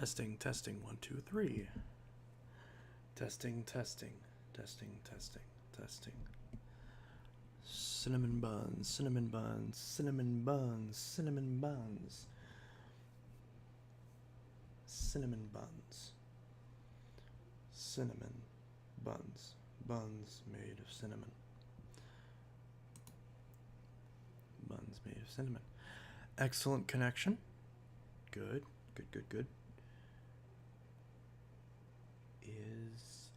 Testing, testing, 1, 2, 3. Testing, testing, testing, testing, testing. Cinnamon buns, cinnamon buns, cinnamon buns, cinnamon buns. Cinnamon buns. Cinnamon buns. Buns made of cinnamon. Buns made of cinnamon. Excellent connection. Good, good, good, good. Is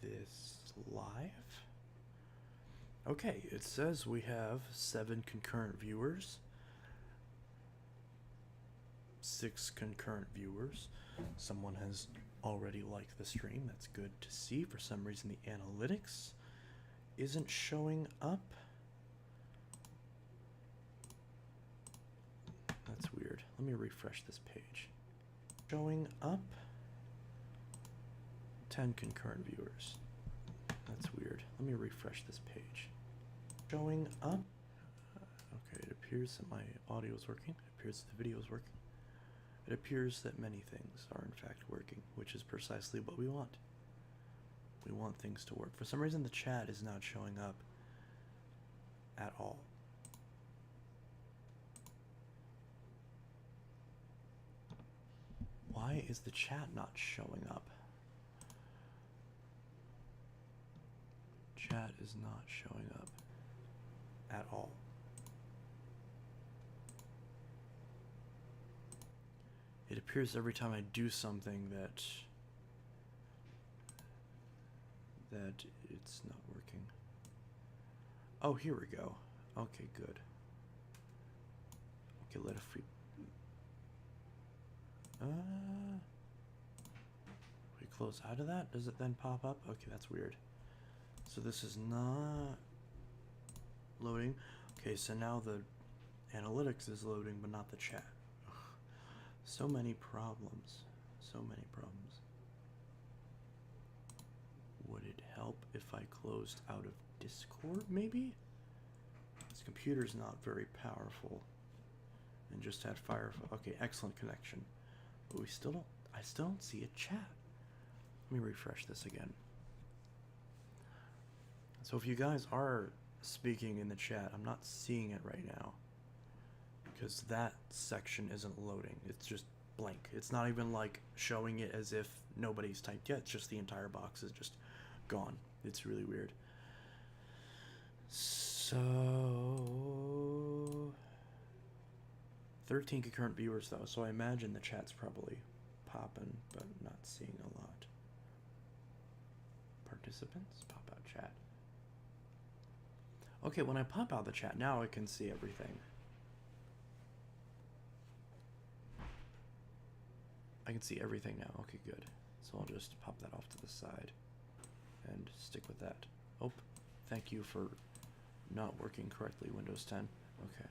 this live? Okay, it says we have 7 concurrent viewers. 6 concurrent viewers. Someone has already liked the stream. That's good to see. For some reason the analytics isn't showing up. That's weird. Let me refresh this page. Showing up. 10 concurrent viewers. That's weird. Let me refresh this page. Showing up. Okay, it appears that my audio is working. It appears that the video is working. It appears that many things are in fact working, which is precisely what we want. We want things to work. For some reason the chat is not showing up at all. Why is the chat not showing up? Chat is not showing up at all. It appears every time I do something that it's not working. Oh, here we go. Okay, good. Okay, let if we close out of that, does it then pop up? Okay, that's weird. So this is not loading. Okay, so now the analytics is loading, but not the chat. Ugh. So many problems. So many problems. Would it help if I closed out of Discord, maybe? This computer's not very powerful. And just had Firefox. Okay, excellent connection. But we still don't, I still don't see a chat. Let me refresh this again. So if you guys are speaking in the chat, I'm not seeing it right now because that section isn't loading. It's just blank. It's not even like showing it as if nobody's typed yet. It's just the entire box is just gone. It's really weird. So 13 concurrent viewers though, so I imagine the chat's probably popping, but not seeing a lot. Participants, pop out chat. Okay, when I pop out the chat, now I can see everything. I can see everything now. Okay, good. So I'll just pop that off to the side and stick with that. Oh, thank you for not working correctly, Windows 10. Okay.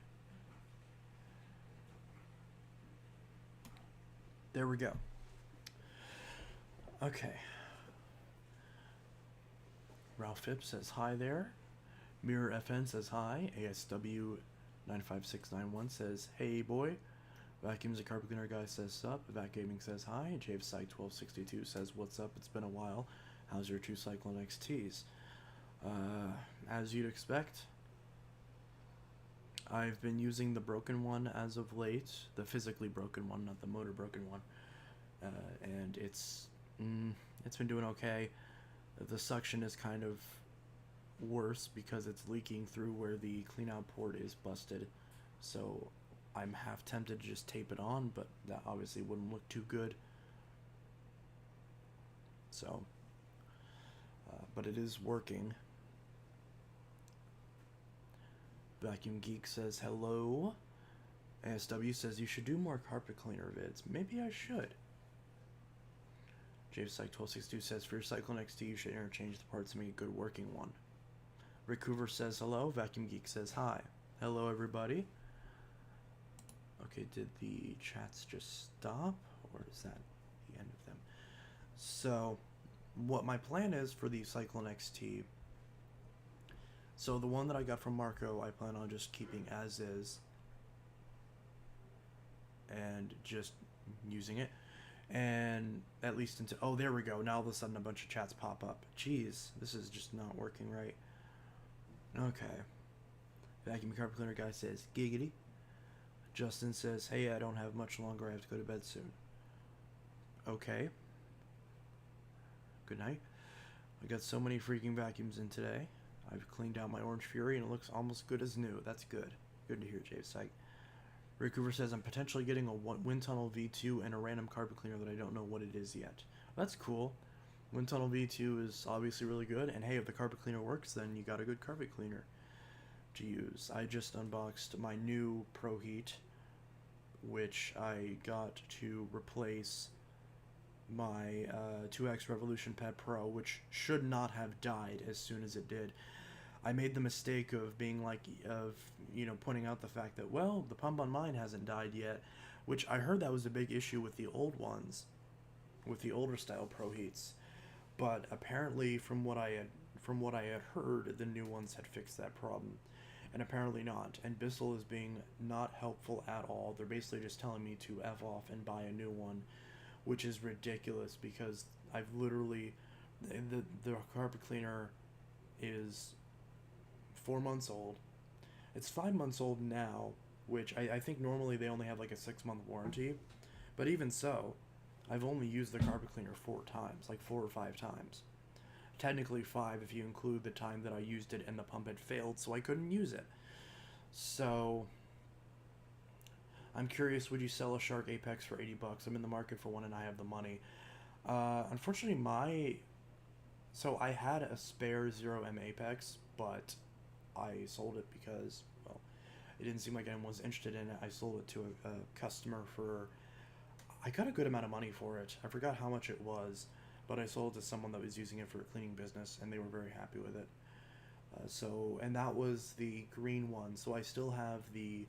There we go. Okay. Ralph Phipps says hi there. Mirror FN says hi. ASW 95691 says hey boy. Vacuums and Carpet Cleaner guy says sup. Vac Gaming says hi. Jave Psych 1262 says what's up. It's been a while. How's your 2 Cyclone XTs? As you'd expect, I've been using the broken one as of late. The physically broken one, not the motor broken one. And it's been doing okay. The suction is kind of worse because it's leaking through where the clean out port is busted. So I'm half tempted to just tape it on, but that obviously wouldn't look too good. So, but it is working. Vacuum Geek says hello. ASW says you should do more carpet cleaner vids. Maybe I should. Jave Psych 1262 says for your Cyclone XT you should interchange the parts and make a good working one. Rick Hoover says hello. Vacuum Geek says hi. Hello everybody. Okay, did the chats just stop or is that the end of them? So what my plan is for the Cyclone XT, so the one that I got from Marco I plan on just keeping as is and just using it. And at least until, oh, there we go. Now all of a sudden a bunch of chats pop up. Jeez, this is just not working right. Okay. Vacuum carpet cleaner guy says, giggity. Justin says, hey, I don't have much longer. I have to go to bed soon. Okay. Good night. I got so many freaking vacuums in today. I've cleaned out my Orange Fury and it looks almost good as new. That's good. Good to hear, Jave Psych. Rick Hoover says, I'm potentially getting a wind tunnel V2 and a random carpet cleaner that I don't know what it is yet. That's cool. Wind tunnel V2 is obviously really good. And hey, if the carpet cleaner works, then you got a good carpet cleaner to use. I just unboxed my new Pro Heat, which I got to replace my 2X Revolution Pet Pro, which should not have died as soon as it did. I made the mistake of being like, pointing out the fact that, well, the pump on mine hasn't died yet, which I heard that was a big issue with the old ones, with the older style Pro Heats. But apparently, from what I had heard, the new ones had fixed that problem, and apparently not. And Bissell is being not helpful at all. They're basically just telling me to F off and buy a new one, which is ridiculous because I've literally, the carpet cleaner is 4 months old. It's 5 months old now, which I think normally they only have like a 6-month warranty, but even so, I've only used the carpet cleaner 4 times, like 4 or 5 times. Technically 5 if you include the time that I used it and the pump had failed, so I couldn't use it. So I'm curious, would you sell a Shark Apex for $80? I'm in the market for one and I have the money. Unfortunately, so I had a spare 0M Apex, but I sold it because, well, it didn't seem like anyone was interested in it. I sold it to a customer for, I got a good amount of money for it. I forgot how much it was, but I sold it to someone that was using it for a cleaning business, and they were very happy with it. And that was the green one. So I still have the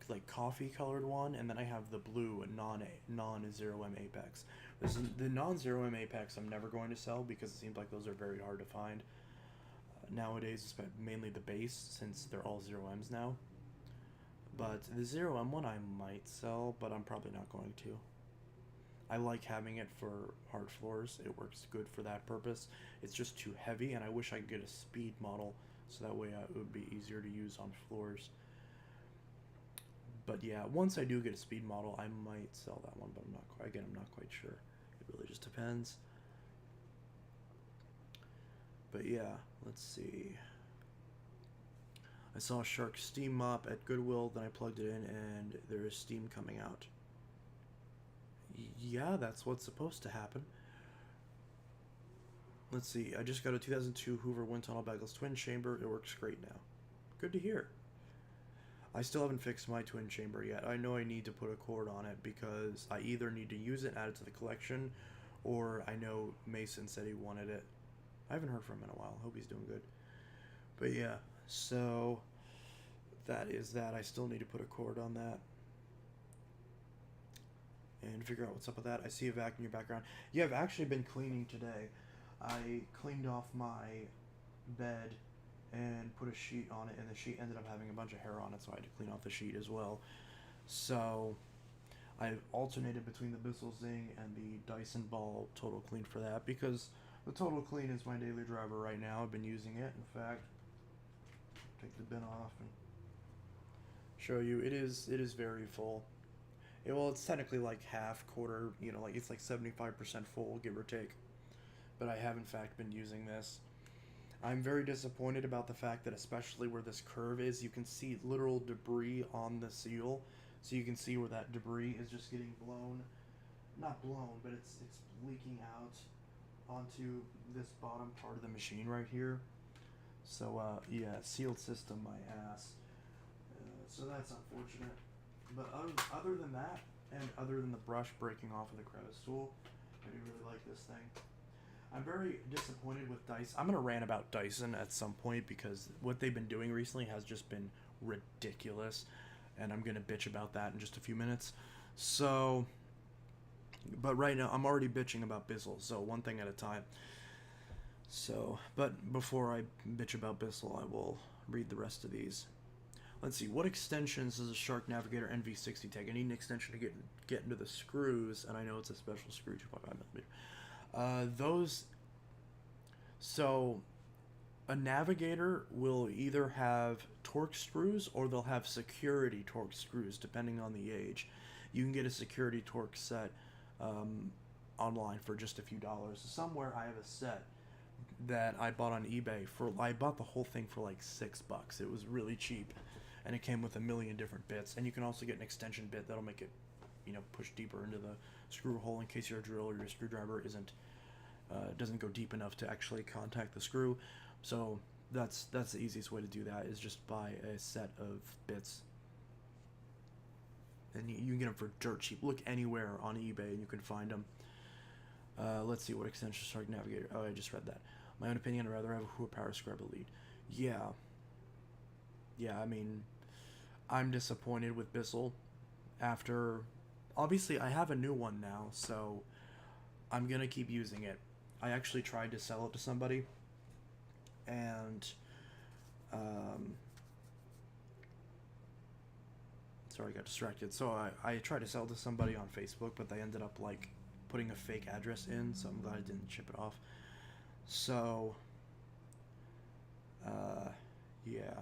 like coffee colored one, and then I have the blue non 0M Apex. The non 0M Apex I'm never going to sell because it seems like those are very hard to find nowadays, mainly the base, since they're all 0Ms now. But the 0M one I might sell, but I'm probably not going to. I like having it for hard floors. It works good for that purpose. It's just too heavy, and I wish I could get a speed model so that way it would be easier to use on floors. But yeah, once I do get a speed model, I might sell that one, but I'm not quite sure. It really just depends. But yeah, let's see. I saw a Shark steam mop at Goodwill, then I plugged it in and there is steam coming out. Yeah, that's what's supposed to happen. Let's see, I just got a 2002 Hoover Wind Tunnel Bagels twin chamber. It works great now. Good to hear. I still haven't fixed my twin chamber yet. I know I need to put a cord on it because I either need to use it, add it to the collection, or I know Mason said he wanted it. I haven't heard from him in a while. Hope he's doing good. But yeah, so that is that. I still need to put a cord on that and figure out what's up with that. I see a vac in your background. Yeah, I've actually been cleaning today. I cleaned off my bed and put a sheet on it, and the sheet ended up having a bunch of hair on it, so I had to clean off the sheet as well. So I've alternated between the Bissell Zing and the Dyson Ball Total Clean for that, because the Total Clean is my daily driver right now. I've been using it. In fact, take the bin off and show you. It is very full. Well, it's technically like half, quarter, like it's like 75% full, give or take. But I have in fact been using this. I'm very disappointed about the fact that, especially where this curve is, you can see literal debris on the seal. So you can see where that debris is just getting blown. Not blown, but it's leaking out onto this bottom part of the machine right here. So yeah, sealed system, my ass. So that's unfortunate. But other than that, and other than the brush breaking off of the crevice tool, I do really like this thing. I'm very disappointed with Dyson. I'm going to rant about Dyson at some point because what they've been doing recently has just been ridiculous. And I'm going to bitch about that in just a few minutes. So, but right now, I'm already bitching about Bissell, so one thing at a time. So, but before I bitch about Bissell, I will read the rest of these. Let's see, what extensions does a Shark Navigator NV60 take? I need an extension to get into the screws, and I know it's a special screw, 2.5mm. So a Navigator will either have torque screws or they'll have security torque screws, depending on the age. You can get a security torque set online for just a few dollars. Somewhere I have a set that I bought on eBay I bought the whole thing for like $6. It was really cheap, and it came with a million different bits. And you can also get an extension bit that'll make it, push deeper into the screw hole in case your drill or your screwdriver doesn't go deep enough to actually contact the screw. So that's the easiest way to do that, is just buy a set of bits. And you can get them for dirt cheap. Look anywhere on eBay and you can find them. Let's see, what extension Shark Navigator. Oh, I just read that. My own opinion, I'd rather have a Hua Power Scribe Elite. Yeah, I mean, I'm disappointed with Bissell. After, obviously, I have a new one now, so I'm gonna keep using it. I actually tried to sell it to somebody, and sorry, I got distracted. So I tried to sell it to somebody on Facebook, but they ended up like putting a fake address in, so I'm glad I didn't ship it off. So yeah,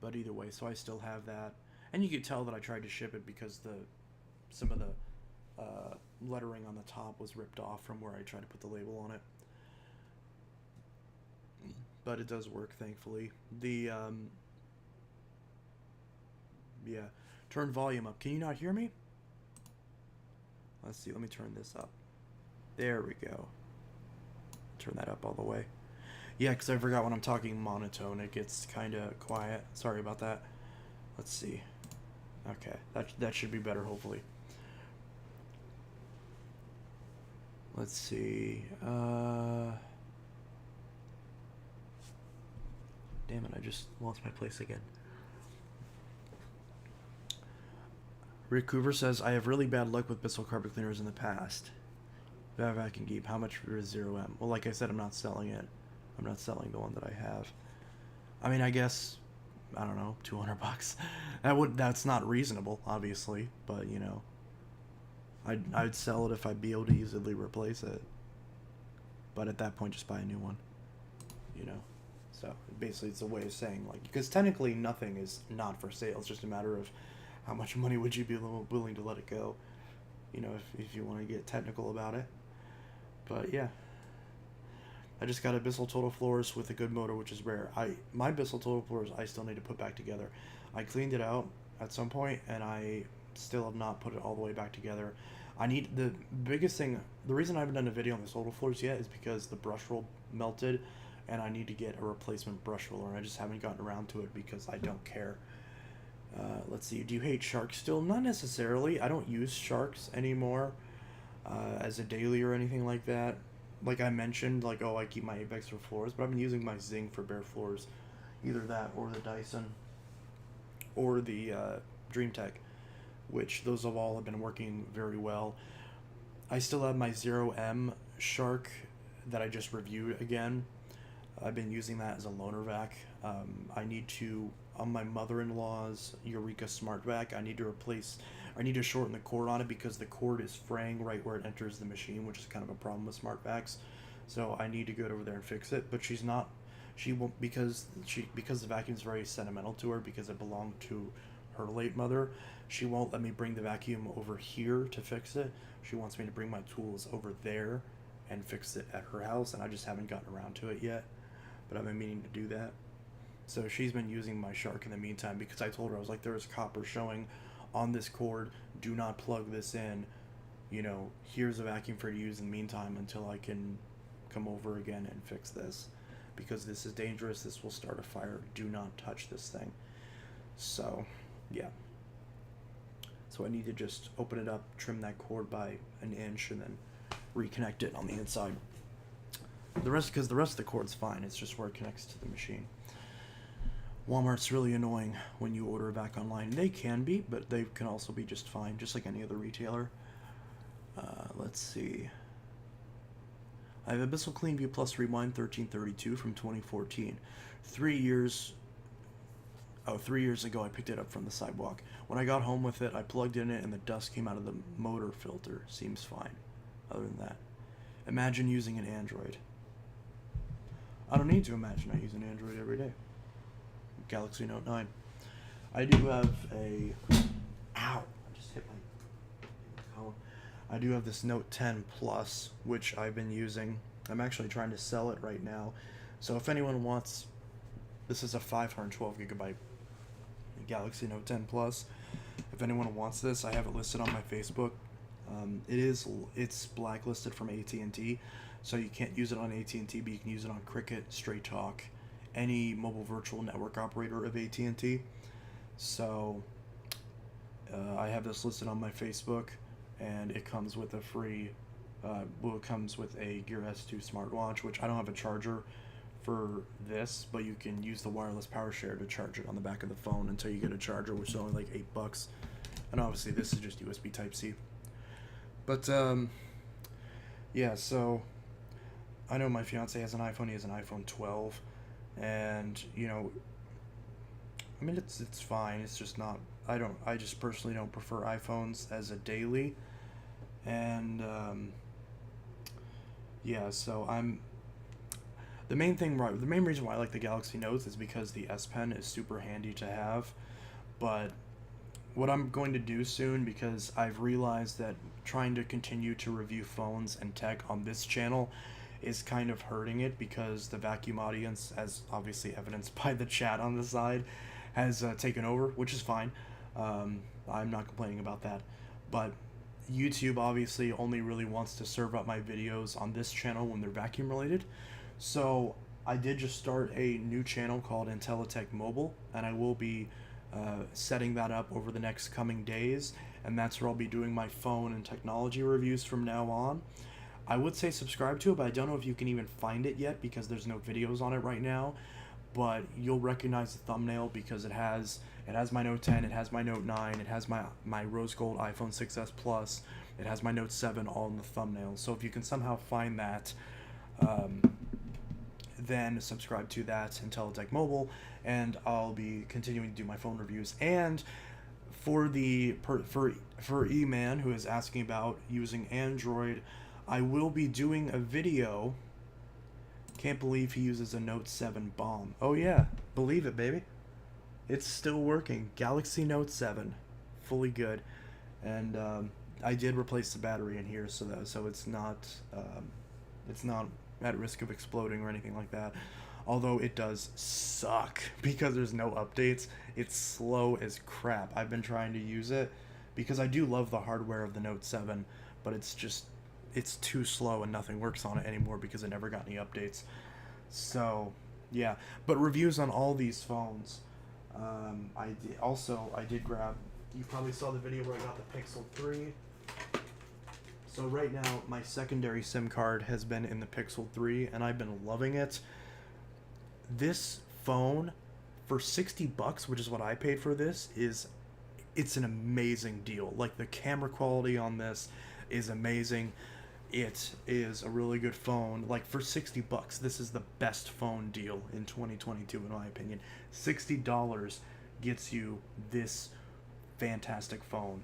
but either way, so I still have that, and you could tell that I tried to ship it because some of the lettering on the top was ripped off from where I tried to put the label on it. But it does work, thankfully. The yeah, turn volume up. Can you not hear me? Let's see, let me turn this up. There we go. Turn that up all the way. Yeah, because I forgot when I'm talking monotone, it gets kind of quiet. Sorry about that. Let's see. Okay, that should be better, hopefully. Let's see. Damn it, I just lost my place again. Rick Coover says, I have really bad luck with Bissell carpet cleaners in the past. Vacuum Geek, how much for 0M? Well, like I said, I'm not selling it. I'm not selling the one that I have. I mean, I guess, I don't know, $200. That's not reasonable, obviously, but I'd sell it if I'd be able to easily replace it. But at that point, just buy a new one. So basically, it's a way of saying, like, because technically nothing is not for sale. It's just a matter of how much money would you be willing to let it go. If you want to get technical about it. But yeah, I just got a Bissell Total Floors with a good motor, which is rare. My Bissell Total Floors I still need to put back together. I cleaned it out at some point, and I still have not put it all the way back together. I need the biggest thing. The reason I haven't done a video on the Total Floors yet is because the brush roll melted, and I need to get a replacement brush roller, and I just haven't gotten around to it because I don't care. Let's see. Do you hate sharks still? Not necessarily. I don't use sharks anymore as a daily or anything like that. Like I mentioned, like, oh, I keep my Apex for floors, but I've been using my Zing for bare floors. Either that or the Dyson or the DreamTech, which those of all have been working very well. I still have my 0M Shark that I just reviewed again. I've been using that as a loaner vac. I need to, on my mother-in-law's Eureka Smart Vac, I need to shorten the cord on it because the cord is fraying right where it enters the machine, which is kind of a problem with smart vacs. So I need to go over there and fix it. But she won't, because the vacuum is very sentimental to her because it belonged to her late mother. She won't let me bring the vacuum over here to fix it. She wants me to bring my tools over there and fix it at her house, and I just haven't gotten around to it yet. But I've been meaning to do that. So she's been using my Shark in the meantime because I told her, I was like, there is copper showing on this cord. Do not plug this in. Here's a vacuum for you to use in the meantime until I can come over again and fix this. Because this is dangerous. This will start a fire. Do not touch this thing. So, yeah. So I need to just open it up, trim that cord by an inch, and then reconnect it on the inside. Because the rest of the cord's fine. It's just where it connects to the machine. Walmart's really annoying when you order a vac online. They can be, but they can also be just fine, just like any other retailer. Let's see. I have a Bissell CleanView Plus Rewind 1332 from 2014. 3 years. Oh, 3 years ago I picked it up from the sidewalk. When I got home with it, I plugged in it and the dust came out of the motor filter. Seems fine. Other than that. Imagine using an Android. I don't need to imagine. I use an Android every day. Galaxy Note 9. I do have a... Ow! I just hit my column. I do have this Note 10 Plus, which I've been using. I'm actually trying to sell it right now. So if anyone wants... This is a 512 gigabyte Galaxy Note 10 Plus. If anyone wants this, I have it listed on my Facebook. It's blacklisted from AT&T, so you can't use it on AT&T, but you can use it on Cricket, Straight Talk, any mobile virtual network operator of AT&T. So I have this listed on my Facebook, and it comes with a free, it comes with a Gear S2 smartwatch, which I don't have a charger for this, but you can use the wireless power share to charge it on the back of the phone until you get a charger, which is only like $8. And obviously this is just USB Type-C. But yeah, so I know my fiance has an iPhone. He has an iPhone 12, and you know, I mean it's fine. It's just not. I just personally don't prefer iPhones as a daily, and yeah. So the main reason why I like the Galaxy Notes is because the S Pen is super handy to have. But what I'm going to do soon, because I've realized that trying to continue to review phones and tech on this channel is kind of hurting it, because the vacuum audience, as obviously evidenced by the chat on the side, has taken over, which is fine. I'm not complaining about that. But YouTube obviously only really wants to serve up my videos on this channel when they're vacuum related. So I did just start a new channel called IntelliTech Mobile, and I will be setting that up over the next coming days, and that's where I'll be doing my phone and technology reviews from now on. I would say subscribe to it, but I don't know if you can even find it yet because there's no videos on it right now. But you'll recognize the thumbnail because it has my Note 10, it has my Note 9, it has my rose gold iPhone 6s Plus, it has my Note 7 all in the thumbnail. So if you can somehow find that, then subscribe to that IntelliTech Mobile, and I'll be continuing to do my phone reviews. And for E-Man, who is asking about using Android, I will be doing a video. Can't believe he uses a Note 7 bomb. Oh yeah, believe it, baby. It's still working. Galaxy Note 7, fully good. And I did replace the battery in here, so it's not at risk of exploding or anything like that. Although it does suck because there's no updates. It's slow as crap. I've been trying to use it because I do love the hardware of the Note 7, but it's too slow and nothing works on it anymore because it never got any updates. So yeah, but reviews on all these phones. I did grab, you probably saw the video where I got the Pixel 3. So right now, my secondary SIM card has been in the Pixel 3, and I've been loving it. This phone, for $60, which is what I paid for this, it's an amazing deal. Like, the camera quality on this is amazing. It is a really good phone. Like, for $60, this is the best phone deal in 2022, in my opinion. $60 gets you this fantastic phone.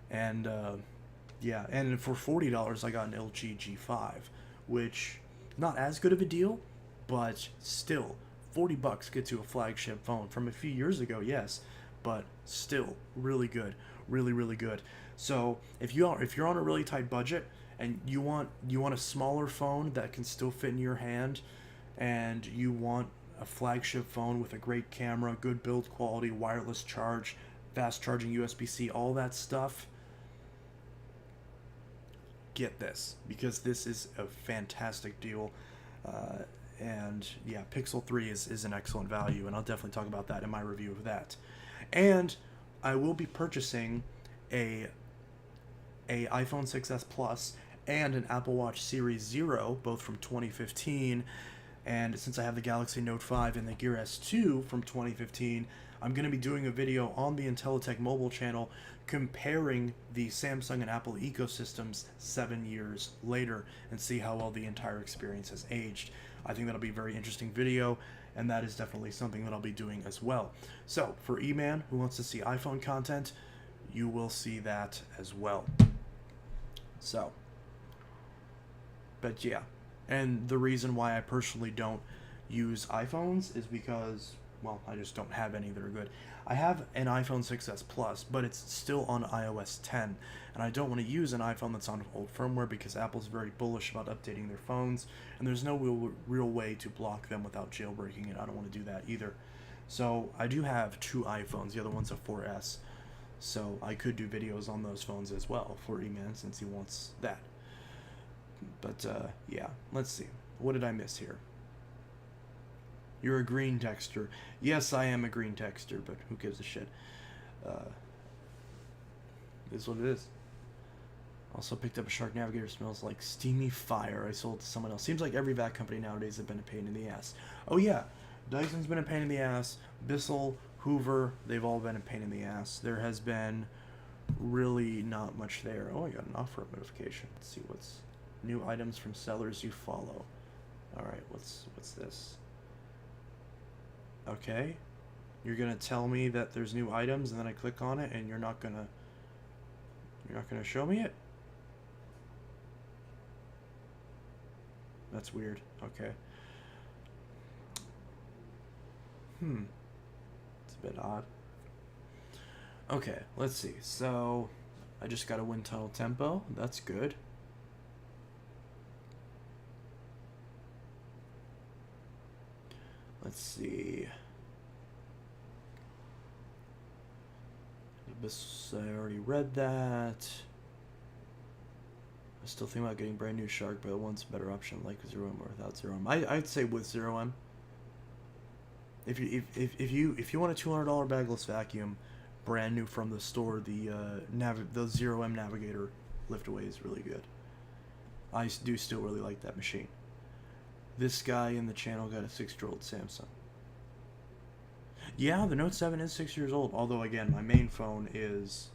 And, yeah, and for $40, I got an LG G5, which, not as good of a deal, but still, $40 gets you a flagship phone. From a few years ago, yes, but still, really good, really, really good. So, if you're on a really tight budget, and you want a smaller phone that can still fit in your hand, and you want a flagship phone with a great camera, good build quality, wireless charge, fast charging USB-C, all that stuff, get this, because this is a fantastic deal. And yeah, Pixel 3 is an excellent value, and I'll definitely talk about that in my review of that. And I will be purchasing a iPhone 6s Plus and an Apple Watch Series 0, both from 2015. And since I have the Galaxy Note 5 and the Gear S2 from 2015, I'm going to be doing a video on the IntelliTech Mobile channel comparing the Samsung and Apple ecosystems 7 years later and see how well the entire experience has aged. I think that'll be a very interesting video, and that is definitely something that I'll be doing as well. So for E-Man, who wants to see iPhone content, you will see that as well. So, but yeah, and the reason why I personally don't use iPhones is because, well, I just don't have any that are good. I have an iPhone 6s Plus, but it's still on iOS 10, and I don't want to use an iPhone that's on old firmware because Apple's very bullish about updating their phones, and there's no real way to block them without jailbreaking it. I don't want to do that either. So I do have 2 iPhones. The other one's a 4S, so I could do videos on those phones as well for E-Man since he wants that. But yeah, let's see. What did I miss here? You're a green texter. Yes, I am a green texter, but who gives a shit? Is what it is. Also picked up a Shark Navigator. Smells like steamy fire. I sold it to someone else. Seems like every vac company nowadays have been a pain in the ass. Oh yeah, Dyson's been a pain in the ass. Bissell, Hoover, they've all been a pain in the ass. There has been really not much there. Oh, I got an offer notification. Let's see what's new items from sellers you follow. All right, what's this? Okay, you're gonna tell me that there's new items, and then I click on it, and you're not gonna show me it? That's weird. Okay. It's a bit odd. Okay, let's see. So, I just got a wind tunnel tempo. That's good. Let's see. This, I already read that. I still think about getting brand new Shark, but one's a better option, like 0M or without 0M. I'd say with 0M. If you want a $200 bagless vacuum, brand new from the store, the 0M Navigator liftaway is really good. I do still really like that machine. This guy in the channel got a 6-year-old Samsung. Yeah, the Note 7 is 6 years old, although again, my main phone is,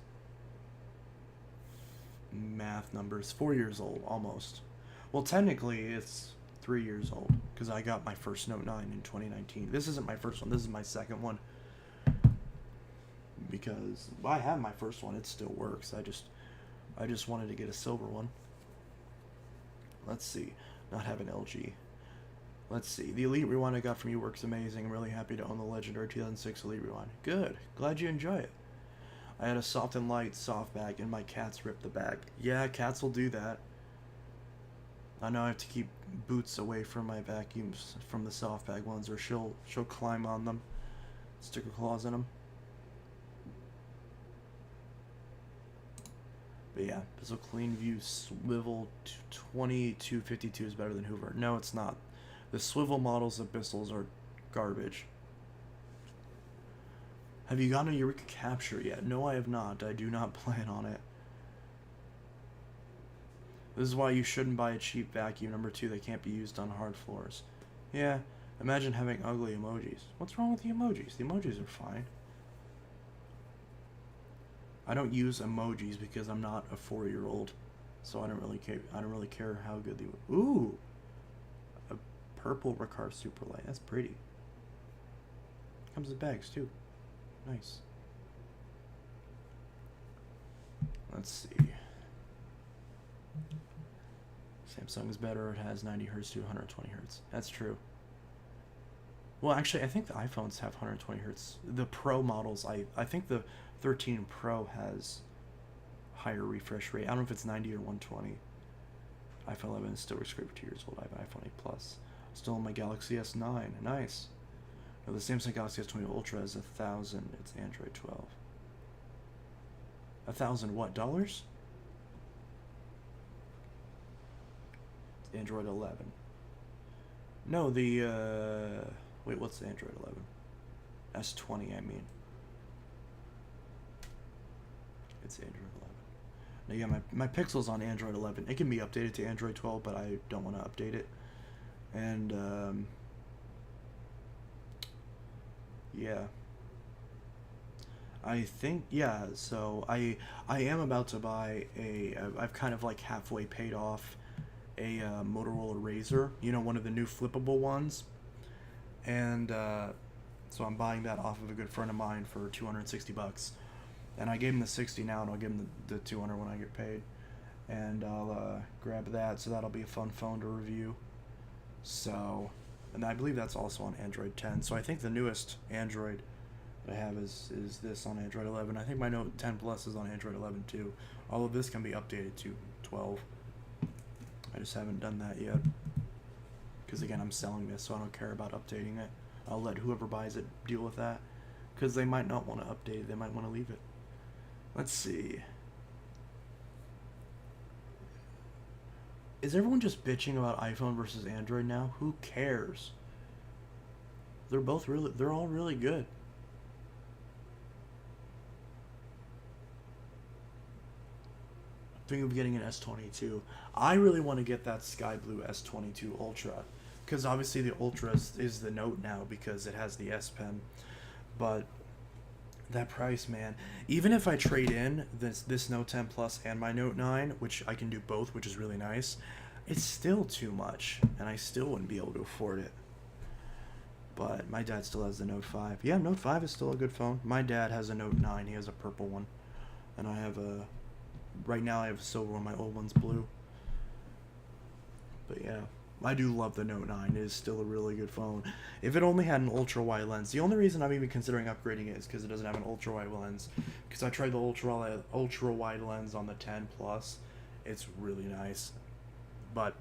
math numbers, 4 years old, almost. Well, technically, it's 3 years old, because I got my first Note 9 in 2019. This isn't my first one, this is my second one. Because, well, I have my first one, it still works, I just wanted to get a silver one. Let's see, not have an LG. Let's see. The Elite Rewind I got from you works amazing. I'm really happy to own the legendary 2006 Elite Rewind. Good. Glad you enjoy it. I had a soft and light soft bag and my cats ripped the bag. Yeah, cats will do that. I know I have to keep Boots away from my vacuums, from the soft bag ones, or she'll climb on them, stick her claws in them. But yeah, Bissell Clean View Swivel 2252 is better than Hoover. No, it's not. The swivel models of Bissell's are garbage. Have you gotten a Eureka Capture yet? No, I have not. I do not plan on it. This is why you shouldn't buy a cheap vacuum. Number 2, they can't be used on hard floors. Yeah, imagine having ugly emojis. What's wrong with the emojis? The emojis are fine. I don't use emojis because I'm not a 4-year-old, so I don't really care. I don't really care how good the ooh. Purple Ricard Superlight. That's pretty. Comes with bags too. Nice. Let's see. Samsung is better. It has 90 Hz to 120 Hz. That's true. Well, actually, I think the iPhones have 120 Hz. The Pro models, I think the 13 Pro has higher refresh rate. I don't know if it's 90 or 120. iPhone 11 is still great for 2 years old. I have an iPhone 8 Plus. Still on my Galaxy S9. Nice. No, the Samsung Galaxy S20 Ultra is 1,000. It's Android 12. 1,000 what? Dollars? It's Android 11. No, the wait, what's the Android 11? S20, I mean. It's Android 11. Now, yeah, my Pixel's on Android 11. It can be updated to Android 12, but I don't want to update it. And yeah, I think, yeah, so I am about to buy I've kind of like halfway paid off a Motorola Razr, you know, one of the new flippable ones, and so I'm buying that off of a good friend of mine for $260, and I gave him the 60 now, and I'll give him the 200 when I get paid, and I'll grab that, so that'll be a fun phone to review. So, and I believe that's also on Android 10. So I think the newest Android that I have is this on Android 11. I think my Note 10 Plus is on Android 11 too. All of this can be updated to 12. I just haven't done that yet. Because again, I'm selling this, so I don't care about updating it. I'll let whoever buys it deal with that. Because they might not want to update it. They might want to leave it. Let's see. Is everyone just bitching about iPhone versus Android now? Who cares? They're all really good. Thinking of getting an S22. I really want to get that sky blue S22 Ultra, because obviously the Ultra is the Note now because it has the S Pen. But that price, man. Even if I trade in this Note 10 Plus and my Note 9, which I can do both, which is really nice, it's still too much, and I still wouldn't be able to afford it. But my dad still has the Note 5. Yeah, Note 5 is still a good phone. My dad has a Note 9. He has a purple one, and I have a... Right now I have a silver one. My old one's blue. But yeah, I do love the Note 9. It is still a really good phone. If it only had an ultra-wide lens. The only reason I'm even considering upgrading it is because it doesn't have an ultra-wide lens. Because I tried the ultra-wide lens on the 10 Plus. It's really nice. But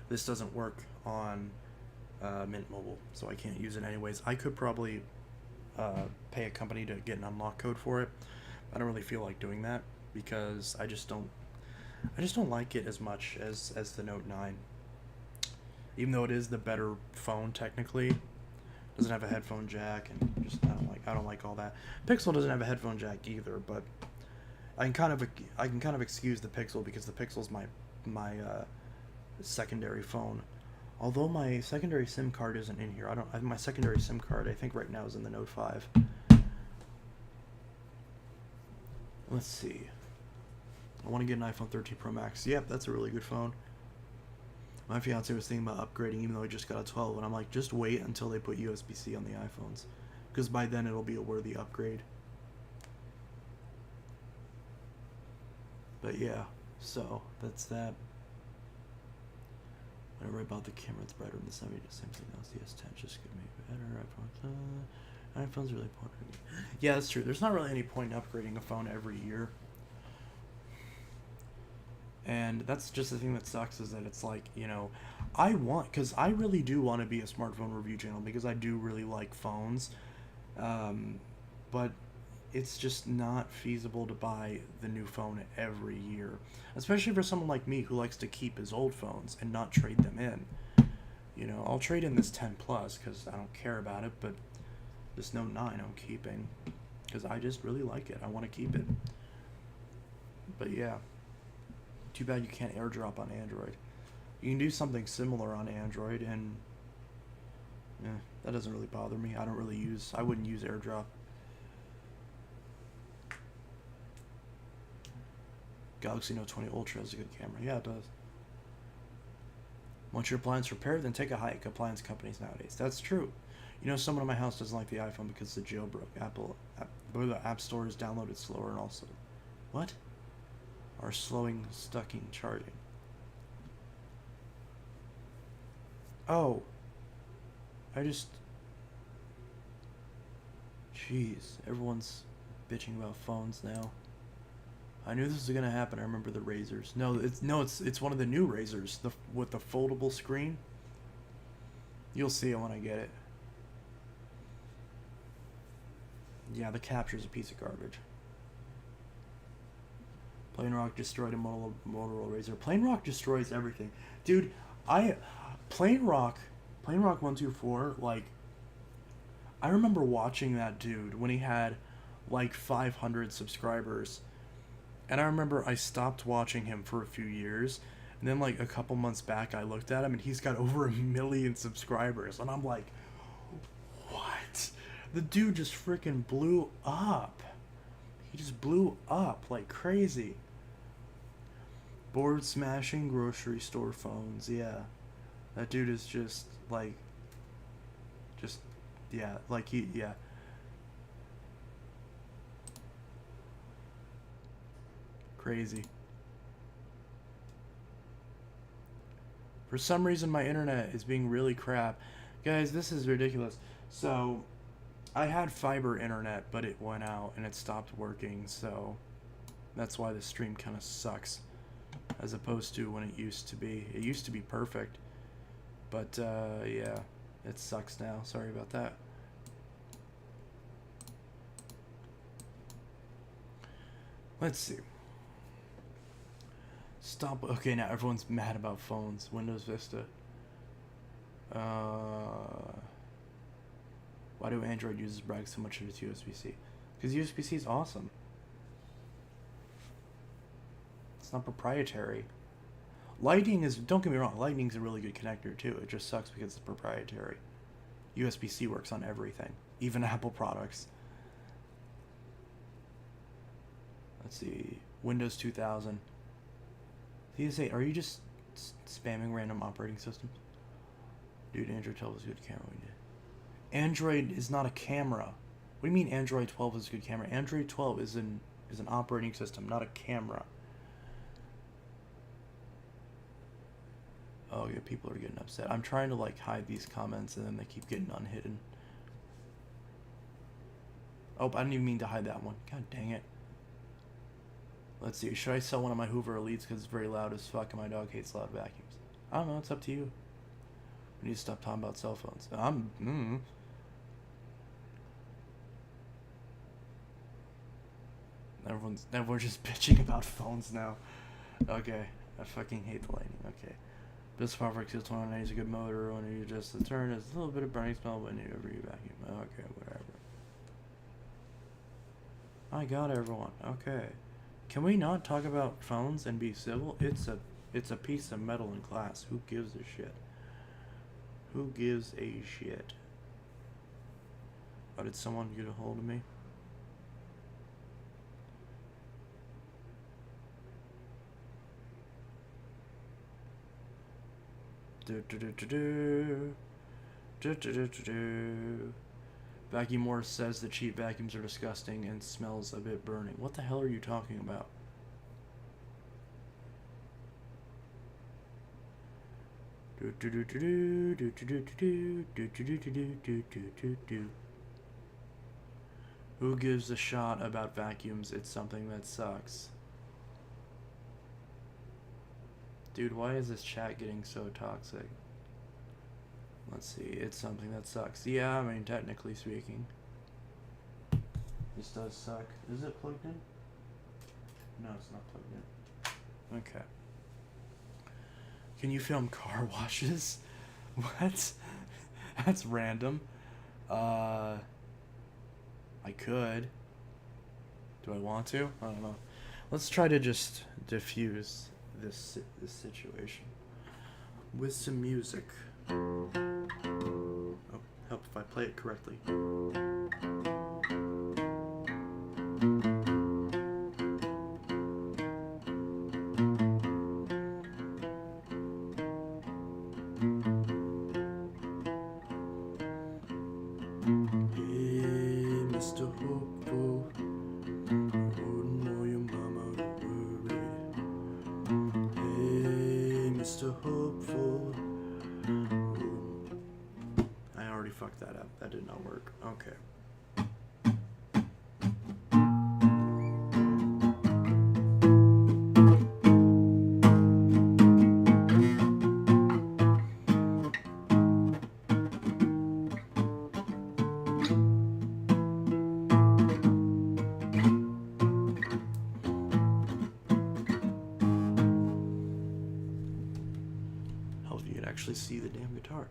this doesn't work on Mint Mobile, so I can't use it anyways. I could probably pay a company to get an unlock code for it. I don't really feel like doing that because I just don't like it as much as the Note 9. Even though it is the better phone technically, doesn't have a headphone jack, and just I don't like all that. Pixel doesn't have a headphone jack either, but I can kind of excuse the Pixel because the Pixel's my secondary phone. Although my secondary SIM card isn't in here. My secondary SIM card I think right now is in the Note 5. Let's see. I want to get an iPhone 13 Pro Max. Yep, that's a really good phone. My fiance was thinking about upgrading even though I just got a 12, and I'm like, just wait until they put USB-C on the iPhones, because by then it'll be a worthy upgrade. But yeah, so that's that. Whenever I bought the camera, it's brighter than the 70. The same thing now. The S10 just could make better. iPhone's really important to me. Yeah, that's true. There's not really any point in upgrading a phone every year. And that's just the thing that sucks, is that it's like, you know, because I really do want to be a smartphone review channel because I do really like phones. But it's just not feasible to buy the new phone every year. Especially for someone like me who likes to keep his old phones and not trade them in. You know, I'll trade in this 10 Plus because I don't care about it, but this Note 9 I'm keeping because I just really like it. I want to keep it. But yeah. Too bad you can't AirDrop on Android. You can do something similar on Android, and that doesn't really bother me. I wouldn't use AirDrop. Galaxy Note 20 Ultra has a good camera. Yeah, it does. Once your appliance repaired, then take a hike. Appliance companies nowadays. That's true. You know, someone in my house doesn't like the iPhone because the jailbroke. The App Store is downloaded slower, and also... What? Are stucking charging. Oh. Jeez, everyone's bitching about phones now. I knew this was gonna happen. I remember the Razrs. It's one of the new Razrs, with the foldable screen. You'll see it when I get it. Yeah, the capture's a piece of garbage. Plain Rock destroyed a Motorola Razr. Plain Rock destroys everything. Dude, Plain Rock 124, like, I remember watching that dude when he had, like, 500 subscribers. And I remember I stopped watching him for a few years. And then, like, a couple months back, I looked at him, and he's got over 1 million subscribers. And I'm like, what? The dude just freaking blew up. He just blew up like crazy. Board smashing grocery store phones. Yeah. That dude is just like, yeah, like yeah. Crazy. For some reason, my internet is being really crap. Guys, this is ridiculous. So, I had fiber internet, but it went out and it stopped working, so that's why the stream kind of sucks. As opposed to when it used to be. It used to be perfect. But, yeah, it sucks now. Sorry about that. Let's see. Stop. Okay, now everyone's mad about phones. Windows Vista. Why do Android users brag so much of its USB-C? Because USB-C is awesome. It's not proprietary. Lightning is, don't get me wrong, Lightning's a really good connector too. It just sucks because it's proprietary. USB-C works on everything, even Apple products. Let's see, Windows 2000. TSA, are you just spamming random operating systems? Dude, Android 12 is a good camera. We did. Android is not a camera. What do you mean Android 12 is a good camera? Android 12 is an operating system, not a camera. Oh yeah, people are getting upset. I'm trying to like hide these comments and then they keep getting unhidden. Oh, I didn't even mean to hide that one. God dang it. Let's see. Should I sell one of my Hoover Elites because it's very loud as fuck and my dog hates loud vacuums? I don't know. It's up to you. We need to stop talking about cell phones. Everyone's just bitching about phones now. Okay. I fucking hate the Lightning. Okay. Bissell Powerflex Seal 29 is a good motor. When you adjust the turn, it's a little bit of burning smell whenever you vacuum. Okay, whatever. I got everyone. Okay. Can we not talk about phones and be civil? It's a piece of metal and glass. Who gives a shit? Who gives a shit? Oh, did someone get a hold of me? Vacuum Morse says the cheap vacuums are disgusting and smells a bit burning. What the hell are you talking about? Who gives a shot about vacuums? It's something that sucks. Dude, why is this chat getting so toxic? Let's see, it's something that sucks. Yeah, I mean, technically speaking. This does suck. Is it plugged in? No, it's not plugged in. Okay. Can you film car washes? What? That's random. I could. Do I want to? I don't know. Let's try to just diffuse this situation with some music. Oh, help if I play it correctly. Fuck that up. That did not work. Okay. Help you could actually see the damn guitar.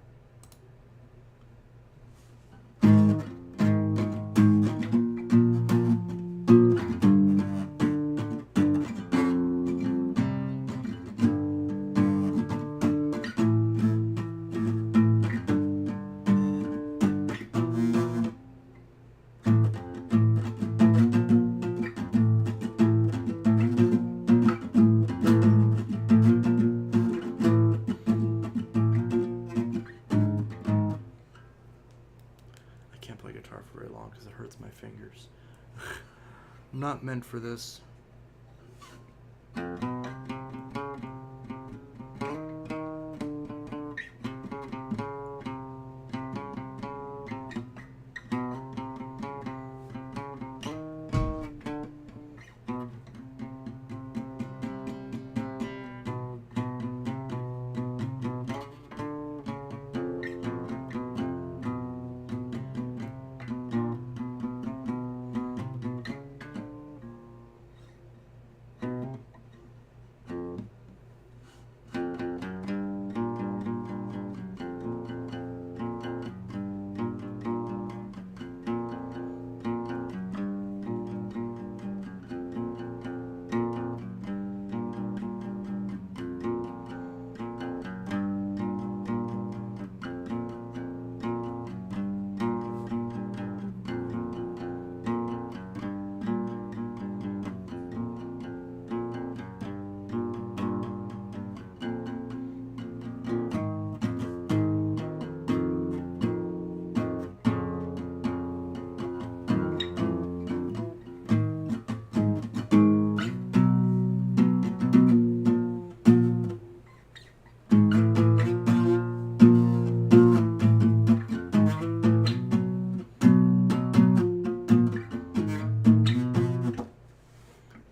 guitar for very long because it hurts my fingers. Not meant for this.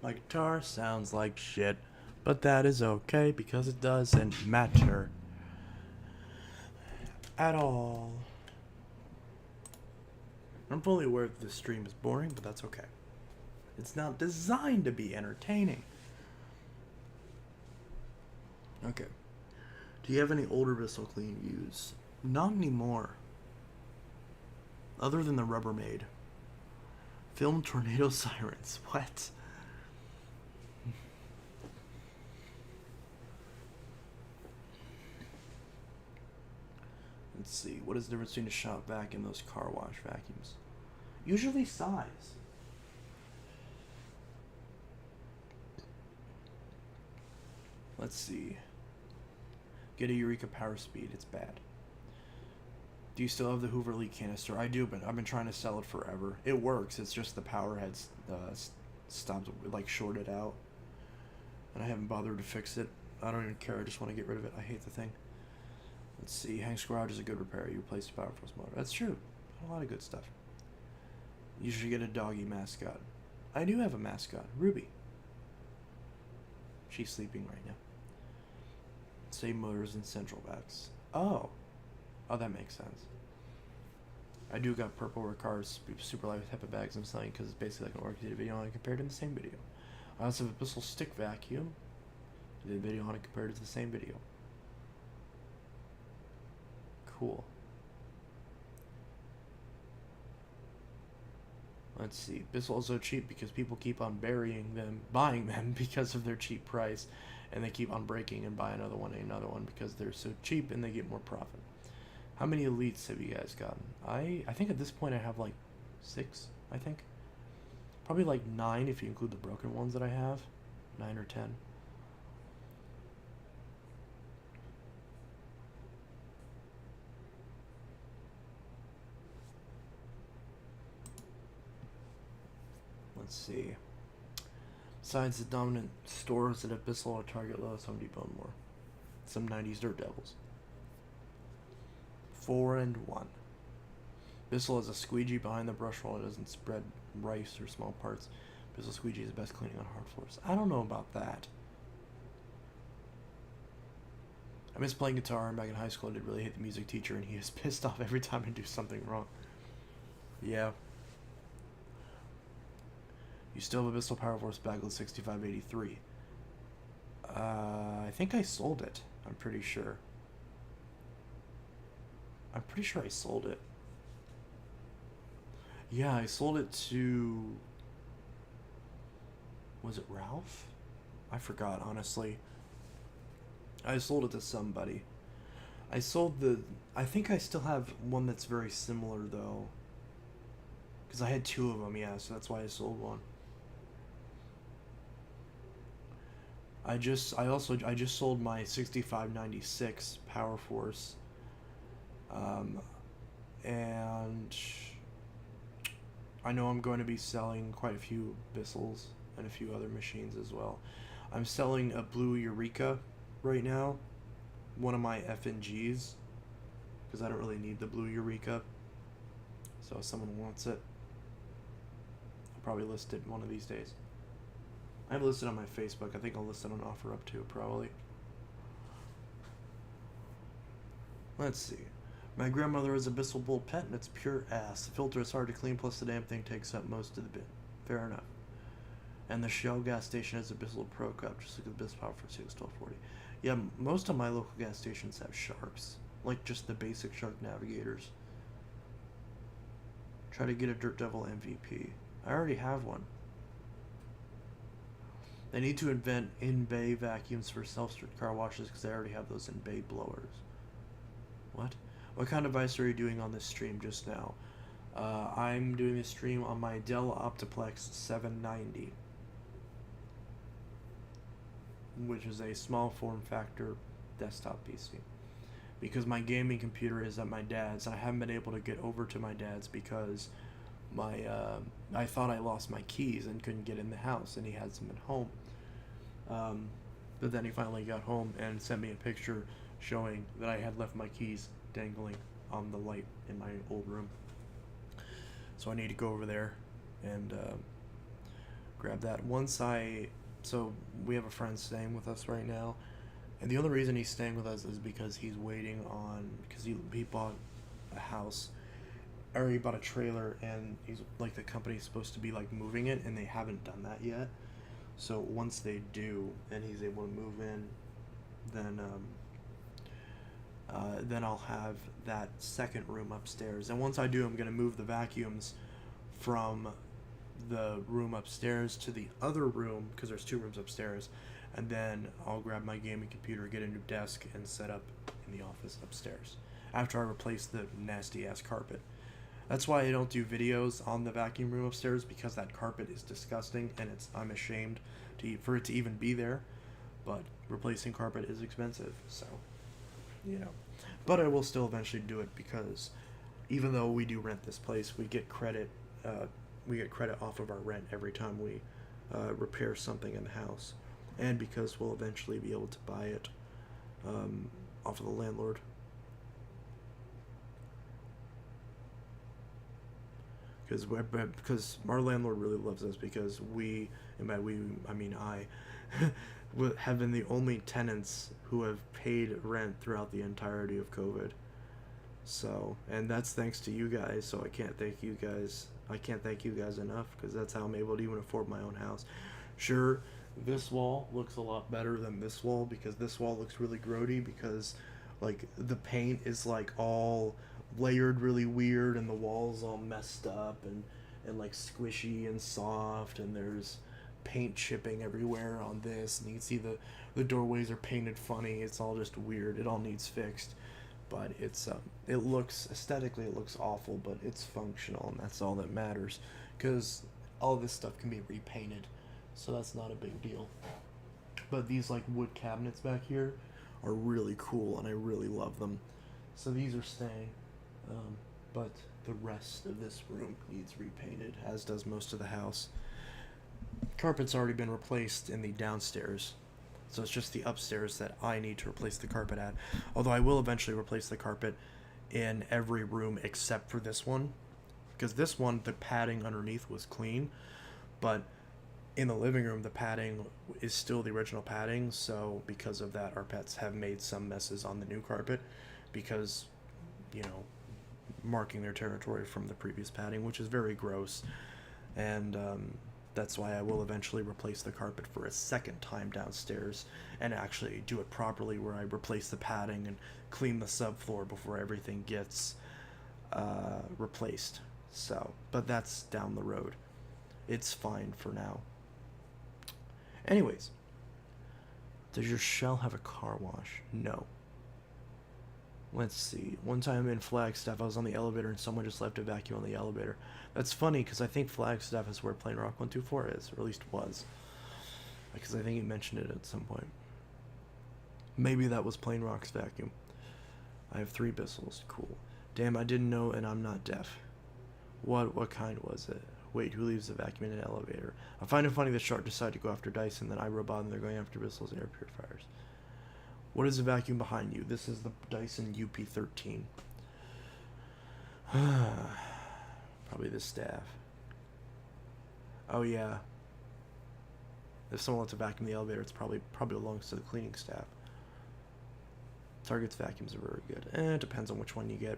My guitar sounds like shit, but that is okay because it doesn't matter at all. I'm fully aware that this stream is boring, but that's okay. It's not designed to be entertaining. Okay. Do you have any older Bissell clean you use? Not anymore. Other than the Rubbermaid. Film tornado sirens. What? Let's see. What is the difference between a shop vac and those car wash vacuums? Usually size. Let's see. Get a Eureka power speed. It's bad. Do you still have the Hoover leak canister? I do, but I've been trying to sell it forever. It works. It's just the power head's stopped, like, shorted out. And I haven't bothered to fix it. I don't even care. I just want to get rid of it. I hate the thing. Let's see. Hank's Garage is a good repair. You replaced the power force motor. That's true. A lot of good stuff. You should get a doggy mascot. I do have a mascot. Ruby. She's sleeping right now. Same motors and central vacs. Oh. Oh, that makes sense. I do got purple Ricard's super light HEPA bags I'm selling because it's basically like an orchestrated video on it compared to the same video. I also have a Bissell stick vacuum. I did a video on it compared to the same video. Cool. Let's see. Bissell is so cheap because people keep on buying them because of their cheap price, and they keep on breaking and buy another one and another one because they're so cheap and they get more profit. How many elites have you guys gotten? I think at this point I have like 6, I think. Probably like 9 if you include the broken ones that I have. 9 or 10. Let's see. Besides the dominant stores that have Bissell or Target, Lowe's, Home Depot, and more. Some 90s Dirt Devils. 4 and 1. Bissell has a squeegee behind the brush roll. It doesn't spread rice or small parts. Bissell squeegee is the best cleaning on hard floors. I don't know about that. I miss playing guitar, and back in high school I did really hate the music teacher, and he is pissed off every time I do something wrong. Yeah. You still have a Bissell Power Force Baglet 6583. I think I sold it. I'm pretty sure. I'm pretty sure I sold it. Yeah, I sold it to... Was it Ralph? I forgot, honestly. I sold it to somebody. I sold the... I think I still have one that's very similar, though. Because I had 2 of them, yeah, so that's why I sold one. I just sold my 6596 Power Force, and I know I'm going to be selling quite a few Bissells and a few other machines as well. I'm selling a blue Eureka right now, one of my F&Gs, because I don't really need the blue Eureka. So if someone wants it, I'll probably list it one of these days. I have it listed on my Facebook. I think I'll list it on OfferUp too, probably. Let's see. My grandmother has a Bissell Bull pet and it's pure ass. The filter is hard to clean, plus the damn thing takes up most of the bin. Fair enough. And the Shell gas station has a Bissell Pro Cup, just like the Bissell Power for 61240. Yeah, most of my local gas stations have sharks. Like just the basic shark navigators. Try to get a Dirt Devil MVP. I already have one. They need to invent in-bay vacuums for self-strict car washes because they already have those in-bay blowers. What? What kind of device are you doing on this stream just now? I'm doing a stream on my Dell Optiplex 790, which is a small form factor desktop PC. Because my gaming computer is at my dad's, and I haven't been able to get over to my dad's because I thought I lost my keys and couldn't get in the house, and he had some at home. But then he finally got home and sent me a picture showing that I had left my keys dangling on the light in my old room. So I need to go over there and grab that. So we have a friend staying with us right now, and the only reason he's staying with us is because he's waiting on, because he bought a house, or he bought a trailer, and he's like, the company's supposed to be like moving it, and they haven't done that yet. So once they do and he's able to move in, then I'll have that second room upstairs. And once I do, I'm going to move the vacuums from the room upstairs to the other room, because there's 2 rooms upstairs, and then I'll grab my gaming computer, get a new desk, and set up in the office upstairs after I replace the nasty ass carpet. That's why I don't do videos on the vacuum room upstairs, because that carpet is disgusting, and I'm ashamed for it to even be there. But replacing carpet is expensive, so you know. But I will still eventually do it, because even though we do rent this place, we get credit. We get credit off of our rent every time we repair something in the house, and because we'll eventually be able to buy it off of the landlord. Because our landlord really loves us, because I have been the only tenants who have paid rent throughout the entirety of COVID. So, and that's thanks to you guys, so I can't thank you guys enough, because that's how I'm able to even afford my own house. Sure, this wall looks a lot better than this wall, because this wall looks really grody, because like the paint is like all layered really weird, and the walls all messed up and like squishy and soft, and there's paint chipping everywhere on this, and you can see the doorways are painted funny. It's all just weird. It all needs fixed, but it looks aesthetically, it looks awful, but it's functional, and that's all that matters, because all this stuff can be repainted, so that's not a big deal. But these like wood cabinets back here are really cool, and I really love them, so these are staying. But the rest of this room needs repainted, as does most of the house. Carpet's already been replaced in the downstairs, so it's just the upstairs that I need to replace the carpet at. Although I will eventually replace the carpet in every room except for this one, because this one, the padding underneath was clean, but in the living room the padding is still the original padding. So because of that, our pets have made some messes on the new carpet, because, you know, marking their territory from the previous padding, which is very gross. And that's why I will eventually replace the carpet for a second time downstairs, and actually do it properly, where I replace the padding and clean the subfloor before everything gets replaced. So, but that's down the road. It's fine for now. Anyways, does your shell have a car wash? No. Let's see. One time in Flagstaff, I was on the elevator and someone just left a vacuum on the elevator. That's funny, because I think Flagstaff is where Plain Rock 124 is, or at least was. Because I think he mentioned it at some point. Maybe that was Plain Rock's vacuum. I have 3 Bissells. Cool. Damn, I didn't know, and I'm not deaf. What kind was it? Wait, who leaves the vacuum in an elevator? I find it funny that Shark decided to go after Dyson, then iRobot, and they're going after Bissell's air purifiers. What is the vacuum behind you? This is the Dyson UP13. Probably the staff. Oh yeah. If someone wants to vacuum the elevator, it's probably belongs to the cleaning staff. Target's vacuums are very good. It depends on which one you get.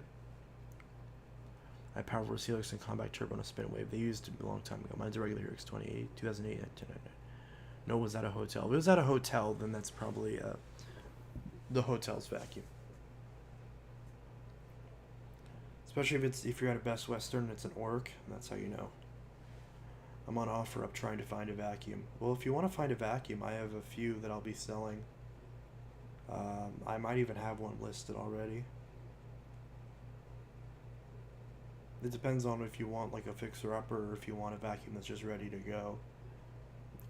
I have powerful Helix and compact turbo on a spin wave. They used it a long time ago. Mine's a regular Helix 2008, 2008, 1999. No, was at a hotel. If it was at a hotel, then that's probably the hotel's vacuum. Especially if you're at a Best Western and it's an Orc, that's how you know. I'm on OfferUp trying to find a vacuum. Well, if you want to find a vacuum, I have a few that I'll be selling. I might even have one listed already. It depends on if you want like a fixer-upper or if you want a vacuum that's just ready to go.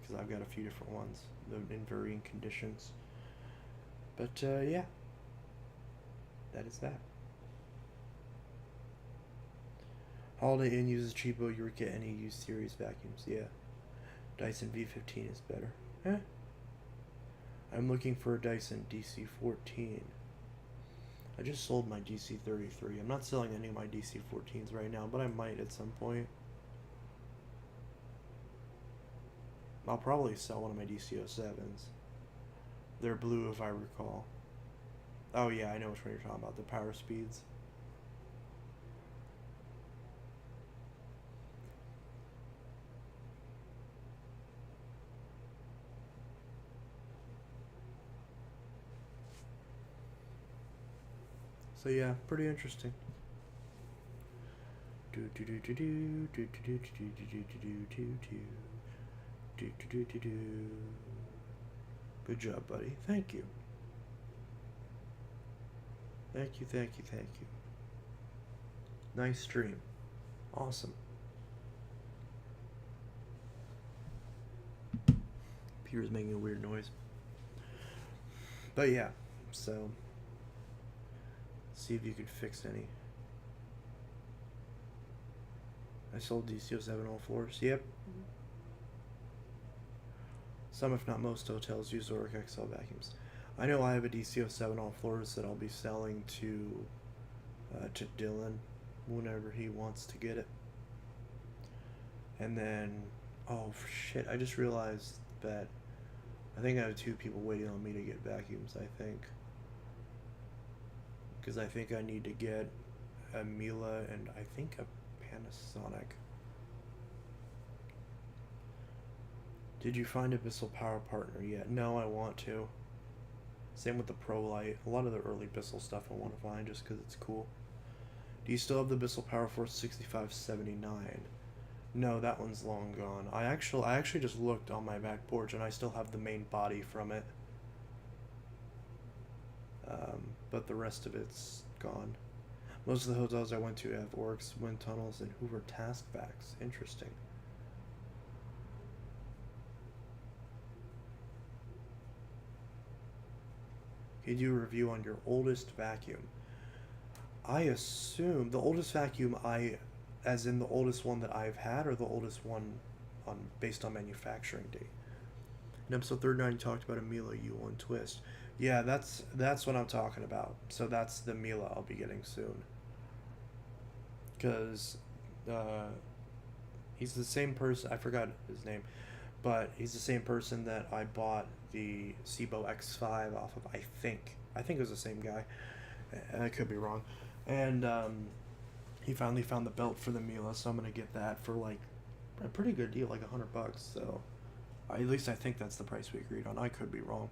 Because I've got a few different ones in varying conditions. But yeah, that is that. Holiday Inn uses cheapo Eureka any used series vacuums. Yeah. Dyson V15 is better. Eh? I'm looking for a Dyson DC14. I just sold my DC33. I'm not selling any of my DC14s right now, but I might at some point. I'll probably sell one of my DC07s. They're blue if I recall. Oh yeah, I know which one you're talking about. The power speeds. So yeah, pretty interesting. Good job, buddy. Thank you. Thank you, thank you, thank you. Nice stream. Awesome. Peter's making a weird noise. But yeah, so see if you could fix any. I sold DC07 all floors. Yep. Some, if not most, hotels use Zoric XL vacuums. I know I have a DC07 all floors that I'll be selling to Dylan whenever he wants to get it. And then, oh shit! I just realized that I think I have 2 people waiting on me to get vacuums. I think. Because I think I need to get a Miele and I think a Panasonic. Did you find a Bissell power partner yet? No, I want to. Same with the Pro Light. A lot of the early Bissell stuff I want to find just because it's cool. Do you still have the Bissell Power Force 6579? No, that one's long gone. I actually just looked on my back porch and I still have the main body from it. But the rest of it's gone. Most of the hotels I went to have Orcs, wind tunnels, and Hoover Taskbacks. Interesting. Can you do a review on your oldest vacuum? I assume the oldest vacuum as in the oldest one that I've had, or the oldest one based on manufacturing date. In episode 39, you talked about a Miele U1 twist. Yeah, that's what I'm talking about. So that's the Miele I'll be getting soon. Because he's the same person. I forgot his name, but he's the same person that I bought the Cibo X5 off of. I think it was the same guy. I could be wrong. And he finally found the belt for the Miele, so I'm gonna get that for like a pretty good deal, like $100. So at least I think that's the price we agreed on. I could be wrong.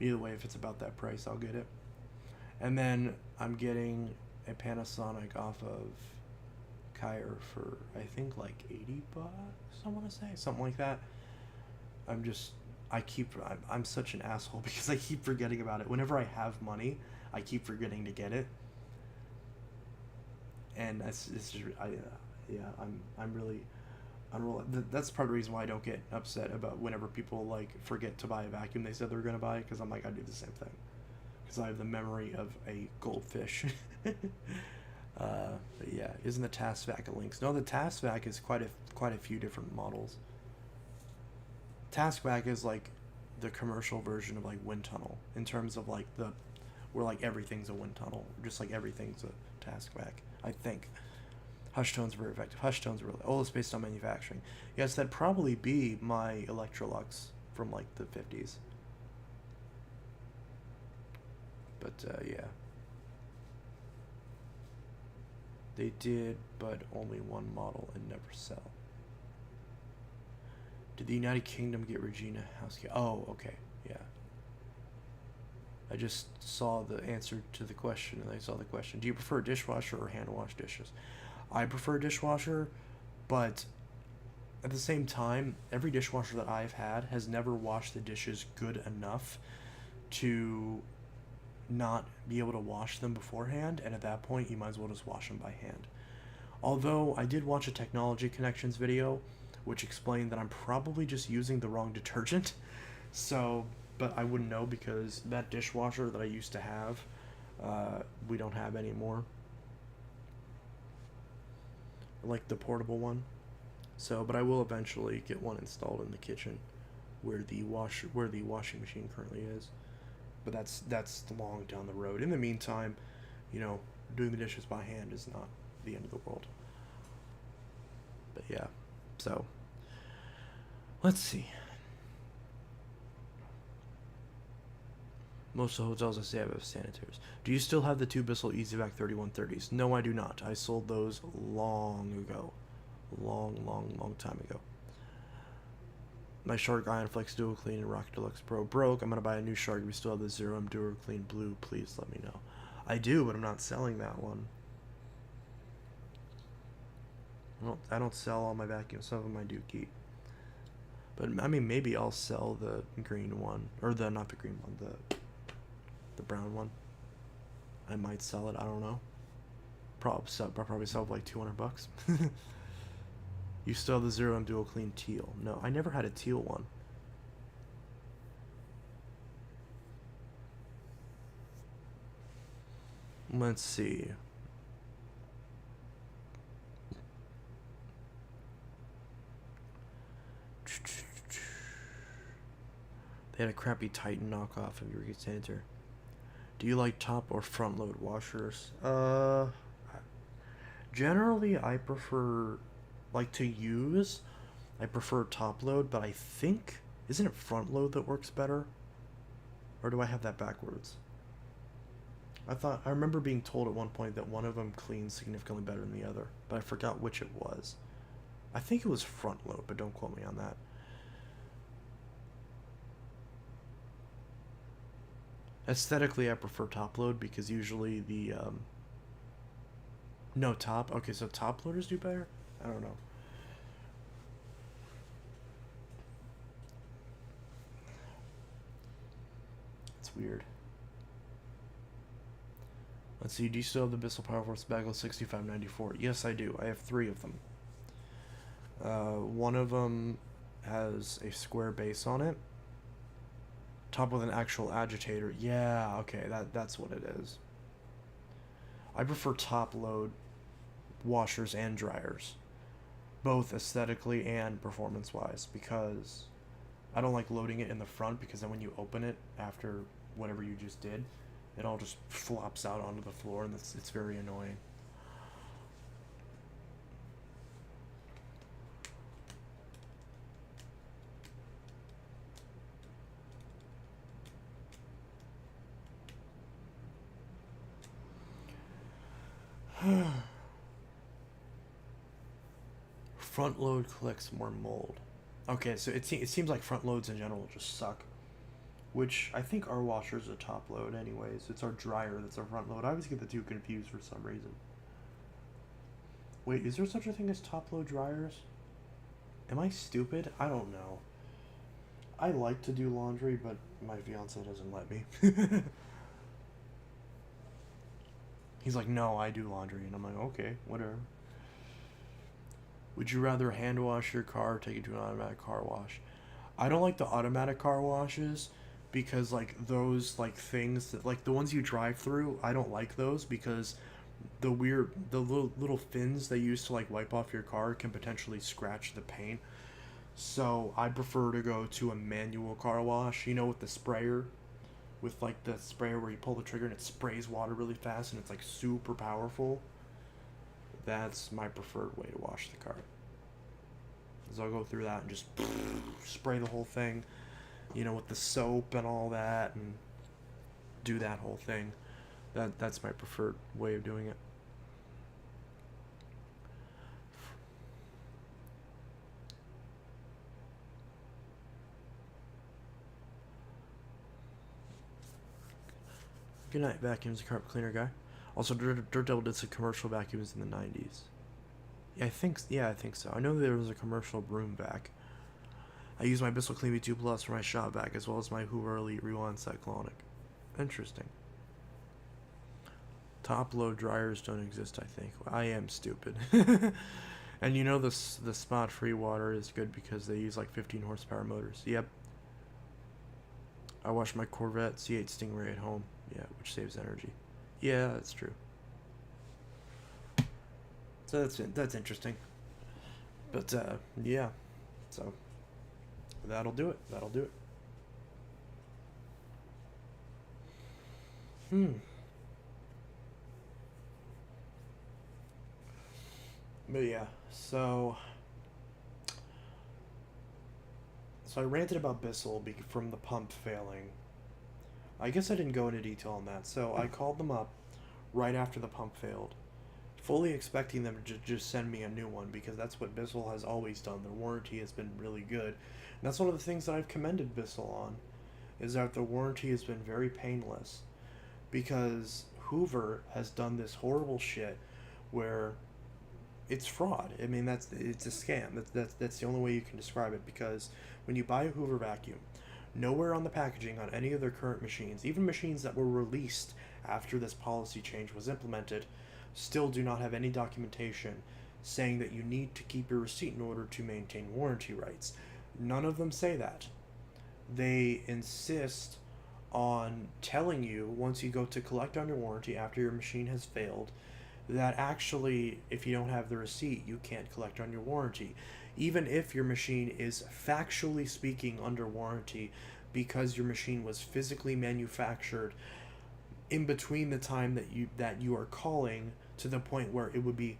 Either way, if it's about that price, I'll get it. And then I'm getting a Panasonic off of Kyer for I think like $80. I want to say something like that. I'm such an asshole because I keep forgetting about it. Whenever I have money, I keep forgetting to get it. And I'm really unreliable. That's part of the reason why I don't get upset about whenever people like forget to buy a vacuum they said they're gonna buy, because I'm like, I do the same thing because I have the memory of a goldfish. But Yeah, isn't the Taskback a Lynx? No, the Taskback is quite a few different models. Taskback is like the commercial version of like wind tunnel in terms of like the where like everything's a wind tunnel, just like everything's a Taskback. I think. Hush tones are very effective. Hush tones are really it's based on manufacturing. Yes, that'd probably be my Electrolux from like the 50s. But yeah. They did, but only one model and never sell. Did the United Kingdom get Regina Housekeeping? Oh, okay, yeah. I just saw the answer to the question, and I saw the question. Do you prefer dishwasher or hand wash dishes? I prefer dishwasher, but at the same time, every dishwasher that I've had has never washed the dishes good enough to not be able to wash them beforehand, and at that point you might as well just wash them by hand. Although I did watch a Technology Connections video which explained that I'm probably just using the wrong detergent, so but I wouldn't know because that dishwasher that I used to have we don't have anymore, like the portable one. So but I will eventually get one installed in the kitchen where the washing machine currently is. But that's long down the road. In the meantime, you know, doing the dishes by hand is not the end of the world. But yeah, so let's see. Most of the hotels I stay at have sanitairs. Do you still have the two Bissell EasyVac 3130s? No, I do not. I sold those long ago. Long time ago. My Shark Iron Flex Dual Clean and Rocket Deluxe Pro broke. I'm going to buy a new Shark. We still have the Zero M Dual Clean Blue. Please let me know. I do, but I'm not selling that one. I don't sell all my vacuums. Some of them I do keep. But, I mean, maybe I'll sell the green one. Or not the green one. The brown one. I might sell it. I don't know. I'll probably sell it for like $200. You still have the Zero M Dual Clean Teal. No, I never had a teal one. Let's see. They had a crappy Titan knockoff of your sanitaire. Do you like top or front load washers? Generally I prefer I prefer top load, but I think, isn't it front load that works better? Or do I have that backwards? I remember being told at one point that one of them cleans significantly better than the other, but I forgot which it was. I think it was front load, but don't quote me on that. Aesthetically, I prefer top load because usually the, no, top? Okay, so top loaders do better? I don't know. It's weird. Let's see, do you still have the Bissell Powerforce Bagel 6594? Yes, I do. I have 3 of them. One of them has a square base on it. Top with an actual agitator. Yeah, okay, that's what it is. I prefer top load washers and dryers, both aesthetically and performance wise, because I don't like loading it in the front, because then when you open it after whatever you just did, it all just flops out onto the floor, and it's very annoying. Front load collects more mold. Okay, so it seems like front loads in general just suck. Which I think our washer is a top load anyways. It's our dryer that's our front load. I always get the two confused for some reason. Wait, is there such a thing as top load dryers? Am I stupid? I don't know. I like to do laundry, but my fiance doesn't let me. He's like, no, I do laundry. And I'm like, okay, whatever. Would you rather hand wash your car or take it to an automatic car wash? I don't like the automatic car washes because, like, those, like, things that, like, the ones you drive through, I don't like those because the little fins they use to like wipe off your car can potentially scratch the paint. So I prefer to go to a manual car wash, with the sprayer, with like the sprayer where you pull the trigger and it sprays water really fast and it's like super powerful. That's my preferred way to wash the car. So I'll go through that and just spray the whole thing, with the soap and all that, and do that whole thing. That's my preferred way of doing it. Good night, vacuums and carpet cleaner guy. Also, Dirt Devil did some commercial vacuums in the 90s. Yeah, I think so. I know there was a commercial broom vac. I use my Bissell Clean V2 Plus for my shop vac, as well as my Hoover Elite Rewind Cyclonic. Interesting. Top load dryers don't exist, I think. I am stupid. And the spot free water is good because they use like 15 horsepower motors. Yep. I wash my Corvette C8 Stingray at home. Yeah, which saves energy. Yeah, that's true. So that's interesting. But yeah. So that'll do it. But yeah, so I ranted about Bissell from the pump failing. I guess I didn't go into detail on that. So I called them up right after the pump failed, fully expecting them to just send me a new one, because that's what Bissell has always done. Their warranty has been really good. And that's one of the things that I've commended Bissell on, is that the warranty has been very painless, because Hoover has done this horrible shit where it's fraud. I mean, it's a scam. That's the only way you can describe it, because when you buy a Hoover vacuum, nowhere on the packaging on any of their current machines, even machines that were released after this policy change was implemented, still do not have any documentation saying that you need to keep your receipt in order to maintain warranty rights. None of them say that. They insist on telling you, once you go to collect on your warranty after your machine has failed, that actually, if you don't have the receipt, you can't collect on your warranty, even if your machine is factually speaking under warranty, because your machine was physically manufactured in between the time that you are calling to the point where it would be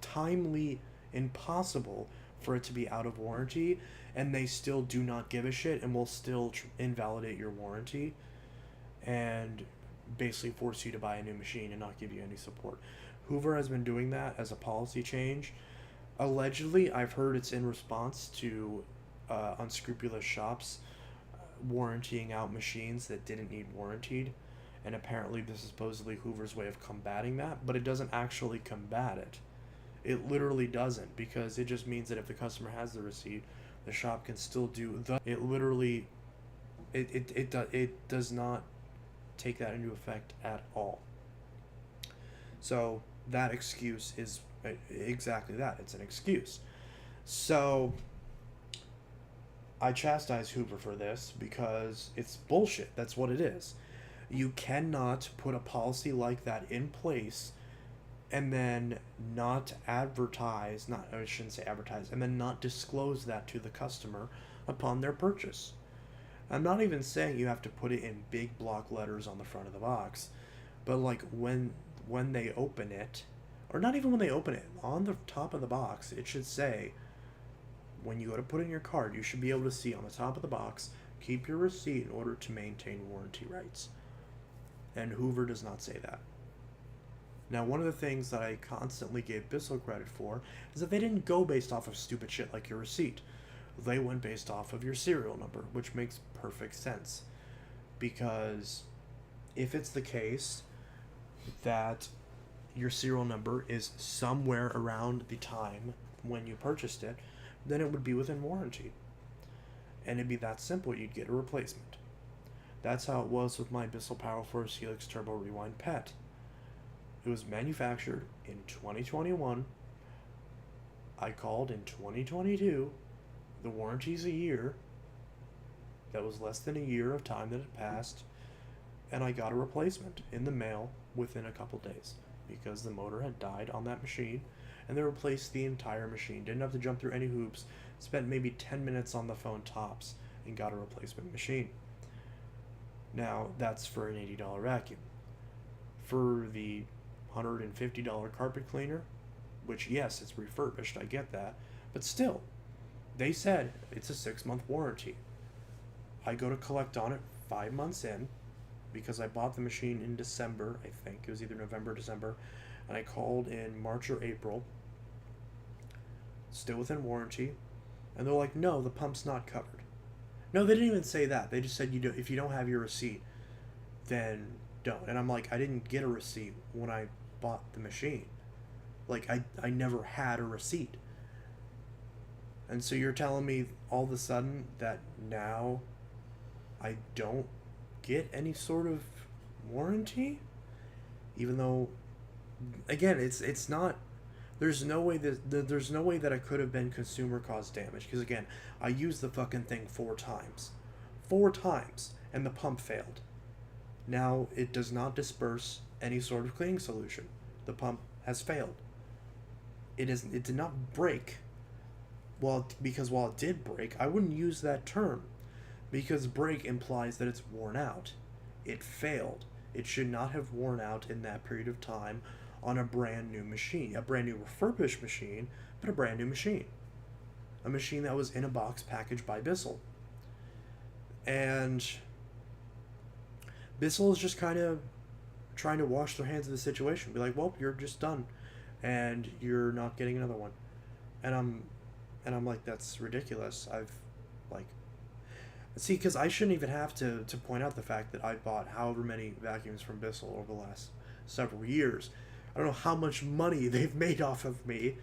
timely impossible for it to be out of warranty, and they still do not give a shit and will still invalidate your warranty and basically force you to buy a new machine and not give you any support. Hoover has been doing that as a policy change. Allegedly, I've heard it's in response to unscrupulous shops warrantying out machines that didn't need warrantied, and apparently this is supposedly Hoover's way of combating that, but it doesn't actually combat it. It literally doesn't, because it just means that if the customer has the receipt, the shop can still do the. It literally, it does not take that into effect at all. So that excuse is exactly that. It's an excuse. So I chastise Hoover for this because it's bullshit. That's what it is. You cannot put a policy like that in place and then not advertise, I shouldn't say advertise, and then not disclose that to the customer upon their purchase. I'm not even saying you have to put it in big block letters on the front of the box, but like when they open it, or not even when they open it, on the top of the box, it should say, when you go to put in your card, you should be able to see on the top of the box, keep your receipt in order to maintain warranty rights. And Hoover does not say that. Now, one of the things that I constantly gave Bissell credit for is that they didn't go based off of stupid shit like your receipt. They went based off of your serial number, which makes perfect sense. Because if it's the case that your serial number is somewhere around the time when you purchased it, then it would be within warranty. And it'd be that simple. You'd get a replacement. That's how it was with my Bissell PowerForce Helix Turbo Rewind PET. It was manufactured in 2021. I called in 2022. The warranty's a year. That was less than a year of time that had passed. And I got a replacement in the mail within a couple days. because the motor had died on that machine, and they replaced the entire machine. Didn't have to jump through any hoops. Spent maybe 10 minutes on the phone tops and got a replacement machine. Now, that's for an $80 vacuum. For the $150 carpet cleaner, which, yes, it's refurbished, I get that, but still, they said it's a 6-month warranty. I go to collect on it 5 months in, because I bought the machine in December, I think. It was either November or December, and I called in March or April, still within warranty, and they're like, no, the pump's not covered. No, they didn't even say that. They just said, if you don't have your receipt, then don't. And I'm like, I didn't get a receipt when I bought the machine. Like, I never had a receipt. And so you're telling me all of a sudden that now I don't get any sort of warranty? Even though, again, it's not, there's no way that I could have been consumer caused damage, because again, I used the fucking thing 4 times, and the pump failed. Now it does not disperse any sort of cleaning solution. The pump has failed. It did not break. Because while it did break, I wouldn't use that term, because break implies that it's worn out. It failed. It should not have worn out in that period of time on a brand new machine. A brand new refurbished machine, but a brand new machine. A machine that was in a box packaged by Bissell. And Bissell is just kind of trying to wash their hands of the situation. Be like, well, you're just done. And you're not getting another one. And I'm like, that's ridiculous. See, because I shouldn't even have to point out the fact that I bought however many vacuums from Bissell over the last several years. I don't know how much money they've made off of me.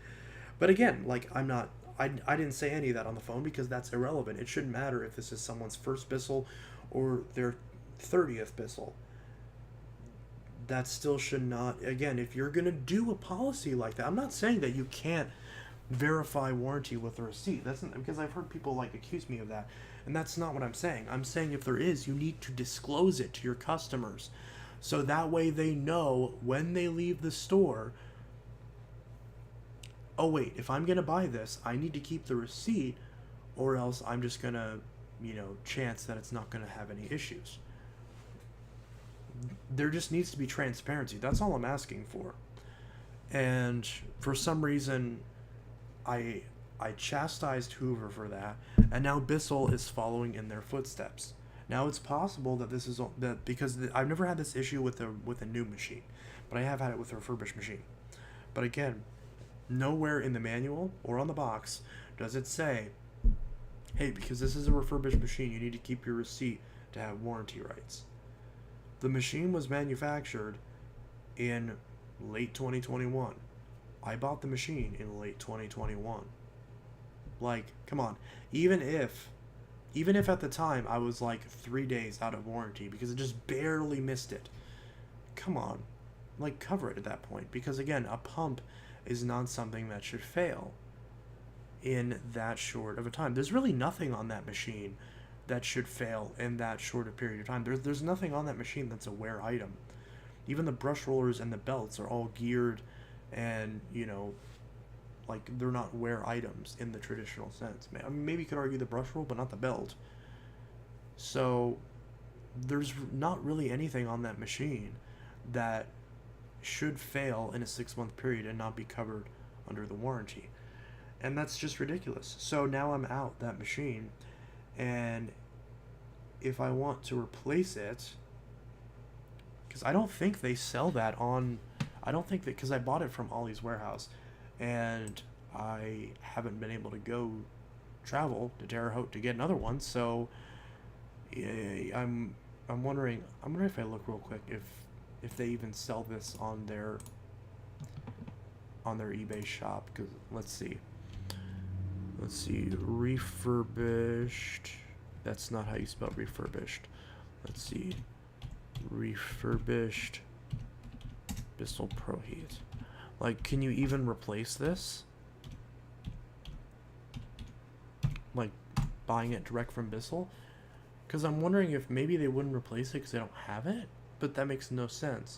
But again, like, I didn't say any of that on the phone, because that's irrelevant. It shouldn't matter if this is someone's first Bissell or their 30th Bissell. That still should not, again, if you're going to do a policy like that, I'm not saying that you can't verify warranty with a receipt. That's not, because I've heard people like accuse me of that, and that's not what I'm saying. I'm saying if there is, you need to disclose it to your customers, so that way they know when they leave the store, oh wait, if I'm gonna buy this, I need to keep the receipt, or else I'm just gonna, chance that it's not gonna have any issues. There just needs to be transparency. That's all I'm asking for. And for some reason, I chastised Hoover for that, and now Bissell is following in their footsteps. Now it's possible that this is that because I've never had this issue with a new machine, but I have had it with a refurbished machine. But again, nowhere in the manual or on the box does it say, hey, because this is a refurbished machine, you need to keep your receipt to have warranty rights. The machine was manufactured in late 2021. I bought the machine in late 2021. Like, come on. Even if at the time I was like 3 days out of warranty because it just barely missed it, come on. Like, cover it at that point. Because again, a pump is not something that should fail in that short of a time. There's really nothing on that machine that should fail in that short a period of time. There's nothing on that machine that's a wear item. Even the brush rollers and the belts are all geared and, like, they're not wear items in the traditional sense. I mean, maybe you could argue the brush roll, but not the belt. So there's not really anything on that machine that should fail in a 6-month period and not be covered under the warranty. And that's just ridiculous. So now I'm out that machine, and if I want to replace it, because I don't think they sell that on, I don't think that, because I bought it from Ollie's Warehouse, and I haven't been able to go travel to Terre Haute to get another one, so I'm wondering if I look real quick if they even sell this on their eBay shop, because let's see, refurbished, that's not how you spell refurbished. Let's see, refurbished Bissell Pro Heat. Like, can you even replace this? Like, buying it direct from Bissell? Because I'm wondering if maybe they wouldn't replace it because they don't have it? But that makes no sense.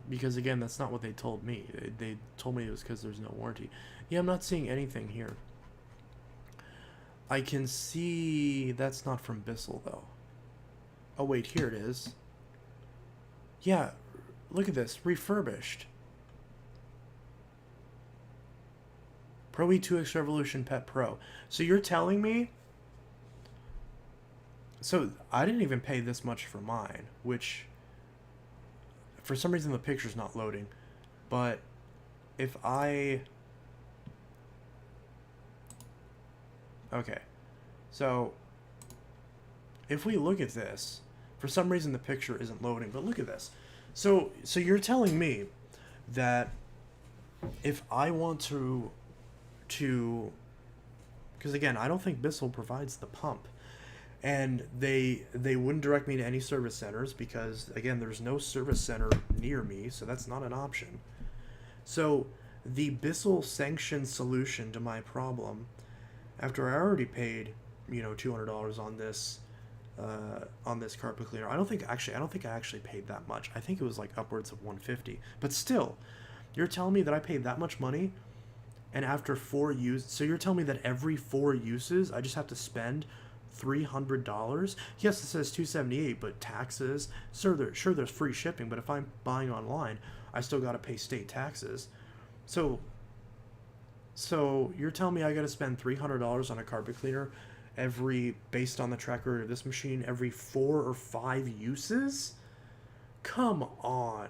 Because again, that's not what they told me. They told me it was because there's no warranty. Yeah, I'm not seeing anything here. I can see that's not from Bissell though. Oh wait, here it is. Yeah, look at this, refurbished. Pro E2X Revolution Pet Pro. So you're telling me? So I didn't even pay this much for mine, which for some reason the picture's not loading. But if I... Okay. So if we look at this, for some reason the picture isn't loading, but look at this. So you're telling me that if I want to because again, I don't think Bissell provides the pump, and they wouldn't direct me to any service centers because again, there's no service center near me, so that's not an option. So the Bissell sanctioned solution to my problem, after I already paid, you know, $200 on this carpet cleaner. I don't think I actually paid that much. I think it was like upwards of $150. But still, you're telling me that I paid that much money, and after 4 uses, so you're telling me that every 4 uses I just have to spend $300? Yes, it says $278, but taxes. Sure, there's free shipping, but if I'm buying online, I still got to pay state taxes. So you're telling me I got to spend $300 on a carpet cleaner based on the track record of this machine, every 4 or 5 uses? Come on.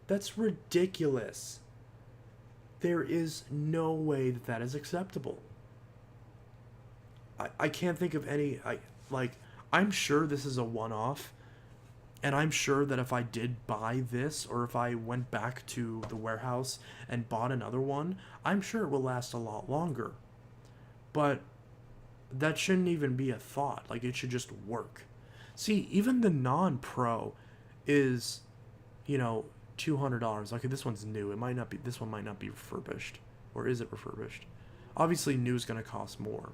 That's ridiculous. There is no way that is acceptable. I can't think of any... I'm sure this is a one-off, and I'm sure that if I did buy this, or if I went back to the warehouse and bought another one, I'm sure it will last a lot longer. But that shouldn't even be a thought. Like, it should just work. See, even the non-pro is, you know, $200. Okay, this one's new. This one might not be refurbished. Or is it refurbished? Obviously, new is going to cost more.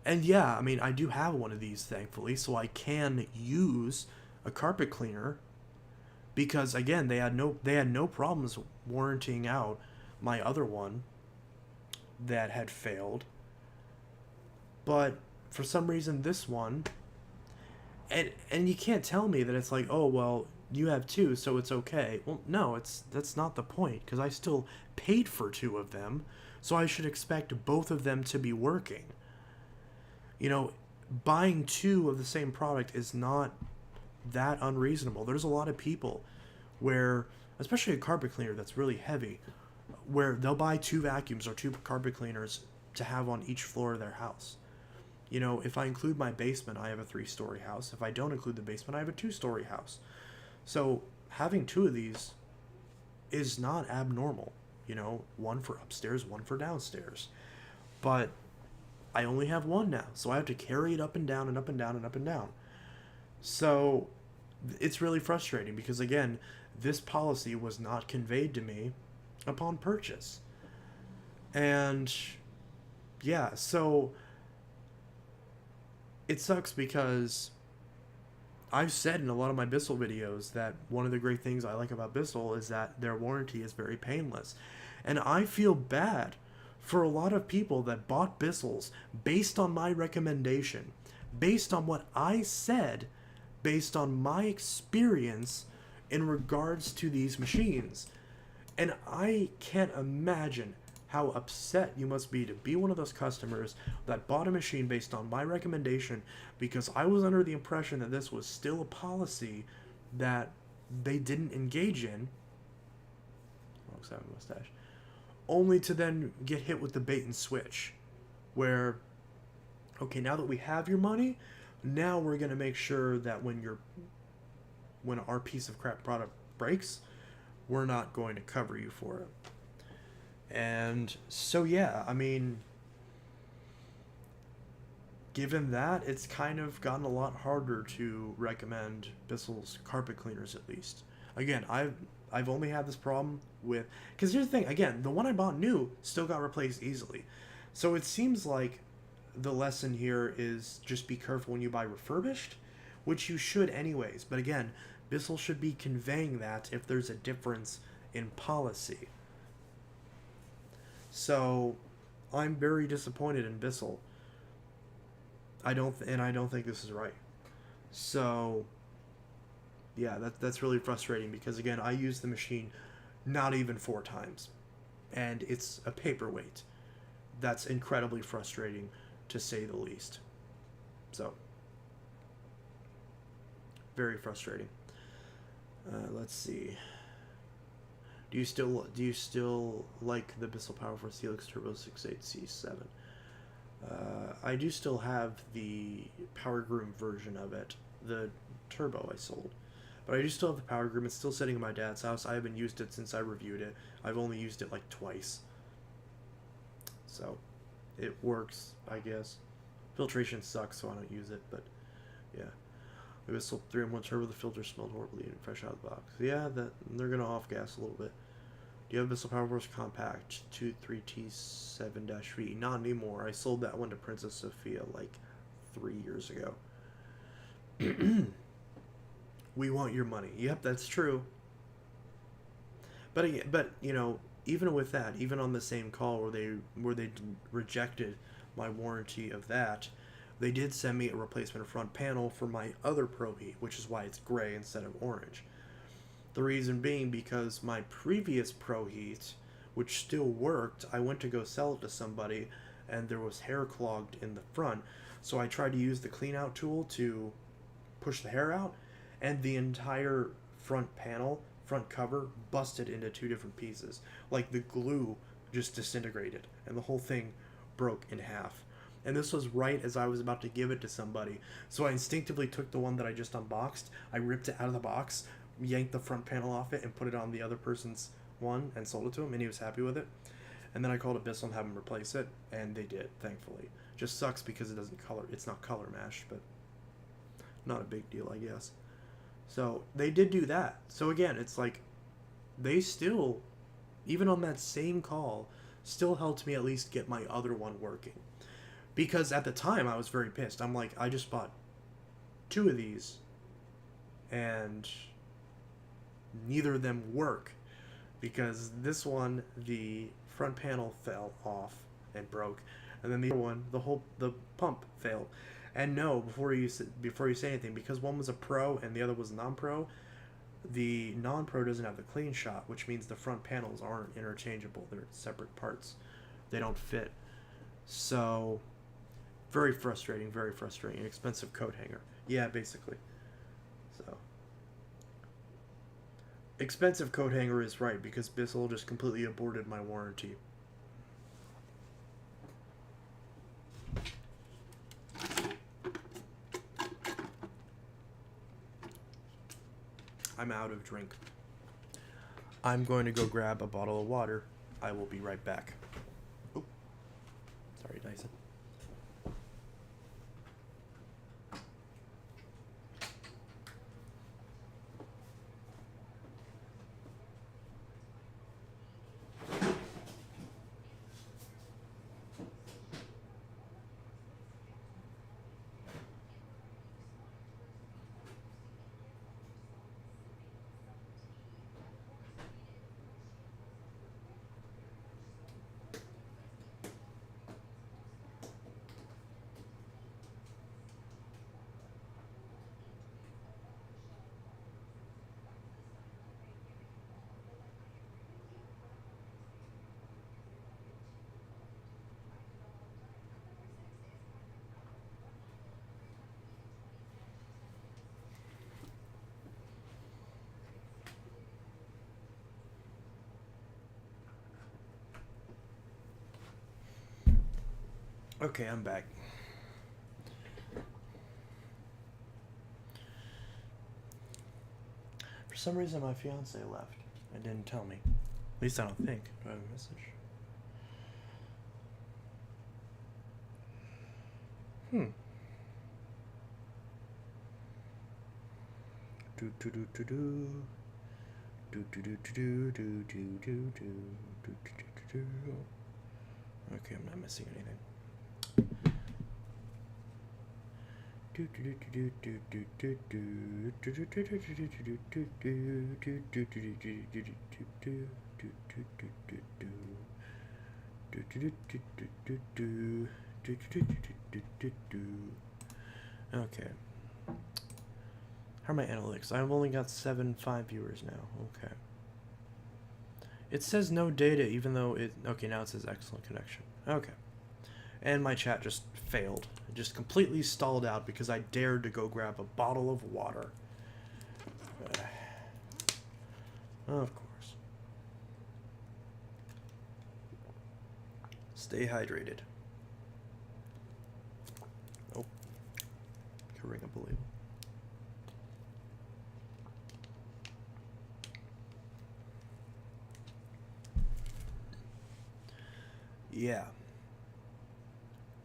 And yeah, I mean, I do have one of these, thankfully, so I can use a carpet cleaner, because again, they had no problems warranting out my other one that had failed. But for some reason, this one, and you can't tell me that it's like, oh well, you have 2, so it's okay. Well, no, that's not the point, because I still paid for 2 of them, so I should expect both of them to be working. You know, buying 2 of the same product is not that unreasonable. There's a lot of people where, especially a carpet cleaner that's really heavy, where they'll buy 2 vacuums or 2 carpet cleaners to have on each floor of their house. You know, if I include my basement, I have a 3-story house. If I don't include the basement, I have a 2-story house. So having 2 of these is not abnormal. You know, 1 for upstairs, 1 for downstairs. But I only have 1 now, so I have to carry it up and down and up and down and up and down. So it's really frustrating because, again, this policy was not conveyed to me upon purchase. And yeah, so it sucks because I've said in a lot of my Bissell videos that one of the great things I like about Bissell is that their warranty is very painless. And I feel bad for a lot of people that bought Bissells based on my recommendation, based on what I said, based on my experience in regards to these machines. And I can't imagine how upset you must be to be one of those customers that bought a machine based on my recommendation, because I was under the impression that this was still a policy that they didn't engage in. Looks like a mustache. Only to then get hit with the bait and switch, where, okay, now that we have your money, now we're going to make sure that when our piece of crap product breaks, we're not going to cover you for it. And so, yeah, I mean, given that, it's kind of gotten a lot harder to recommend Bissell's carpet cleaners, at least. Again, I've only had this problem with... Because here's the thing, again, the one I bought new still got replaced easily. So it seems like the lesson here is just be careful when you buy refurbished, which you should anyways. But again, Bissell should be conveying that if there's a difference in policy. So, I'm very disappointed in Bissell. I don't think this is right. So, yeah, that's really frustrating because, again, I use the machine not even 4 times, and it's a paperweight. That's incredibly frustrating, to say the least. So, very frustrating. Let's see. Do you still like the Bissell Powerforce Helix Turbo 68C7? I do still have the Power Groom version of it. The Turbo I sold. But I do still have the Power Groom. It's still sitting in my dad's house. I haven't used it since I reviewed it. I've only used it like twice. So, it works, I guess. Filtration sucks, so I don't use it, but yeah. The Bissell 3-in-1 Turbo, the filter smelled horribly and fresh out of the box. Yeah, they're going to off-gas a little bit. Do you have Bissell Powerforce Compact 23T7-V? Not anymore. I sold that one to Princess Sophia like 3 years ago. We want your money. Yep, that's true. But you know, even with that, even on the same call where they rejected my warranty of that, they did send me a replacement front panel for my other Pro Heat, which is why it's gray instead of orange. The reason being because my previous Pro Heat, which still worked, I went to go sell it to somebody, and there was hair clogged in the front. So I tried to use the clean out tool to push the hair out, and the entire front panel, front cover, busted into 2 different pieces. Like the glue just disintegrated, and the whole thing broke in half. And this was right as I was about to give it to somebody. So I instinctively took the one that I just unboxed, I ripped it out of the box, yanked the front panel off it, and put it on the other person's one and sold it to him, and he was happy with it. And then I called up Bissell and had him replace it, and they did, thankfully. Just sucks because it's not color matched, but not a big deal, I guess. So they did do that. So again, it's like they still, even on that same call, still helped me at least get my other one working. Because at the time I was very pissed. I'm like, I just bought 2 of these and neither of them work. Because this one, the front panel fell off and broke, and then the other one, the pump failed. And no, before you say anything, because one was a Pro and the other was non-Pro, the non-Pro doesn't have the clean shot, which means the front panels aren't interchangeable. They're separate parts. They don't fit. So, very frustrating, very frustrating. An expensive coat hanger. Yeah, basically. So, expensive coat hanger is right, because Bissell just completely aborted my warranty. I'm out of drink. I'm going to go grab a bottle of water. I will be right back. Oop. Sorry, Dyson. Okay, I'm back. For some reason, my fiance left and didn't tell me. At least I don't think. Do I have a message? Do do do do do. Do do do do do do do do do do do. Okay, I'm not missing anything. Okay. How are my analytics? I've only got 7.5 viewers now. Okay. It says no data, even though it... Okay, now it says excellent connection. Okay. And my chat just failed. It just completely stalled out because I dared to go grab a bottle of water. Of course. Stay hydrated. Oh. Could ring up a label. Yeah.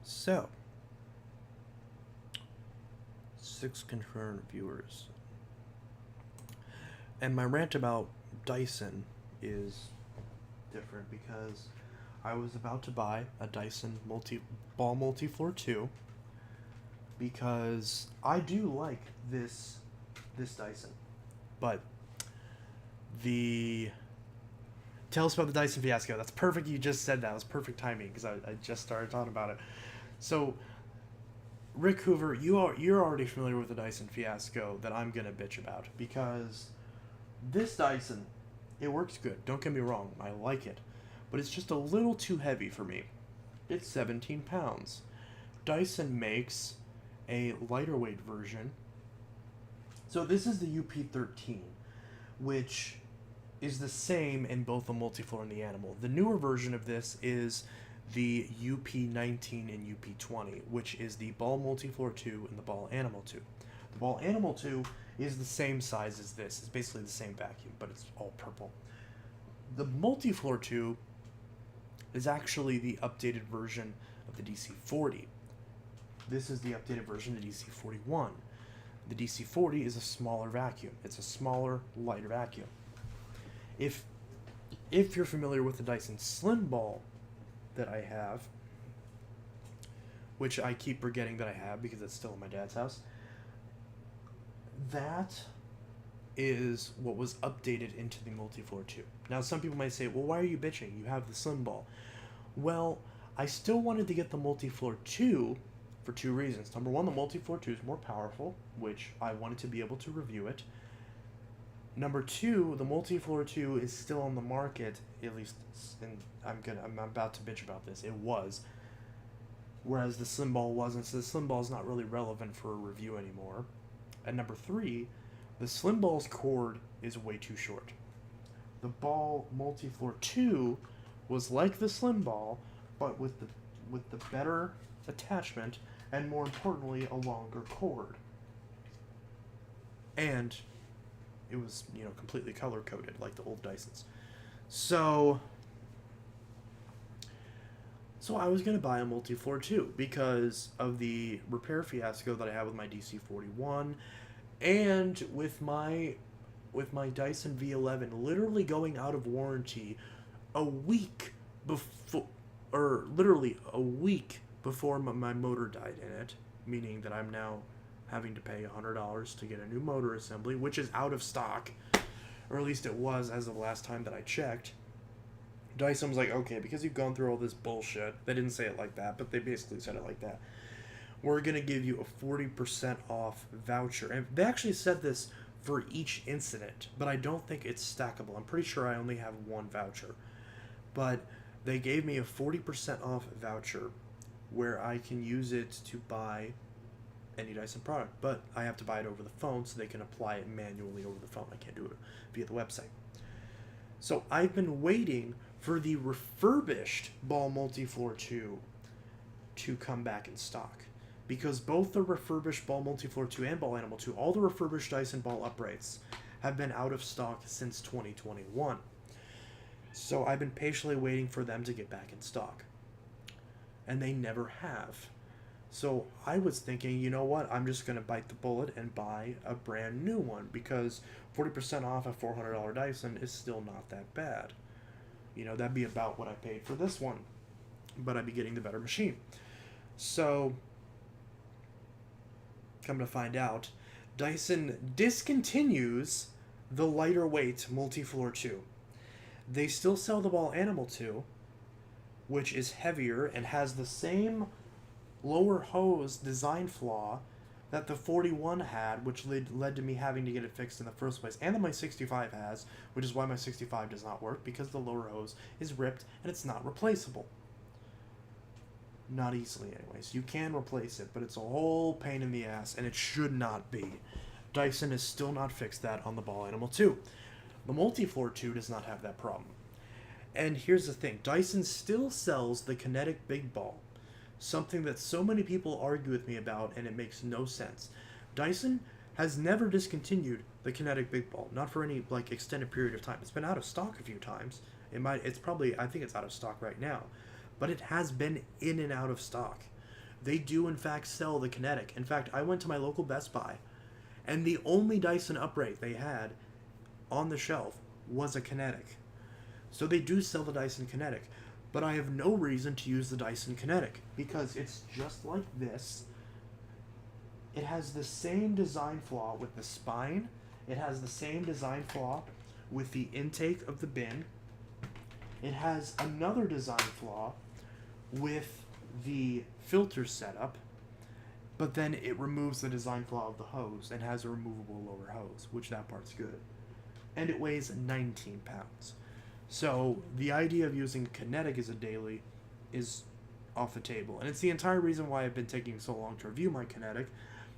So. 6 confirmed viewers. And my rant about Dyson is different because I was about to buy a Dyson Ball Multifloor 2 because I do like this Dyson. But tell us about the Dyson fiasco. That's perfect. You just said that. It was perfect timing because I just started talking about it. So, Rick Hoover, you're already familiar with the Dyson fiasco that I'm gonna bitch about because this Dyson, it works good. Don't get me wrong. I like it, but it's just a little too heavy for me. It's 17 pounds. Dyson makes a lighter weight version. So this is the UP13, which is the same in both the Multifloor and the Animal. The newer version of this is the UP19 and UP20, which is the Ball Multifloor 2 and the Ball Animal 2. The Ball Animal 2 is the same size as this. It's basically the same vacuum, but it's all purple. The Multifloor 2 is actually the updated version of the DC40. This is the updated version of the DC41. The DC40 is a smaller vacuum. It's a smaller, lighter vacuum. If you're familiar with the Dyson Slim Ball that I have, which I keep forgetting that I have because it's still in my dad's house, that is what was updated into the Multifloor 2. Now, some people might say, well, why are you bitching? You have the Slim Ball. Well, I still wanted to get the Multifloor 2 for 2 reasons. Number one, the Multifloor 2 is more powerful, which I wanted to be able to review it. Number 2, the Multifloor 2 is still on the market, at least, and I'm about to bitch about this. It was, whereas the Slim Ball wasn't. So the Slim Ball is not really relevant for a review anymore. And number 3, the Slim Ball's cord is way too short. The Ball Multifloor 2 was like the Slim Ball, but with the better attachment and, more importantly, a longer cord. And it was, completely color coded like the old Dysons. So I was going to buy a Multifloor 2 because of the repair fiasco that I had with my DC41 and with my Dyson V11 literally going out of warranty a week before, or literally a week before my motor died in it, meaning that I'm now having to pay $100 to get a new motor assembly, which is out of stock, or at least it was as of the last time that I checked. Dyson was like, okay, because you've gone through all this bullshit, they didn't say it like that, but they basically said it like that, we're going to give you a 40% off voucher. And they actually said this for each incident, but I don't think it's stackable. I'm pretty sure I only have one voucher. But they gave me a 40% off voucher where I can use it to buy any Dyson product, but I have to buy it over the phone so they can apply it manually over the phone. I can't do it via the website. So I've been waiting for the refurbished Ball Multifloor 2 to come back in stock, because both the refurbished Ball Multifloor 2 and Ball Animal 2, all the refurbished Dyson Ball uprights, have been out of stock since 2021. So I've been patiently waiting for them to get back in stock, and they never have. So I was thinking, you know what, I'm just going to bite the bullet and buy a brand new one, because 40% off a $400 Dyson is still not that bad. That'd be about what I paid for this one, but I'd be getting the better machine. So come to find out, Dyson discontinues the lighter weight Multifloor 2. They still sell the ball Animal 2, which is heavier and has the same lower hose design flaw that the 41 had, which led to me having to get it fixed in the first place, and that my 65 has, which is why my 65 does not work, because the lower hose is ripped and it's not replaceable. Not easily, anyways. You can replace it, but it's a whole pain in the ass, and it should not be. Dyson has still not fixed that on the Ball Animal 2. The Multifloor 2 does not have that problem. And here's the thing. Dyson still sells the Kinetic Big Ball, something that so many people argue with me about, and it makes no sense. Dyson has never discontinued the Kinetic Big Ball, not for any extended period of time. It's been out of stock a few times. I think it's out of stock right now, but it has been in and out of stock. They do in fact sell the Kinetic. In fact, I went to my local Best Buy, and the only Dyson upright they had on the shelf was a Kinetic. So they do sell the Dyson Kinetic. But I have no reason to use the Dyson Kinetic, because it's just like this. It has the same design flaw with the spine. It has the same design flaw with the intake of the bin. It has another design flaw with the filter setup, but then it removes the design flaw of the hose and has a removable lower hose, which that part's good. And it weighs 19 pounds. So the idea of using Kinetic as a daily is off the table. And it's the entire reason why I've been taking so long to review my Kinetic,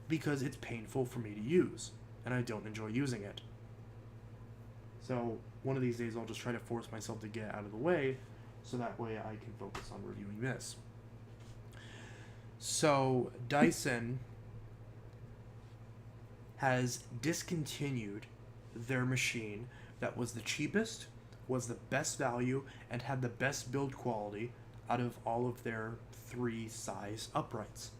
because it's painful for me to use, and I don't enjoy using it. So one of these days I'll just try to force myself to get out of the way, so that way I can focus on reviewing this. So Dyson has discontinued their machine that was the cheapest, was the best value, and had the best build quality out of all of their 3 size uprights.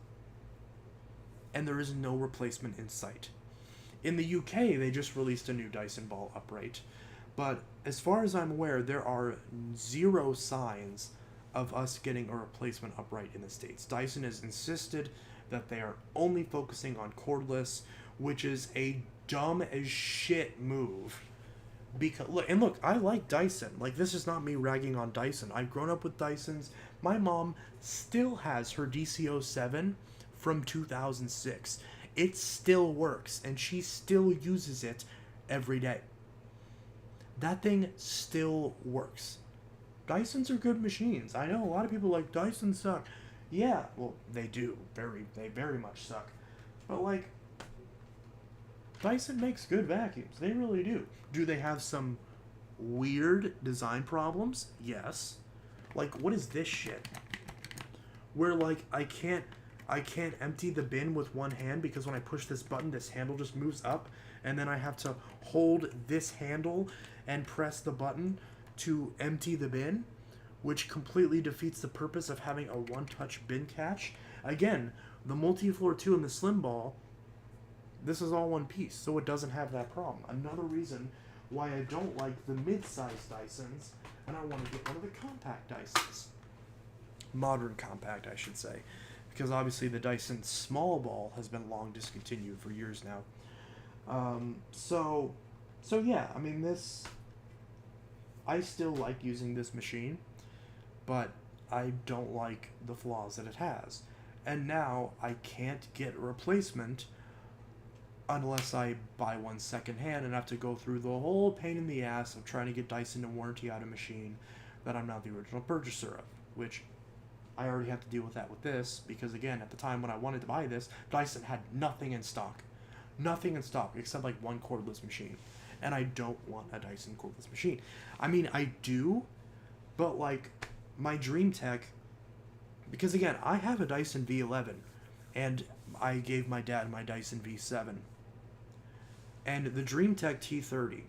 And there is no replacement in sight. In the UK, they just released a new Dyson Ball upright, but as far as I'm aware, there are 0 signs of us getting a replacement upright in the States. Dyson has insisted that they are only focusing on cordless, which is a dumb as shit move. Because look, I like Dyson. This is not me ragging on Dyson. I've grown up with Dysons. My mom still has her DC07 from 2006. It still works, and she still uses it every day. That thing still works. Dysons are good machines. I know a lot of people like Dyson suck. Yeah, well, they do. They very much suck. But Dyson makes good vacuums. They really do. Do they have some weird design problems? Yes. What is this shit? Where I can't empty the bin with one hand because when I push this button, this handle just moves up, and then I have to hold this handle and press the button to empty the bin, which completely defeats the purpose of having a one-touch bin catch. Again, the Multifloor 2 and the Slim Ball, this is all one piece, so it doesn't have that problem. Another reason why I don't like the mid-sized Dysons, and I want to get one of the compact Dysons. Modern compact, I should say. Because obviously the Dyson Small Ball has been long discontinued for years now. So yeah, I mean, I still like using this machine, but I don't like the flaws that it has. And now I can't get a replacement unless I buy one secondhand and have to go through the whole pain in the ass of trying to get Dyson to warranty out a machine that I'm not the original purchaser of, which I already have to deal with that with this, because again, at the time when I wanted to buy this, Dyson had nothing in stock. Nothing in stock except one cordless machine. And I don't want a Dyson cordless machine. I mean, I do, but my Dream Tech, because again, I have a Dyson V11, and I gave my dad my Dyson V7. And the Dream Tech T30,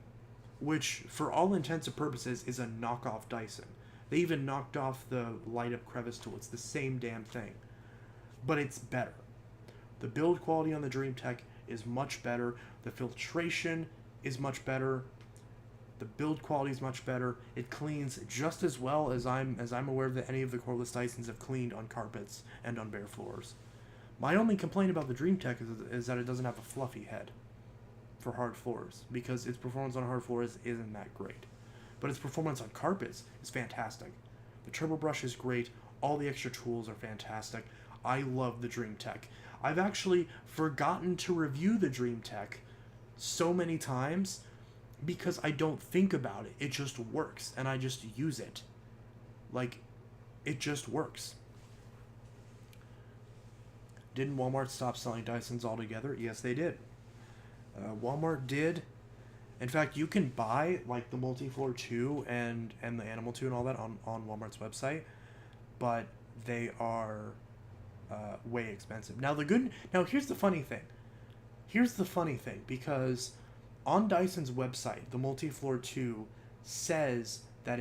which for all intents and purposes is a knockoff Dyson. They even knocked off the light up crevice tool. It's the same damn thing, but it's better. The build quality on the Dream Tech is much better. The filtration is much better. The build quality is much better. It cleans just as well as I'm aware that any of the cordless Dysons have cleaned on carpets and on bare floors. My only complaint about the Dream Tech is that it doesn't have a fluffy head for hard floors, because its performance on hard floors isn't that great. But its performance on carpets is fantastic. The turbo brush is great. All the extra tools are fantastic. I love the Dream Tech. I've actually forgotten to review the Dream Tech so many times because I don't think about it. It just works, and I just use it. Like, it just works. Didn't Walmart stop selling Dysons altogether? Yes, they did. Walmart did. In fact, you can buy like the Multifloor 2 and the Animal 2 and all that on Walmart's website, but they are way expensive. Now here's the funny thing. Because on Dyson's website, the Multifloor 2 says that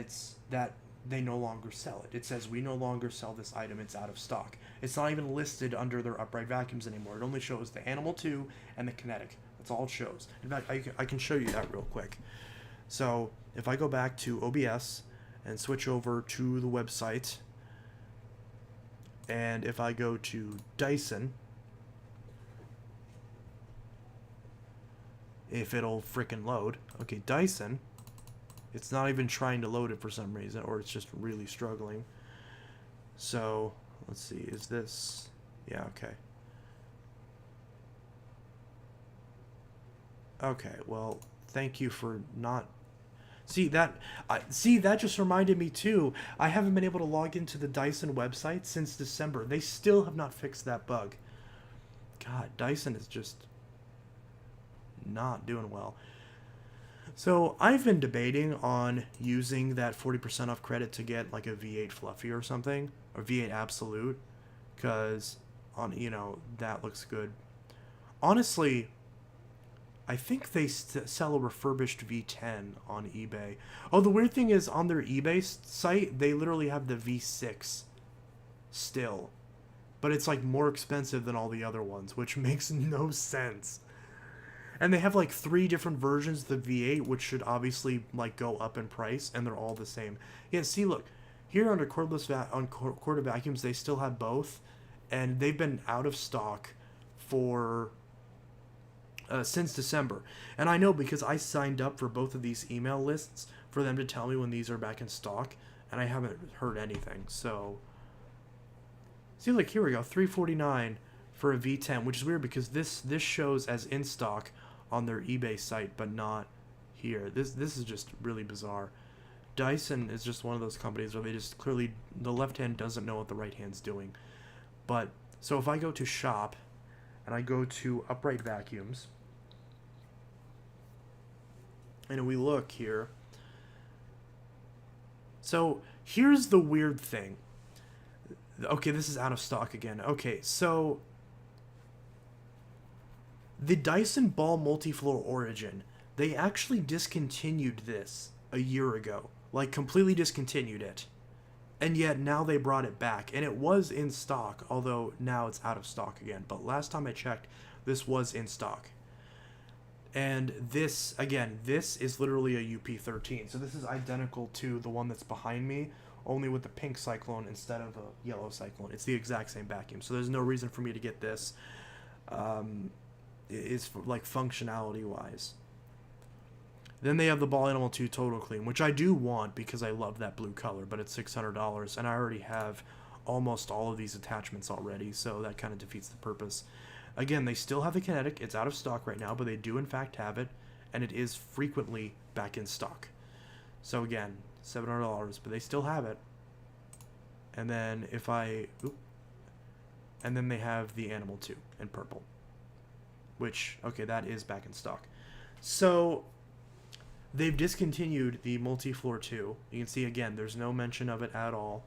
they no longer sell it. It says, we no longer sell this item, it's out of stock. It's not even listed under their upright vacuums anymore. It only shows the Animal 2 and the Kinetic. That's all it shows. In fact, I can show you that real quick. So if I go back to OBS and switch over to the website, and if I go to Dyson, if it'll frickin' load. Okay, Dyson. It's not even trying to load it for some reason, or it's just really struggling. So, let's see, is this... Yeah, okay. Okay, well, thank you for not... See, that just reminded me, too. I haven't been able to log into the Dyson website since December. They still have not fixed that bug. God, Dyson is just not doing well. So, I've been debating on using that 40% off credit to get, like, a V8 Fluffy or something. Or V8 Absolute. Because, that looks good. Honestly... I think they sell a refurbished V10 on eBay. Oh, the weird thing is, on their eBay site, they literally have the V6 still. But it's, like, more expensive than all the other ones, which makes no sense. And they have, like, 3 different versions of the V8, which should obviously, like, go up in price, and they're all the same. Yeah, see, look. Here under corded vacuums, they still have both, and they've been out of stock for... since December. And I know because I signed up for both of these email lists for them to tell me when these are back in stock, and I haven't heard anything. So, see, like, here we go, $349 for a V10, which is weird because this shows as in stock on their eBay site, but not here. This is just really bizarre. Dyson is just one of those companies where they just clearly, the left hand doesn't know what the right hand's doing. But, so if I go to shop, and I go to upright vacuums, and we look here. So here's the weird thing. Okay, this is out of stock again. Okay, so the Dyson Ball Multifloor Origin, they actually discontinued this a year ago. Like, completely discontinued it. And yet now they brought it back. And it was in stock, although now it's out of stock again. But last time I checked, this was in stock. And this, again, this is literally a UP13. So this is identical to the one that's behind me, only with the pink cyclone instead of a yellow cyclone. It's the exact same vacuum. So there's no reason for me to get this. It's for, like, functionality-wise. Then they have the Ball Animal 2 Total Clean, which I do want because I love that blue color, but it's $600, and I already have almost all of these attachments already, so that kind of defeats the purpose. Again, they still have the Kinetic. It's out of stock right now, but they do in fact have it, and it is frequently back in stock. So again, $700, but they still have it. And then if I... and then they have the Animal 2 in purple, which, okay, that is back in stock. So... they've discontinued the Multifloor 2. You can see, again, there's no mention of it at all.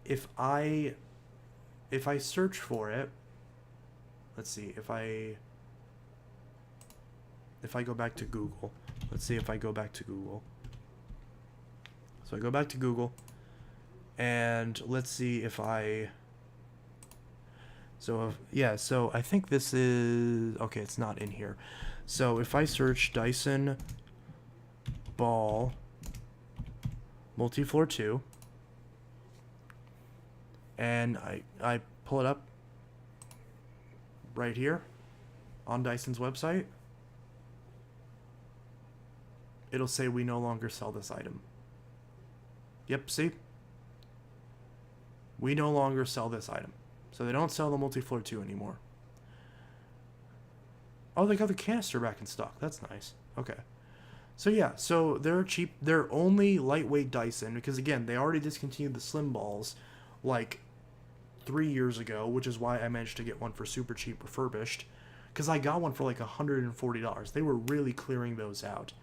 If I search for it, let's see, if I go back to Google, let's see if I go back to Google. So I go back to Google, and let's see if I... So, yeah, so I think this is... okay, it's not in here. So if I search Dyson Ball Multifloor 2, and I pull it up, right here on Dyson's website, it'll say we no longer sell this item. Yep, see? We no longer sell this item. So they don't sell the Multifloor 2 anymore. Oh, they got the canister back in stock. That's nice. Okay. So yeah, so they're cheap. They're only lightweight Dyson because, again, they already discontinued the slim balls like 3 years ago, which is why I managed to get one for super cheap refurbished, because I got one for like $140. They were really clearing those out,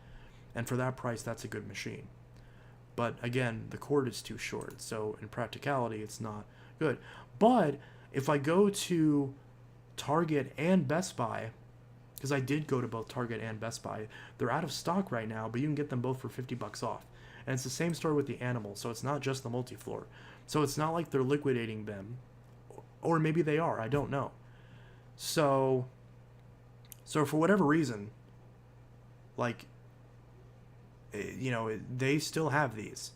and for that price, that's a good machine. But again, the cord is too short, so in practicality, it's not good. But if I go to Target and Best Buy, because I did go to both Target and Best Buy, they're out of stock right now, but you can get them both for $50 off. And it's the same story with the Animal, so it's not just the Multifloor. So it's not like they're liquidating them, or maybe they are, I don't know. So for whatever reason, like, you know, they still have these.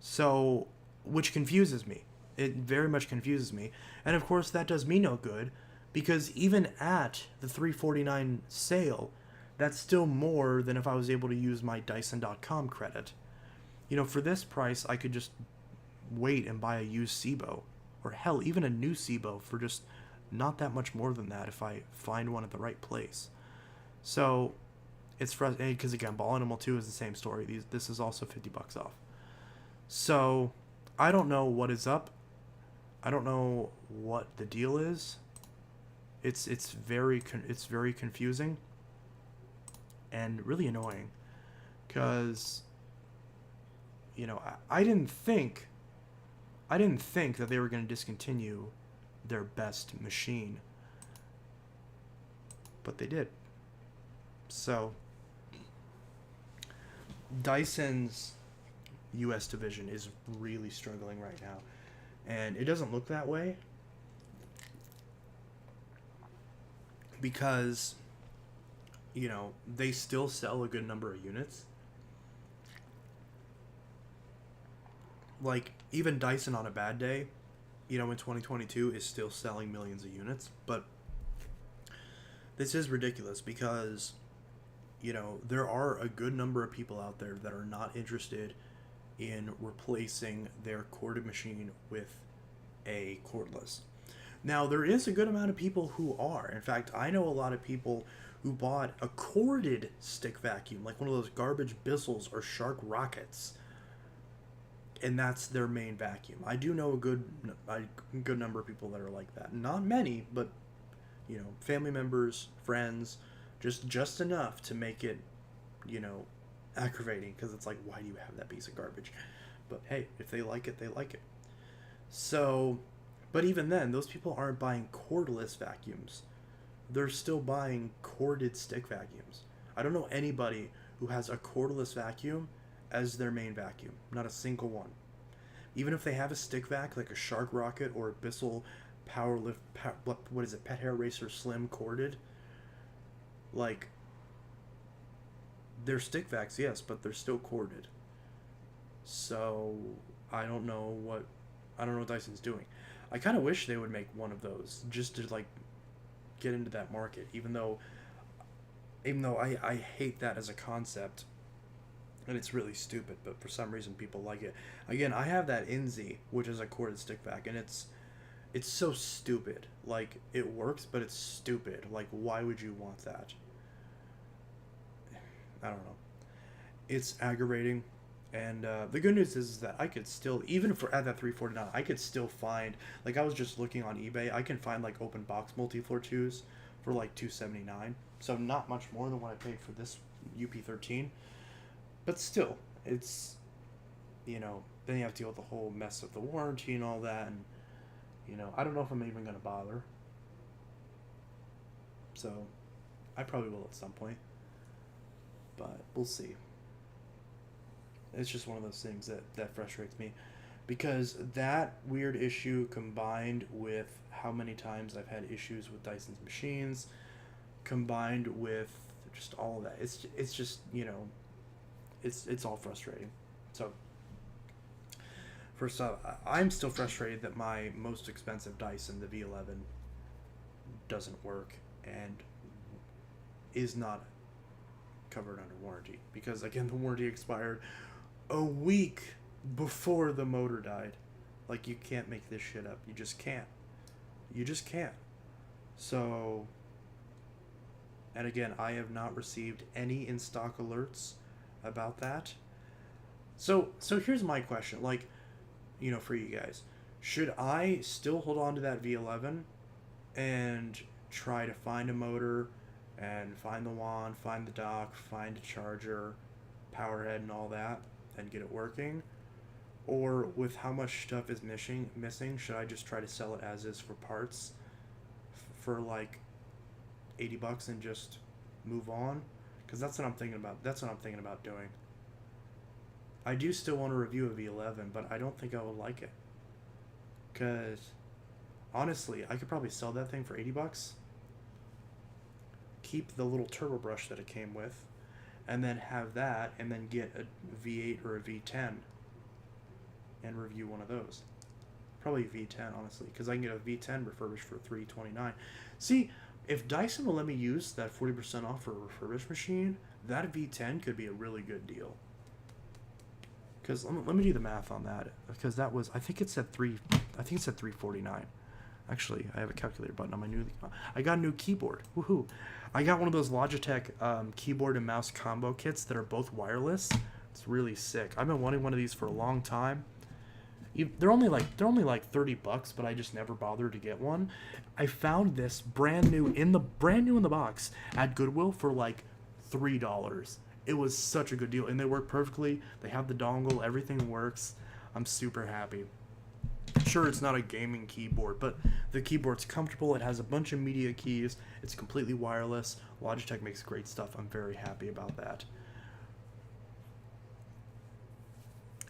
So, which confuses me. It very much confuses me. And of course, that does me no good, because even at the $349 sale, that's still more than if I was able to use my Dyson.com credit. You know, for this price, I could just wait and buy a used Cibo, or hell, even a new Cibo for just not that much more than that if I find one at the right place. So it's frustrating because, again, Ball Animal 2 is the same story. This is also $50 off. So I don't know what is up. I don't know what the deal is. It's very confusing and really annoying, because, you know, I didn't think that they were going to discontinue their best machine, but they did. So Dyson's US division is really struggling right now, and it doesn't look that way because, you know, they still sell a good number of units. Like, even Dyson on a bad day, you know, in 2022 is still selling millions of units. But this is ridiculous because, you know, there are a good number of people out there that are not interested in replacing their corded machine with a cordless. Now, there is a good amount of people who are. In fact, I know a lot of people who bought a corded stick vacuum, like one of those garbage Bissells or Shark Rockets, and that's their main vacuum. I do know a good number of people that are like that. Not many, but, you know, family members, friends, just enough to make it, you know, aggravating, because it's like, why do you have that piece of garbage? But hey, if they like it, they like it. So, but even then, those people aren't buying cordless vacuums. They're still buying corded stick vacuums. I don't know anybody who has a cordless vacuum as their main vacuum. Not a single one. Even if they have a stick vac, like a Shark Rocket or a Bissell Powerlift, what is it, Pet Hair Racer Slim corded, like, they're stick vacs, yes, but they're still corded. So I don't know what Dyson's doing. I kind of wish they would make one of those just to, like, get into that market, even though I hate that as a concept, and it's really stupid, but for some reason people like it. Again, I have that Inzi, which is a corded stick vac, and it's so stupid. Like, it works, but it's stupid. Like, why would you want that? I don't know. It's aggravating. And the good news is that I could still, even for at that $349, I could still find, like, I was just looking on eBay, I can find, like, open box Multifloor 2s for, like, $279. So not much more than what I paid for this UP13. But still, it's, you know, then you have to deal with the whole mess of the warranty and all that. And, you know, I don't know if I'm even going to bother. So I probably will at some point. But we'll see. It's just one of those things that frustrates me, because that weird issue combined with how many times I've had issues with Dyson's machines, combined with just all of that, it's just, you know, it's all frustrating. So first off, I'm still frustrated that my most expensive Dyson, the V11, doesn't work and is not covered under warranty. Because, again, the warranty expired a week before the motor died. Like, you can't make this shit up. You just can't. You just can't. So, and again, I have not received any in-stock alerts about that. So here's my question. Like, you know, for you guys, should I still hold on to that V11 and try to find a motor and find the wand, find the dock, find a charger, power head, and all that, and get it working? Or with how much stuff is missing, should I just try to sell it as is for parts for like $80 and just move on? Because that's what I'm thinking about. That's what I'm thinking about doing. I do still want to review a V11, but I don't think I would like it. Because honestly, I could probably sell that thing for $80. Keep the little turbo brush that it came with, and then have that, and then get a V8 or a V10 and review one of those. Probably V10, honestly, because I can get a V10 refurbished for $329. See, if Dyson will let me use that 40% off for a refurbished machine, that V10 could be a really good deal. Because let me do the math on that. Because that was, I think it said $349. Actually, I have a calculator button on my new. I got a new keyboard. Woohoo! I got one of those Logitech keyboard and mouse combo kits that are both wireless. It's really sick. I've been wanting one of these for a long time. They're only like $30, but I just never bothered to get one. I found this brand new in the box at Goodwill for like $3. It was such a good deal, and they work perfectly. They have the dongle, everything works. I'm super happy. Sure, it's not a gaming keyboard, but the keyboard's comfortable. It has a bunch of media keys. It's completely wireless. Logitech makes great stuff. I'm very happy about that.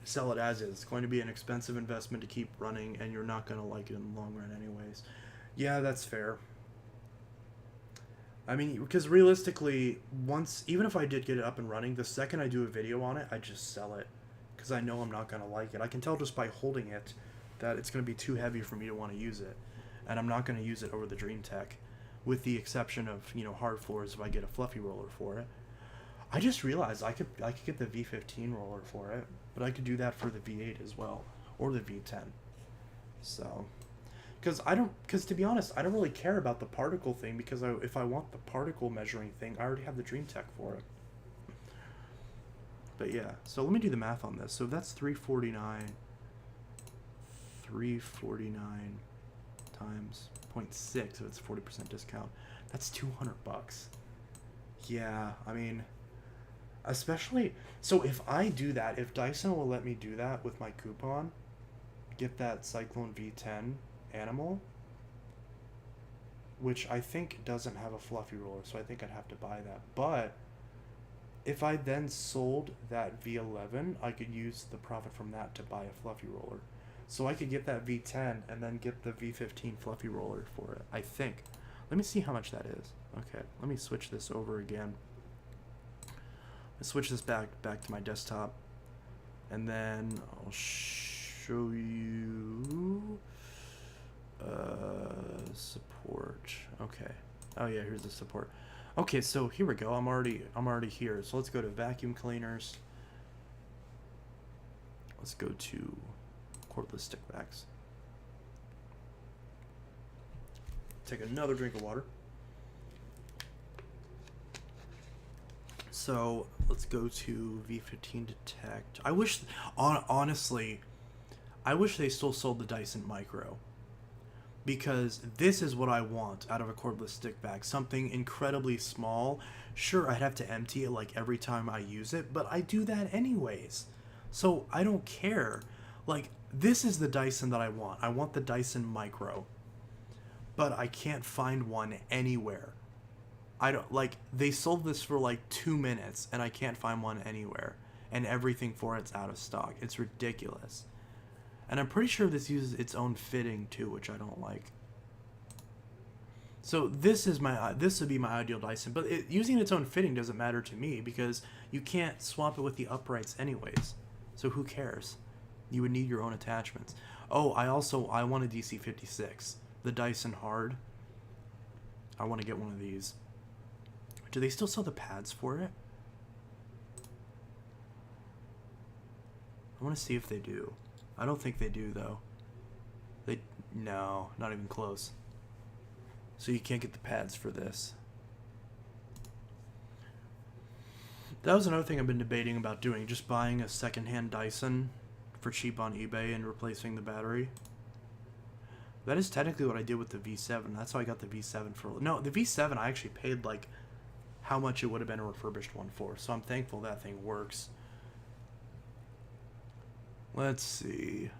Sell it as is. It's going to be an expensive investment to keep running, and you're not going to like it in the long run anyways. Yeah, that's fair. I mean, because realistically, even if I did get it up and running, the second I do a video on it, I just sell it. Because I know I'm not going to like it. I can tell just by holding it that it's going to be too heavy for me to want to use it. And I'm not going to use it over the DreamTech. With the exception of, you know, hard floors if I get a fluffy roller for it. I just realized I could get the V15 roller for it. But I could do that for the V8 as well. Or the V10. So... Because to be honest, I don't really care about the particle thing, because if I want the particle measuring thing, I already have the DreamTech for it. But yeah, so let me do the math on this. So that's $349 times 0.6, so it's 40% discount. That's $200. Yeah, I mean, especially, so if I do that, if Dyson will let me do that with my coupon, get that Cyclone V10 Animal, which I think doesn't have a fluffy roller, so I think I'd have to buy that. But if I then sold that V11, I could use the profit from that to buy a fluffy roller. So I could get that V10 and then get the V15 fluffy roller for it, I think. Let me see how much that is. Okay, let me switch this over again. Let's switch this back to my desktop, and then I'll show you support. Okay. Oh yeah, here's the support. Okay, so here we go. I'm already here. So let's go to vacuum cleaners. Let's go to cordless stick vacs. Take another drink of water. So let's go to V15 detect. I wish, honestly, I wish they still sold the Dyson Micro. Because this is what I want out of a cordless stick vac. Something incredibly small. Sure, I'd have to empty it like every time I use it, but I do that anyways. So I don't care. Like, this is the Dyson that I want. I want the Dyson Micro. But I can't find one anywhere. They sold this for like 2 minutes and I can't find one anywhere. And everything for it's out of stock. It's ridiculous. And I'm pretty sure this uses its own fitting too, which I don't like. So this would be my ideal Dyson, but using its own fitting doesn't matter to me because you can't swap it with the uprights anyways. So who cares? You would need your own attachments. Oh, I want a DC56, the Dyson Hard. I want to get one of these. Do they still sell the pads for it? I want to see if they do. I don't think they do, though. No, not even close. So you can't get the pads for this. That was another thing I've been debating about doing, just buying a secondhand Dyson for cheap on eBay and replacing the battery. That is technically what I did with the V7. That's how I got the V7 for... No, the V7 I actually paid, like, how much it would have been a refurbished one for. So I'm thankful that thing works. Let's see.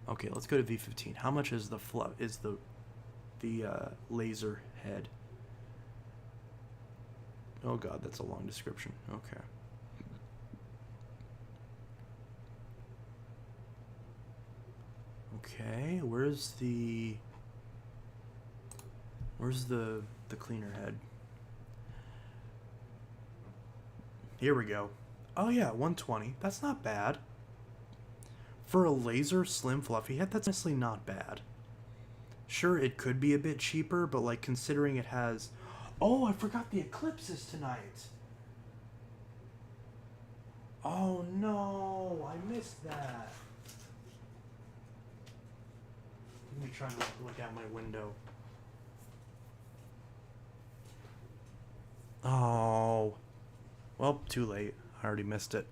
Okay, let's go to V15. How much is the laser head? Oh god, that's a long description. Okay. Okay, where's the cleaner head? Here we go. Oh yeah, 120. That's not bad. For a laser slim fluffy head, that's honestly not bad. Sure, it could be a bit cheaper, but like considering it has... Oh, I forgot the eclipses tonight. Oh no, I missed that. Let me try to look out my window. Oh. Well, too late. I already missed it.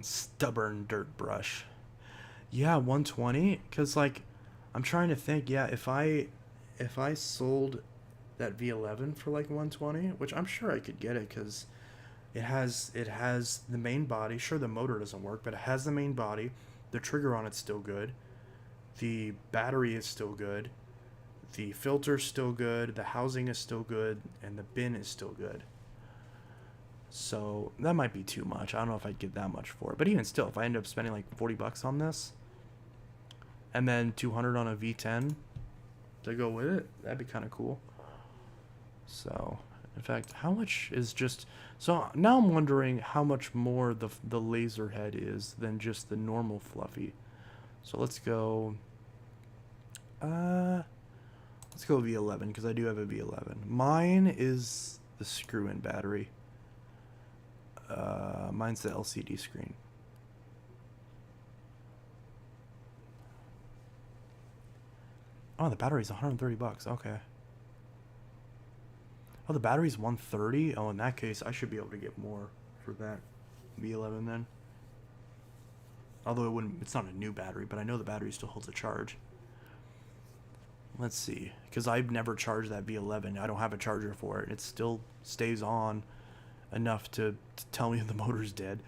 Stubborn dirt brush. Yeah, 120. Because, like, I'm trying to think. Yeah, if I sold that V11 for, like, 120, which I'm sure I could get it because it has the main body. Sure, the motor doesn't work, but it has the main body. The trigger on it's still good. The battery is still good. The filter's still good. The housing is still good. And the bin is still good. So that might be too much. I don't know if I'd get that much for it. But even still, if I end up spending like 40 bucks on this and then 200 on a V10 to go with it, that'd be kind of cool. So, in fact, how much is just... So now I'm wondering how much more the laser head is than just the normal fluffy. So let's go... let's go V11 because I do have a V11. Mine is the screw-in battery. Mine's the LCD screen. Oh, the battery's 130 bucks. Okay. Oh, the battery's 130. Oh, in that case, I should be able to get more for that V11 then. Although it wouldn't. It's not a new battery, but I know the battery still holds a charge. Let's see, because I've never charged that V11. I don't have a charger for it. It still stays on enough to tell me the motor's dead.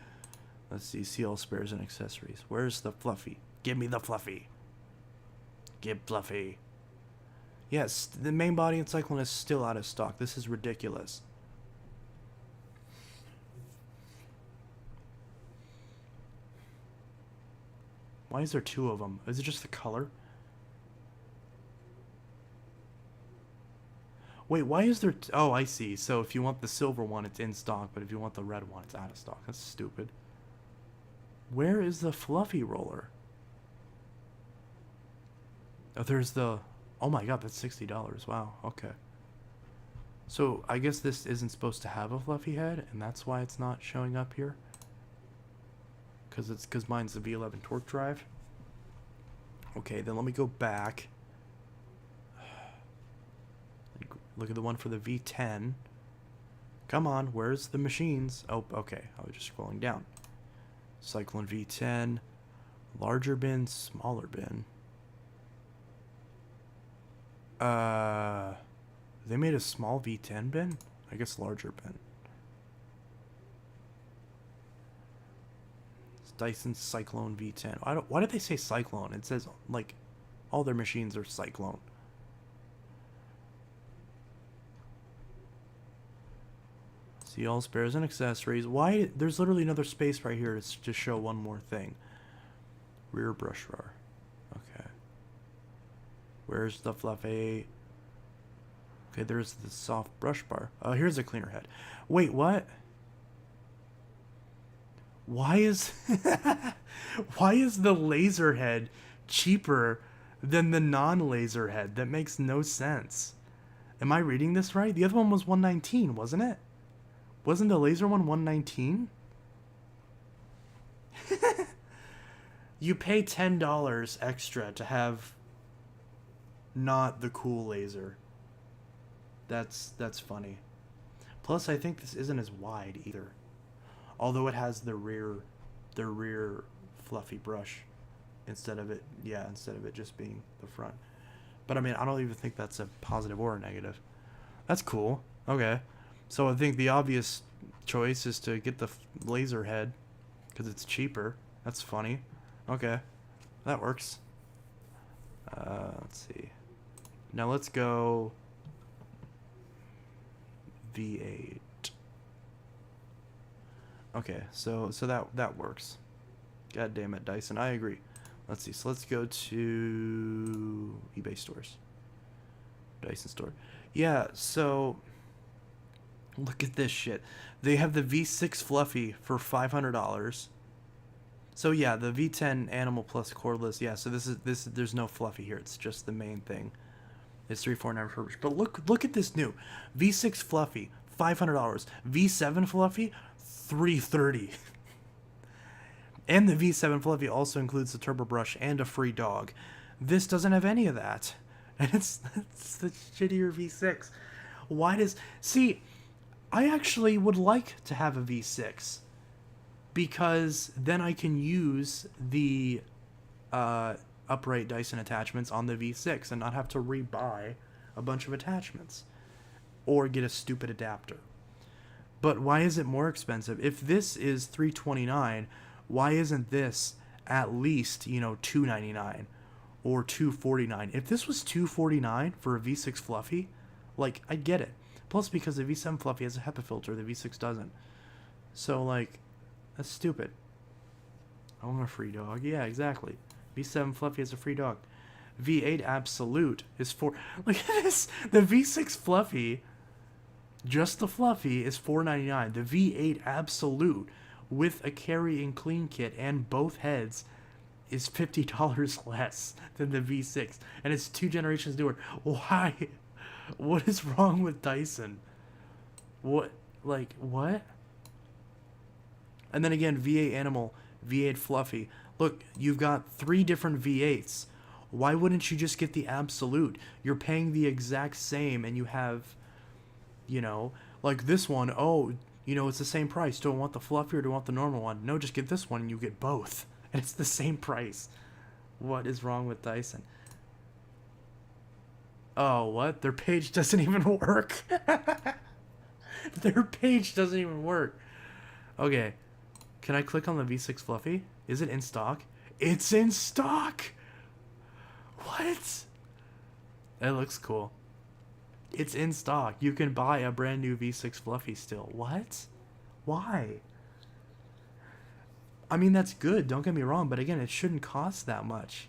Let's see, see all spares and accessories. Where's the fluffy? Give me the fluffy. Give fluffy. Yes, the main body and Cyclone is still out of stock. This is ridiculous. Why is there two of them? Is it just the color? Wait, why is there... Oh, I see. So if you want the silver one, it's in stock, but if you want the red one, it's out of stock. That's stupid. Where is the fluffy roller? Oh, there's the... Oh my god, that's $60. Wow, okay. So I guess this isn't supposed to have a fluffy head, and that's why it's not showing up here? Because mine's the V11 torque drive? Okay, then let me go back. Look at the one for the V10. Come on, where's the machines? Oh, okay. I was just scrolling down. Cyclone V10. Larger bin, smaller bin. They made a small V10 bin? I guess larger bin. It's Dyson Cyclone V10. Why did they say Cyclone? It says, like, all their machines are Cyclone. See all spares and accessories. Why? There's literally another space right here to show one more thing. Rear brush bar. Okay. Where's the fluffy? Okay, there's the soft brush bar. Oh, here's a cleaner head. Wait, what? Why is why is the laser head cheaper than the non-laser head. That makes no sense. Am I reading this right? The other one was 119, wasn't it? Wasn't the laser one 119? You pay $10 extra to have not the cool laser. That's funny. Plus, I think this isn't as wide either. Although it has the rear fluffy brush instead of it just being the front. But I mean, I don't even think that's a positive or a negative. That's cool. Okay. So I think the obvious choice is to get the laser head because it's cheaper. That's funny. Okay. That works. Let's see. Now let's go V8. Okay, so that works. God damn it, Dyson. I agree. Let's see. So let's go to eBay stores. Dyson store. Yeah, so look at this shit. They have the V6 Fluffy for $500. So yeah, the V10 Animal Plus cordless. Yeah, so this there's no Fluffy here. It's just the main thing. It's $349 for. But look at this new V6 Fluffy, $500. V7 Fluffy, $330. And the V7 Fluffy also includes the turbo brush and a free dog. This doesn't have any of that. And it's the shittier V6. Why does... See, I actually would like to have a V6. Because then I can use the upright Dyson attachments on the V6 and not have to rebuy a bunch of attachments. Or get a stupid adapter. But why is it more expensive? If this is $329, why isn't this at least, $299 or $249? If this was $249 for a V6 Fluffy, like, I get it. Plus, because the V7 Fluffy has a HEPA filter, the V6 doesn't. So, like, that's stupid. I want a free dog. Yeah, exactly. V7 Fluffy has a free dog. V8 Absolute is for... Look at this! The V6 Fluffy... Just the Fluffy is $4.99. The V8 Absolute with a carry and clean kit and both heads is $50 less than the V6. And it's 2 generations newer. Why? What is wrong with Dyson? What? Like, what? And then again, V8 Animal, V8 Fluffy. Look, you've got 3 different V8s. Why wouldn't you just get the Absolute? You're paying the exact same and you have... like this one, it's the same price. Do I want the Fluffy or do I want the normal one? No, just get this one and you get both. And it's the same price. What is wrong with Dyson? Oh, what? Their page doesn't even work. Their page doesn't even work. Okay. Can I click on the V6 Fluffy? Is it in stock? It's in stock! What? It looks cool. It's in stock. You can buy a brand new V6 Fluffy still. What? Why? I mean, that's good. Don't get me wrong. But again, it shouldn't cost that much.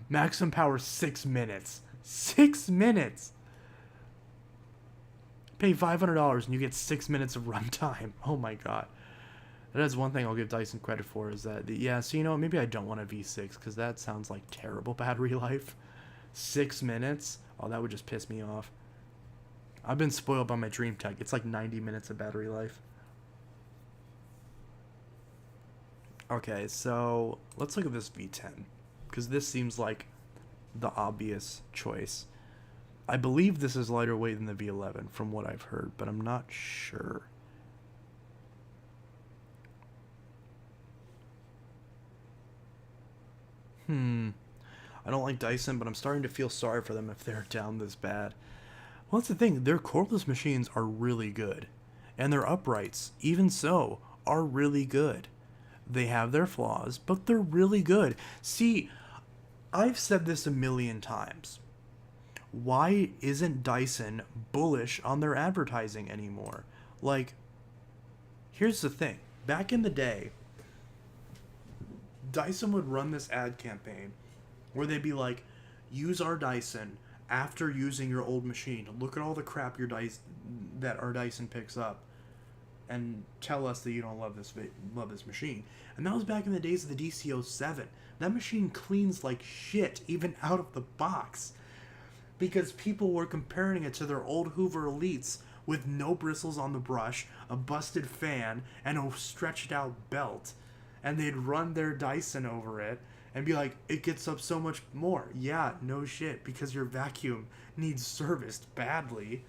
Maximum power 6 minutes. 6 minutes! Pay $500 and you get 6 minutes of runtime. Oh my god. That is one thing I'll give Dyson credit for is that, so maybe I don't want a V6 because that sounds like terrible battery life. 6 minutes? Oh, that would just piss me off. I've been spoiled by my Dream Tech. It's like 90 minutes of battery life. Okay, so let's look at this V10. Because this seems like the obvious choice. I believe this is lighter weight than the V11 from what I've heard, but I'm not sure. I don't like Dyson, but I'm starting to feel sorry for them if they're down this bad. Well, that's the thing. Their cordless machines are really good. And their uprights, even so, are really good. They have their flaws, but they're really good. See, I've said this a million times. Why isn't Dyson bullish on their advertising anymore? Like, here's the thing. Back in the day, Dyson would run this ad campaign where they'd be like, use our Dyson after using your old machine. Look at all the crap that our Dyson picks up. and tell us that you don't love this machine. And that was back in the days of the DC-07. That machine cleans like shit, even out of the box. Because people were comparing it to their old Hoover Elites with no bristles on the brush, a busted fan, and a stretched out belt. And they'd run their Dyson over it and be like, it gets up so much more. Yeah, no shit, because your vacuum needs serviced badly.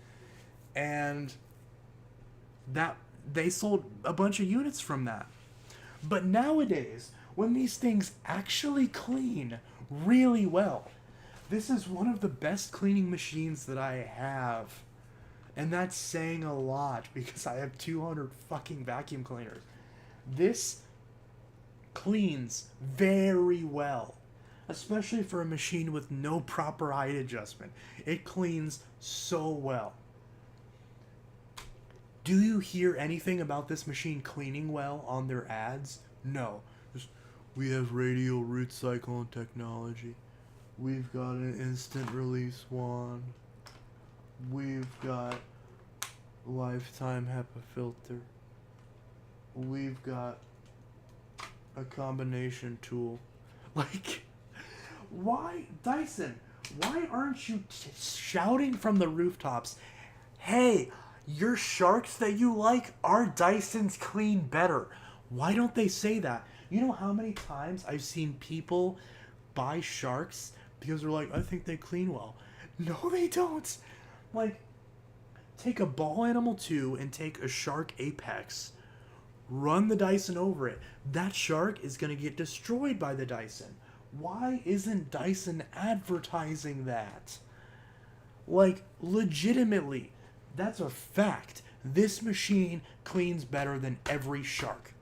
And that they sold a bunch of units from that. But nowadays, when these things actually clean really well, this is one of the best cleaning machines that I have. And that's saying a lot because I have 200 fucking vacuum cleaners. This cleans very well, especially for a machine with no proper height adjustment. It cleans so well. Do you hear anything about this machine cleaning well on their ads? No. Just, we have radial root cyclone technology. We've got an instant release wand. We've got lifetime HEPA filter. We've got a combination tool. Like, why, Dyson, why aren't you shouting from the rooftops, hey, your sharks that you like, our Dysons clean better? Why don't they say that? You know how many times I've seen people buy sharks because they're like, I think they clean well. No, they don't. Like, take a Ball Animal 2 and take a Shark Apex. Run the Dyson over it. That shark is going to get destroyed by the Dyson. Why isn't Dyson advertising that? Like, legitimately, that's a fact. This machine cleans better than every shark.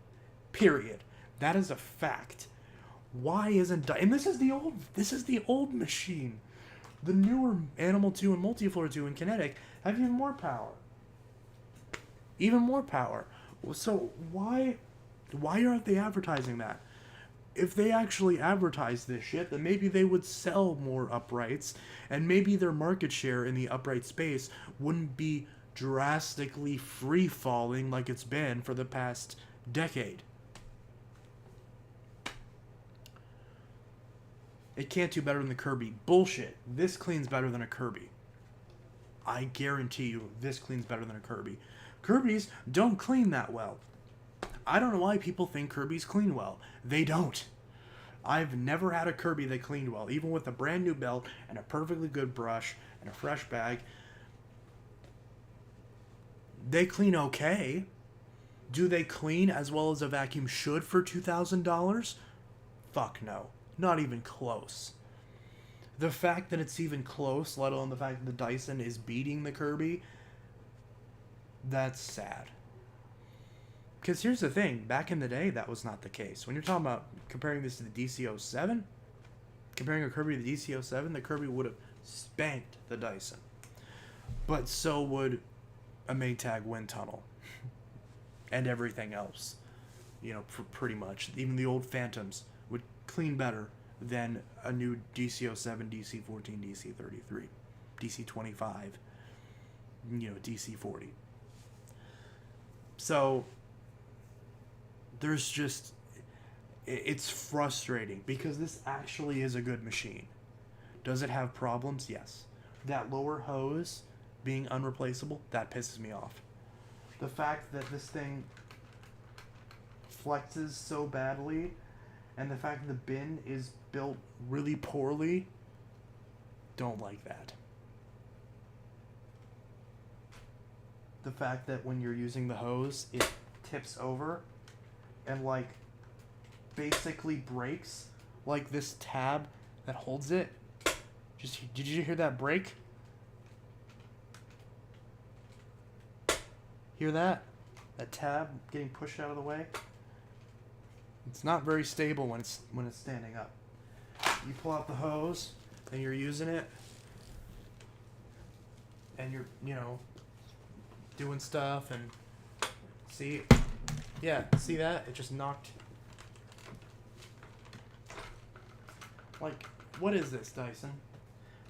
Period. That is a fact. Why isn't and this is the old machine. The newer Animal 2 and Multifloor 2 and Kinetic have even more power. Even more power. So why aren't they advertising that? If they actually advertised this shit, then maybe they would sell more uprights, and maybe their market share in the upright space wouldn't be drastically free falling like it's been for the past decade. It can't do better than the Kirby. Bullshit. This cleans better than a Kirby. I guarantee you this cleans better than a Kirby. Kirby's don't clean that well. I don't know why people think Kirby's clean well. They don't. I've never had a Kirby that cleaned well, even with a brand new belt and a perfectly good brush and a fresh bag. They clean okay. Do they clean as well as a vacuum should for $2,000? Fuck no. Not even close. The fact that it's even close, let alone the fact that the Dyson is beating the Kirby, that's sad. Because here's the thing, back in the day, that was not the case. When you're talking about comparing this to the DC-07, comparing a Kirby to the DC-07, the Kirby would have spanked the Dyson. But so would a Maytag wind tunnel. And everything else. You know, pretty much. Even the old Phantoms would clean better than a new DC-07, DC-14, DC-33, DC-25, you know, DC-40. So there's just, it's frustrating because this actually is a good machine. Does it have problems? Yes. That lower hose being unreplaceable, that pisses me off. The fact that this thing flexes so badly, and the fact that the bin is built really poorly, don't like that. The fact that when you're using the hose, it tips over and, like, basically breaks. Like this tab that holds it. Did you hear that break? Hear that? That tab getting pushed out of the way? It's not very stable when it's standing up. You pull out the hose and you're using it, and you're, you know, doing stuff, and see that? It just knocked. Like, what is this, Dyson?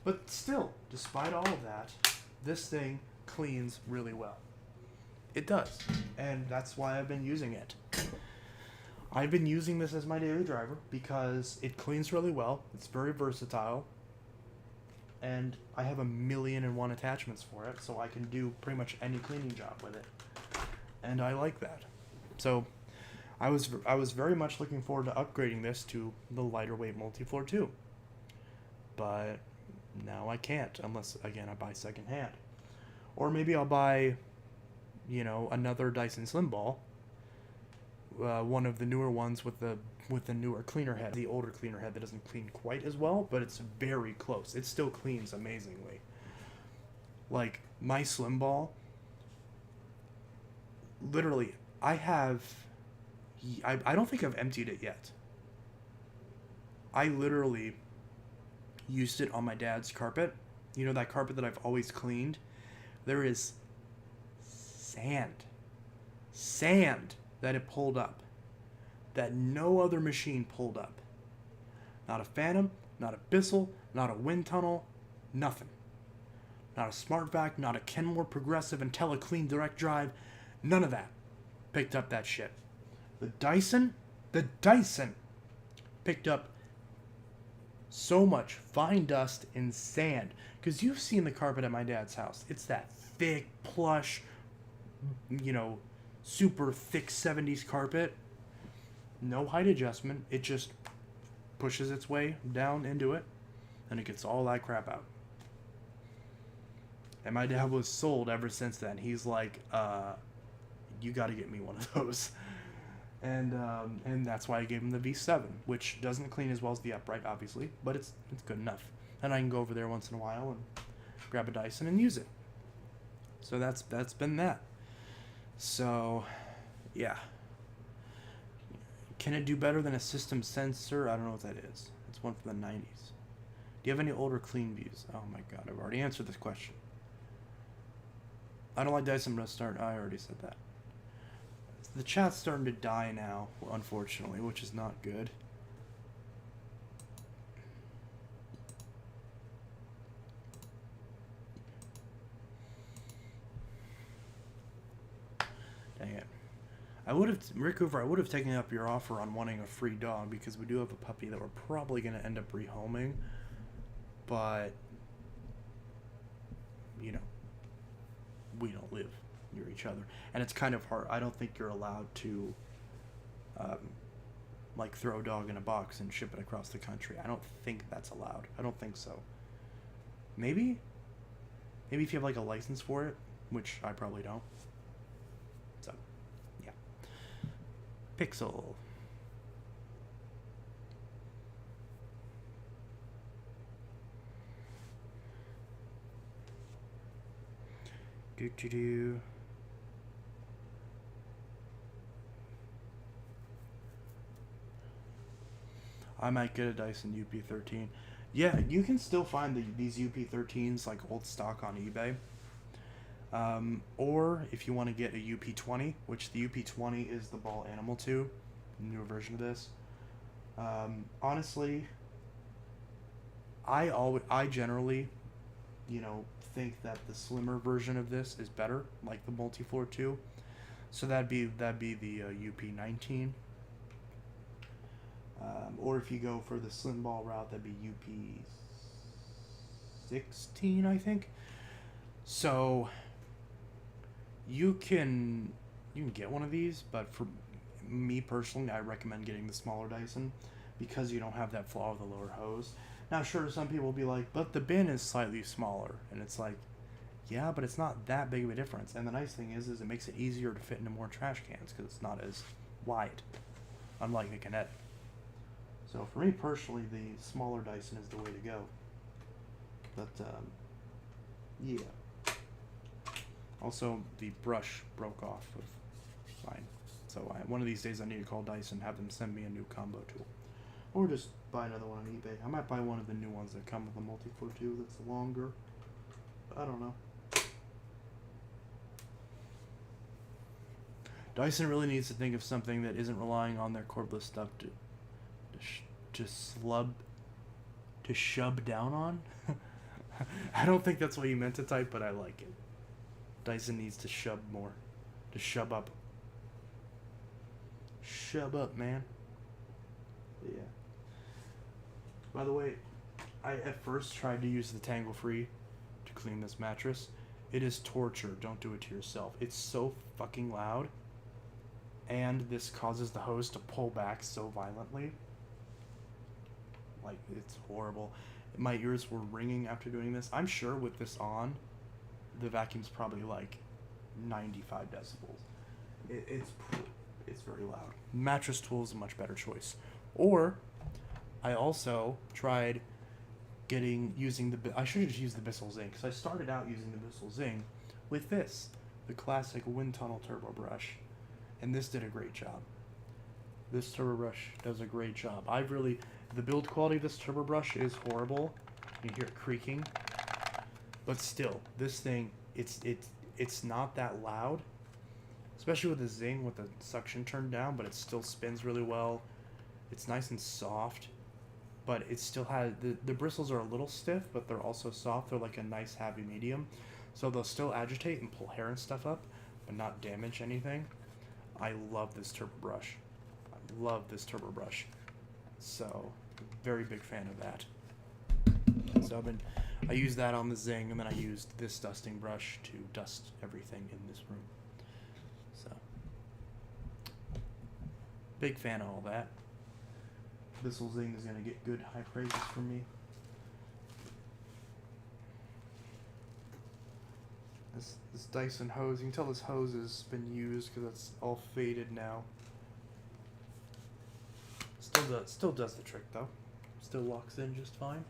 But still, despite all of that, this thing cleans really well. It does. And that's why I've been using it. I've been using this as my daily driver because it cleans really well. It's very versatile. And I have 1,000,001 attachments for it, so I can do pretty much any cleaning job with it. And I like that. So I was very much looking forward to upgrading this to the lighter weight multi-floor too. But now I can't, unless, again, I buy secondhand. Or maybe I'll buy, another Dyson Slim Ball. One of the newer ones with the newer cleaner head. The older cleaner head that doesn't clean quite as well, but it's very close. It still cleans amazingly. Like, my Slim Ball, literally, I don't think I've emptied it yet. I literally used it on my dad's carpet. You know that carpet that I've always cleaned? There is sand that it pulled up that no other machine pulled up. Not a Phantom, not a Bissell, not a wind tunnel, nothing. Not a Smart Vac, not a Kenmore Progressive IntelliClean Direct Drive, none of that picked up that shit. The Dyson picked up so much fine dust and sand. Because you've seen the carpet at my dad's house. It's that thick, plush, super thick 70s carpet. No height adjustment. It just pushes its way down into it, and it gets all that crap out. And my dad was sold ever since then. He's like, you got to get me one of those. And that's why I gave him the V7, which doesn't clean as well as the upright, obviously, but it's good enough. And I can go over there once in a while and grab a Dyson and use it. So that's been that. So, yeah. Can it do better than a system sensor? I don't know what that is. It's one from the 90s. Do you have any older clean views? Oh my god, I've already answered this question. I don't like Dyson, but I already said that. The chat's starting to die now, unfortunately, which is not good. Dang it. Rick Hoover, I would have taken up your offer on wanting a free dog because we do have a puppy that we're probably going to end up rehoming. But, we don't live near each other. And it's kind of hard. I don't think you're allowed to, throw a dog in a box and ship it across the country. I don't think that's allowed. I don't think so. Maybe if you have, a license for it, which I probably don't. So, yeah. Pixel. Do. I might get a Dyson UP13. Yeah, you can still find these UP13s old stock on eBay. Or if you want to get a UP20, which the UP20 is the Ball Animal 2, newer version of this. Honestly, I generally, think that the slimmer version of this is better, like the multi-floor 2. So that'd be the UP19. Or if you go for the slim ball route, that'd be UP16, I think. So you can get one of these, but for me personally, I recommend getting the smaller Dyson because you don't have that flaw with the lower hose. Now, sure, some people will be like, but the bin is slightly smaller, and it's like, yeah, but it's not that big of a difference. And the nice thing is it makes it easier to fit into more trash cans because it's not as wide, unlike the Kinetic. So for me personally, the smaller Dyson is the way to go. But, yeah. Also, the brush broke off of mine. So one of these days I need to call Dyson, have them send me a new combo tool. Or just buy another one on eBay. I might buy one of the new ones that come with a multi-floor too that's longer. But I don't know. Dyson really needs to think of something that isn't relying on their cordless stuff to shove down on. I don't think that's what you meant to type, but I like it. Dyson needs to shove more. Just shove up. Shove up, man. Yeah. By the way, I at first tried to use the Tangle Free to clean this mattress. It is torture. Don't do it to yourself. It's so fucking loud. And this causes the hose to pull back so violently. Like, it's horrible. My ears were ringing after doing this. I'm sure with this on, the vacuum's probably like 95 decibels. It's very loud. Mattress Tool is a much better choice. Or, I also tried using I should have just used the Bissell Zing, because I started out using the Bissell Zing with this, the classic wind tunnel turbo brush, and this did a great job. This turbo brush does a great job. The build quality of this turbo brush is horrible. You hear it creaking, but still, this thing, it's not that loud, especially with the Zing with the suction turned down, but it still spins really well. It's nice and soft. But it still has, the bristles are a little stiff, but they're also soft. They're like a nice happy medium. So they'll still agitate and pull hair and stuff up, but not damage anything. I love this turbo brush. I love this turbo brush. So, very big fan of that. So I used that on the Zing, and then I used this dusting brush to dust everything in this room. So, big fan of all that. Bissell Zing is going to get good high praises from me. This Dyson hose, you can tell this hose has been used because it's all faded now. Still does the trick though. Still locks in just fine.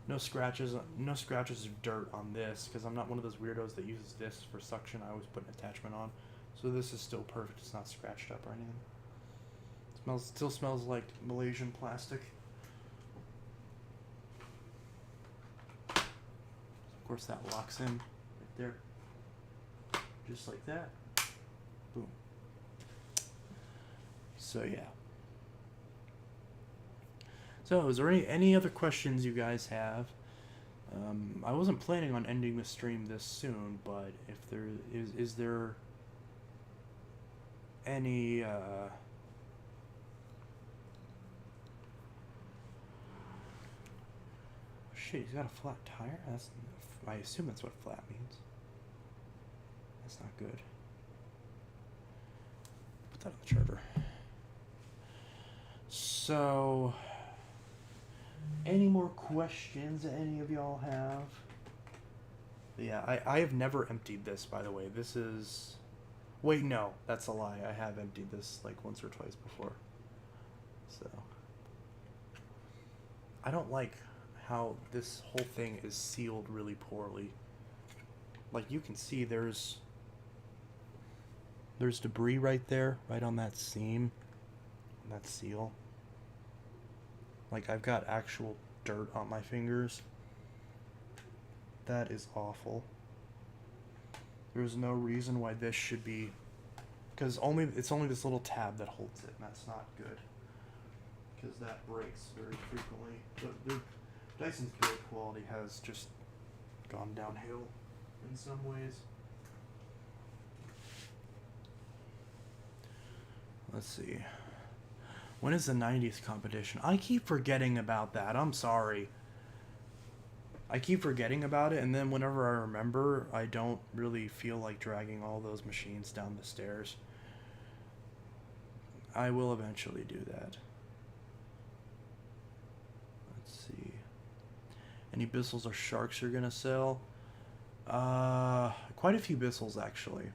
No scratches or dirt on this, because I'm not one of those weirdos that uses this for suction. I always put an attachment on. So this is still perfect. It's not scratched up or anything. Still smells like Malaysian plastic. Of course, that locks in right there, just like that. Boom. So yeah. So is there any other questions you guys have? I wasn't planning on ending the stream this soon, but if there is there any shit, he's got a flat tire? I assume that's what flat means. That's not good. Put that on the charger. So, any more questions that any of y'all have? Yeah, I have never emptied this, by the way. This is... Wait, no, that's a lie. I have emptied this like once or twice before. So, I don't like how this whole thing is sealed really poorly. Like, you can see there's debris right there, right on that seam, on that seal. Like, I've got actual dirt on my fingers. That is awful. There's no reason why this should be, because it's only this little tab that holds it, and that's not good, because that breaks very frequently. Dyson's build quality has just gone downhill in some ways. Let's see. When is the 90s competition? I keep forgetting about that. I'm sorry. I keep forgetting about it, and then whenever I remember, I don't really feel like dragging all those machines down the stairs. I will eventually do that. Let's see. Any Bissells or Sharks you're gonna sell? Quite a few Bissells, actually.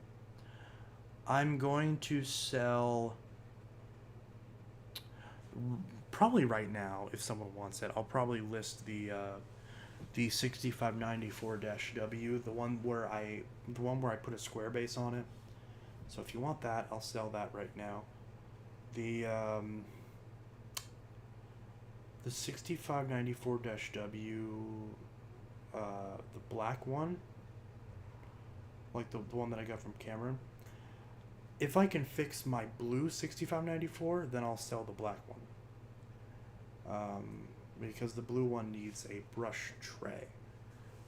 I'm going to sell... Probably right now, if someone wants it, I'll probably list the 6594-W, the one where I put a square base on it. So if you want that, I'll sell that right now. The 6594-W, the black one, like the one that I got from Cameron. If I can fix my blue 6594, then I'll sell the black one. Because the blue one needs a brush tray.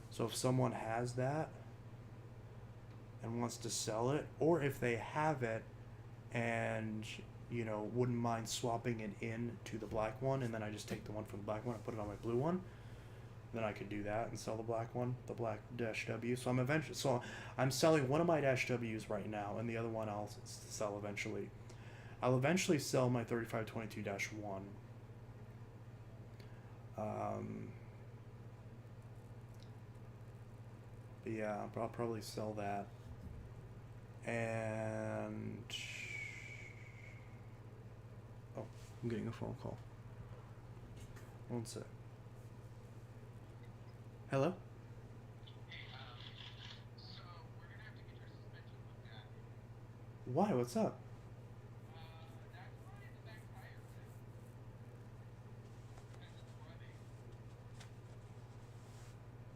So if someone has that, and wants to sell it, or if they have it and wouldn't mind swapping it in to the black one, and then I just take the one from the black one and put it on my blue one, then I could do that and sell the black one, the black dash W. So I'm selling one of my dash W's right now, and the other one I'll sell eventually. I'll eventually sell my 3522-1. But yeah, I'll probably sell that. And oh, I'm getting a phone call. One sec. Hello? So we're gonna have to get your suspension looked at. Why? What's up? That's why the back tire is. Because it's running.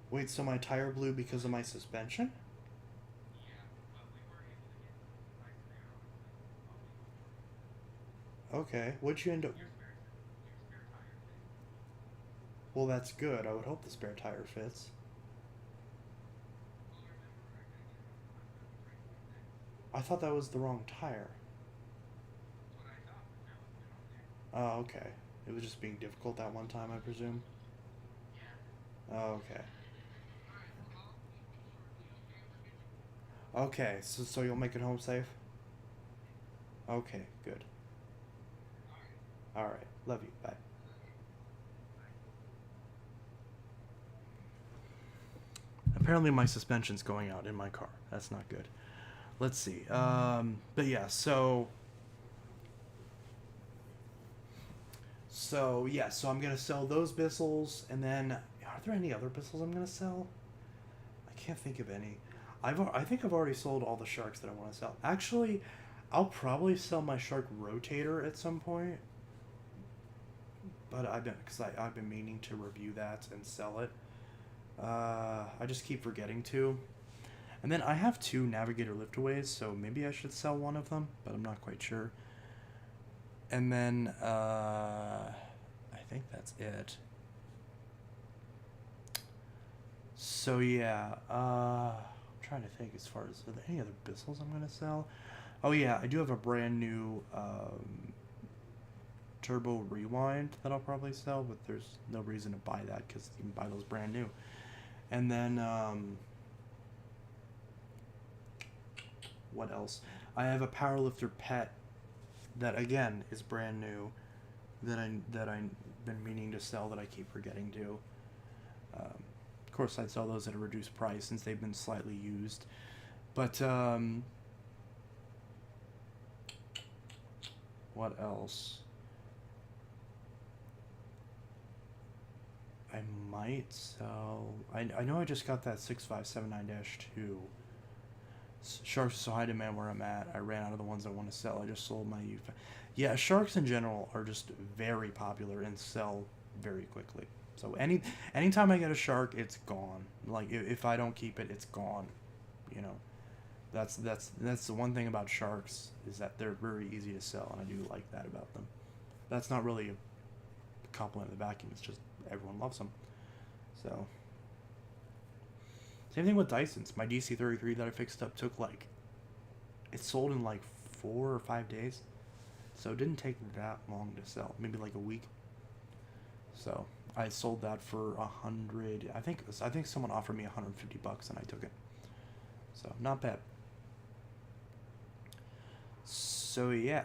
Wait, so my tire blew because of my suspension? Yeah, but we were able to get the price there on the Okay, what'd you end up... your spare tire thing. Well, that's good. I would hope the spare tire fits. Well, remember, I gotta get it on the price next. I thought that was the wrong tire. That's what I thought, but now it's been on there. Oh, okay. It was just being difficult that one time, I presume. Yeah. Oh, okay. Alright, well, I'll be shortly, okay? We're good. Okay, so you'll make it home safe? Okay, good. Alright. Alright, love you. Bye. Apparently my suspension's going out in my car. That's not good. Let's see. But yeah, so I'm gonna sell those Bissells, and then are there any other Bissells I'm gonna sell? I can't think of any. I think I've already sold all the Sharks that I want to sell. Actually, I'll probably sell my Shark Rotator at some point. But I've been meaning to review that and sell it. I just keep forgetting to. And then I have 2 Navigator liftaways, so maybe I should sell one of them, but I'm not quite sure. And then I think that's it. So yeah, I'm trying to think as far as, are there any other Bissells I'm going to sell? Oh yeah, I do have a brand new Turbo Rewind that I'll probably sell, but there's no reason to buy that because you can buy those brand new. And then what else? I have a Powerlifter Pet that again is brand new that I've been meaning to sell that I keep forgetting to. Of course, I'd sell those at a reduced price since they've been slightly used. But what else? I might sell... I know I just got that 6579-2. Sharks are so high demand where I'm at. I ran out of the ones I want to sell. I just sold my... Yeah, Sharks in general are just very popular and sell very quickly. So anytime I get a Shark, it's gone. Like, if I don't keep it, it's gone. You know, that's the one thing about Sharks, is that they're very easy to sell, and I do like that about them. That's not really a compliment of the vacuum. It's just everyone loves them. So same thing with Dysons. My DC-33 that I fixed up took it sold in 4 or 5 days. So it didn't take that long to sell, maybe like a week. So I sold that for $100. I think someone offered me $150 and I took it. So not bad. So yeah,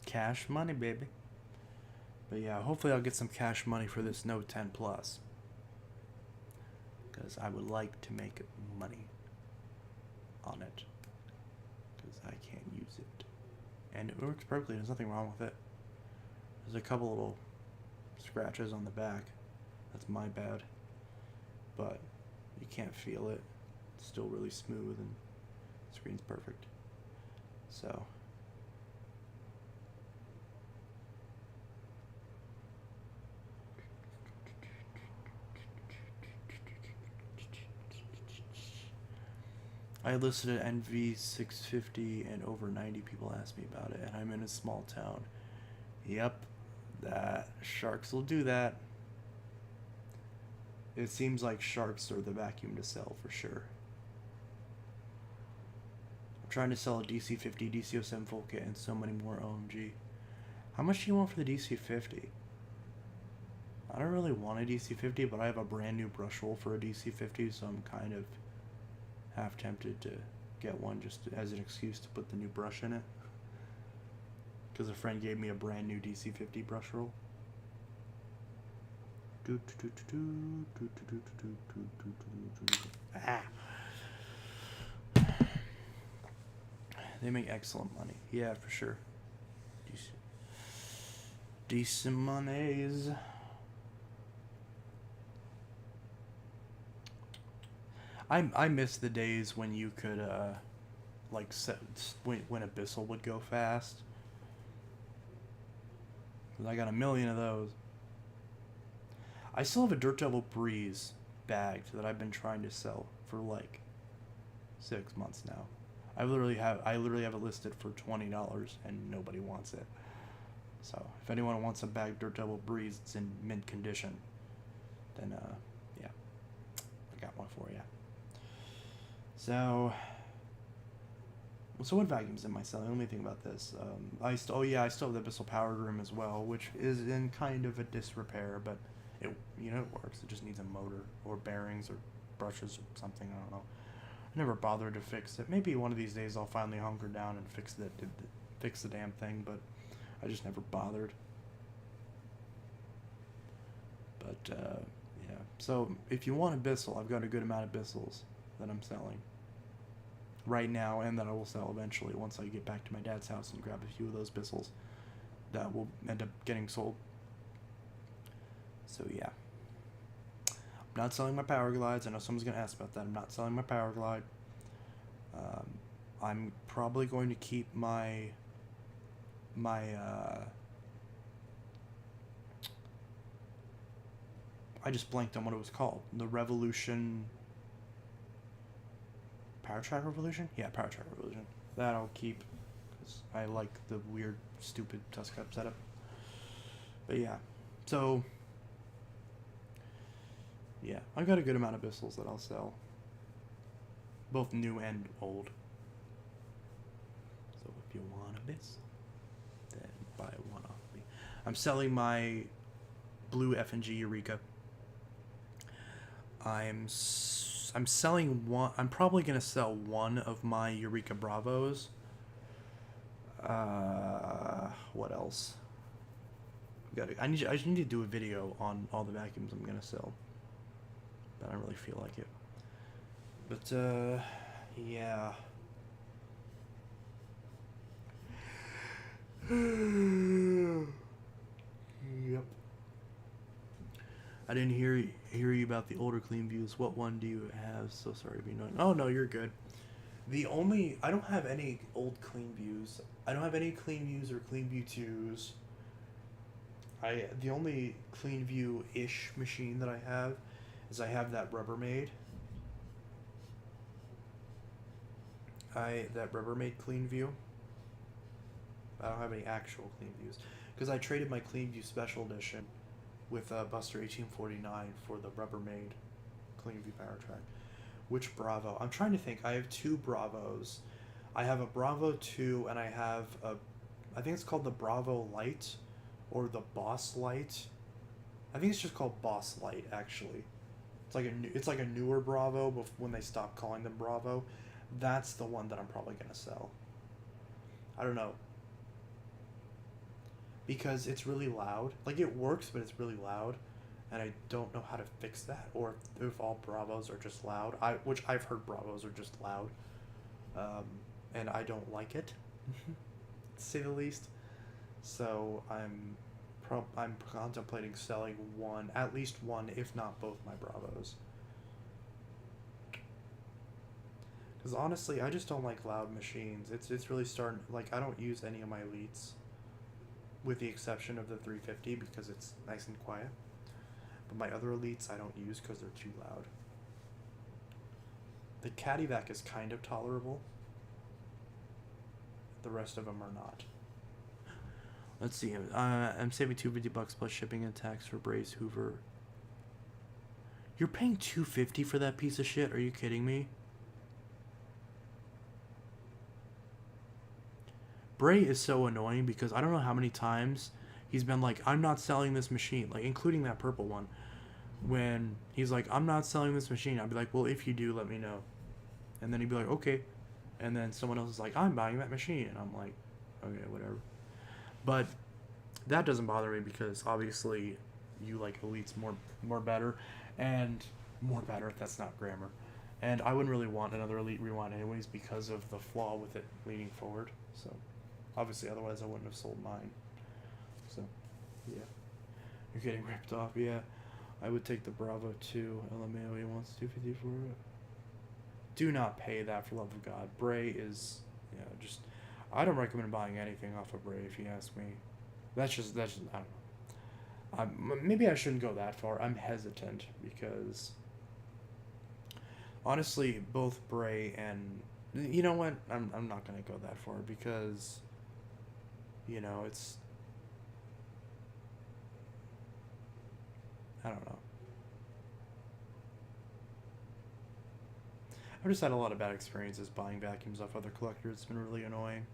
cash money, baby. But yeah, hopefully I'll get some cash money for this Note 10 Plus, because I would like to make money on it, because I can't use it. And it works perfectly. There's nothing wrong with it. There's a couple little scratches on the back. That's my bad. But you can't feel it. It's still really smooth and the screen's perfect. So I listed at NV650 and over 90 people asked me about it, and I'm in a small town. Yep, that Sharks will do that. It seems like sharks are the vacuum to sell for sure. I'm trying to sell a DC50, DC07 full kit, and so many more OMG. How much do you want for the DC50? I don't really want a DC50, but I have a brand new brush roll for a DC50, so I'm kind of half tempted to get one just as an excuse to put the new brush in it. Because a friend gave me a brand new DC50 brush roll. Ah. They make excellent money. Yeah, for sure. Decent monies. I miss the days when you could like set when a Bissell would go fast. 'Cause I got a million of those. I still have a Dirt Devil Breeze bagged that I've been trying to sell for like 6 months now. I literally have it listed for $20 and nobody wants it. So if anyone wants a bagged Dirt Devil Breeze, it's in mint condition. Then yeah, I got one for you. So what vacuums am I selling? Let me think about this. I still have the Bissell Powered Room as well, which is in kind of a disrepair, but it works. It just needs a motor or bearings or brushes or something. I don't know. I never bothered to fix it. Maybe one of these days I'll finally hunker down and fix the damn thing, but I just never bothered. But yeah. So if you want a Bissell, I've got a good amount of Bissells that I'm selling right now, and that I will sell eventually once I get back to my dad's house and grab a few of those Bissells that will end up getting sold. So yeah, I'm not selling my Power Glides. I know someone's gonna ask about that. I'm not selling my Power Glide. I'm probably going to keep my I just blanked on what it was called. The Revolution. Power Track Revolution? Yeah, Power Track Revolution. That I'll keep, because I like the weird, stupid Taskback setup. But yeah, so yeah, I've got a good amount of Bissells that I'll sell, both new and old. So if you want a Bissell, then buy one off me. I'm selling my blue F&G Eureka. I'm selling one. I'm probably gonna sell one of my Eureka Bravos. What else? I just need to do a video on all the vacuums I'm gonna sell, but I don't really feel like it. But yeah. Yep. I didn't hear you about the older clean views. What one do you have? So sorry to be annoying. Oh no, you're good. I don't have any old clean views. I don't have any clean views or clean view 2s. The only clean view-ish machine that I have is I have that Rubbermaid. That Rubbermaid clean view. I don't have any actual clean views because I traded my clean view special edition with Buster 1849 for the Rubbermaid clean view Power Track. Which Bravo? I'm trying to think. I have two Bravos. I have a Bravo 2 and I have I think it's called the Bravo Light or the Boss Light. I think it's just called Boss Light actually. It's like a newer Bravo, but when they stopped calling them Bravo, that's the one that I'm probably gonna sell. I don't know. Because it's really loud. Like, it works, but it's really loud. And I don't know how to fix that. Or if all Bravos are just loud. Which I've heard Bravos are just loud. And I don't like it. To say the least. So I'm contemplating selling at least one, if not both my Bravos. Because honestly, I just don't like loud machines. It's really starting, like, I don't use any of my Elites. With the exception of the 350 because it's nice and quiet. But my other Elites I don't use because they're too loud. The Caddyvac is kind of tolerable. The rest of them are not. Let's see. I'm saving $250 plus shipping and tax for Brace Hoover. You're paying $250 for that piece of shit? Are you kidding me? Bray is so annoying because I don't know how many times he's been like, I'm not selling this machine, like including that purple one. When he's like, I'm not selling this machine, I'd be like, well, if you do, let me know. And then he'd be like, okay. And then someone else is like, I'm buying that machine. And I'm like, okay, whatever. But that doesn't bother me because obviously you like Elite's more better. And more better, that's not grammar. And I wouldn't really want another Elite Rewind anyways because of the flaw with it leaning forward. So obviously otherwise I wouldn't have sold mine. So yeah. You're getting ripped off, yeah. I would take the Bravo 2. LMAO, he wants 250 for it. Do not pay that, for love of God. Bray is, just, I don't recommend buying anything off of Bray if you ask me. That's just I don't know. Maybe I shouldn't go that far. I'm hesitant because, honestly, both Bray and, you know what? I'm not going to go that far because, it's, I don't know. I've just had a lot of bad experiences buying vacuums off other collectors. It's been really annoying.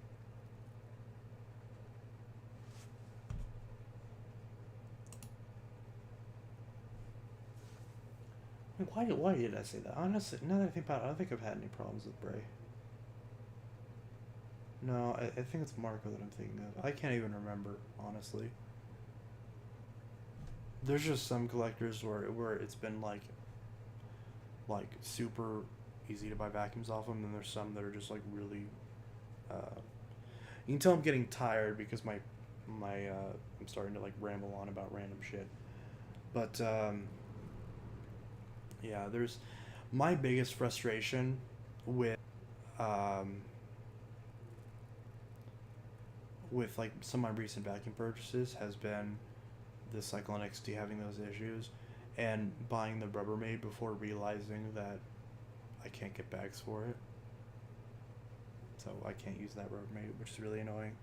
Why did I say that? Honestly, now that I think about it, I don't think I've had any problems with Bray. No, I think it's Marco that I'm thinking of. I can't even remember, honestly. There's just some collectors where it's been like super easy to buy vacuums off them, and there's some that are just like really you can tell I'm getting tired because my I'm starting to like ramble on about random shit. But yeah, there's my biggest frustration with like some of my recent vacuum purchases has been the Cyclone XT having those issues and buying the Rubbermaid before realizing that I can't get bags for it. So I can't use that Rubbermaid, which is really annoying.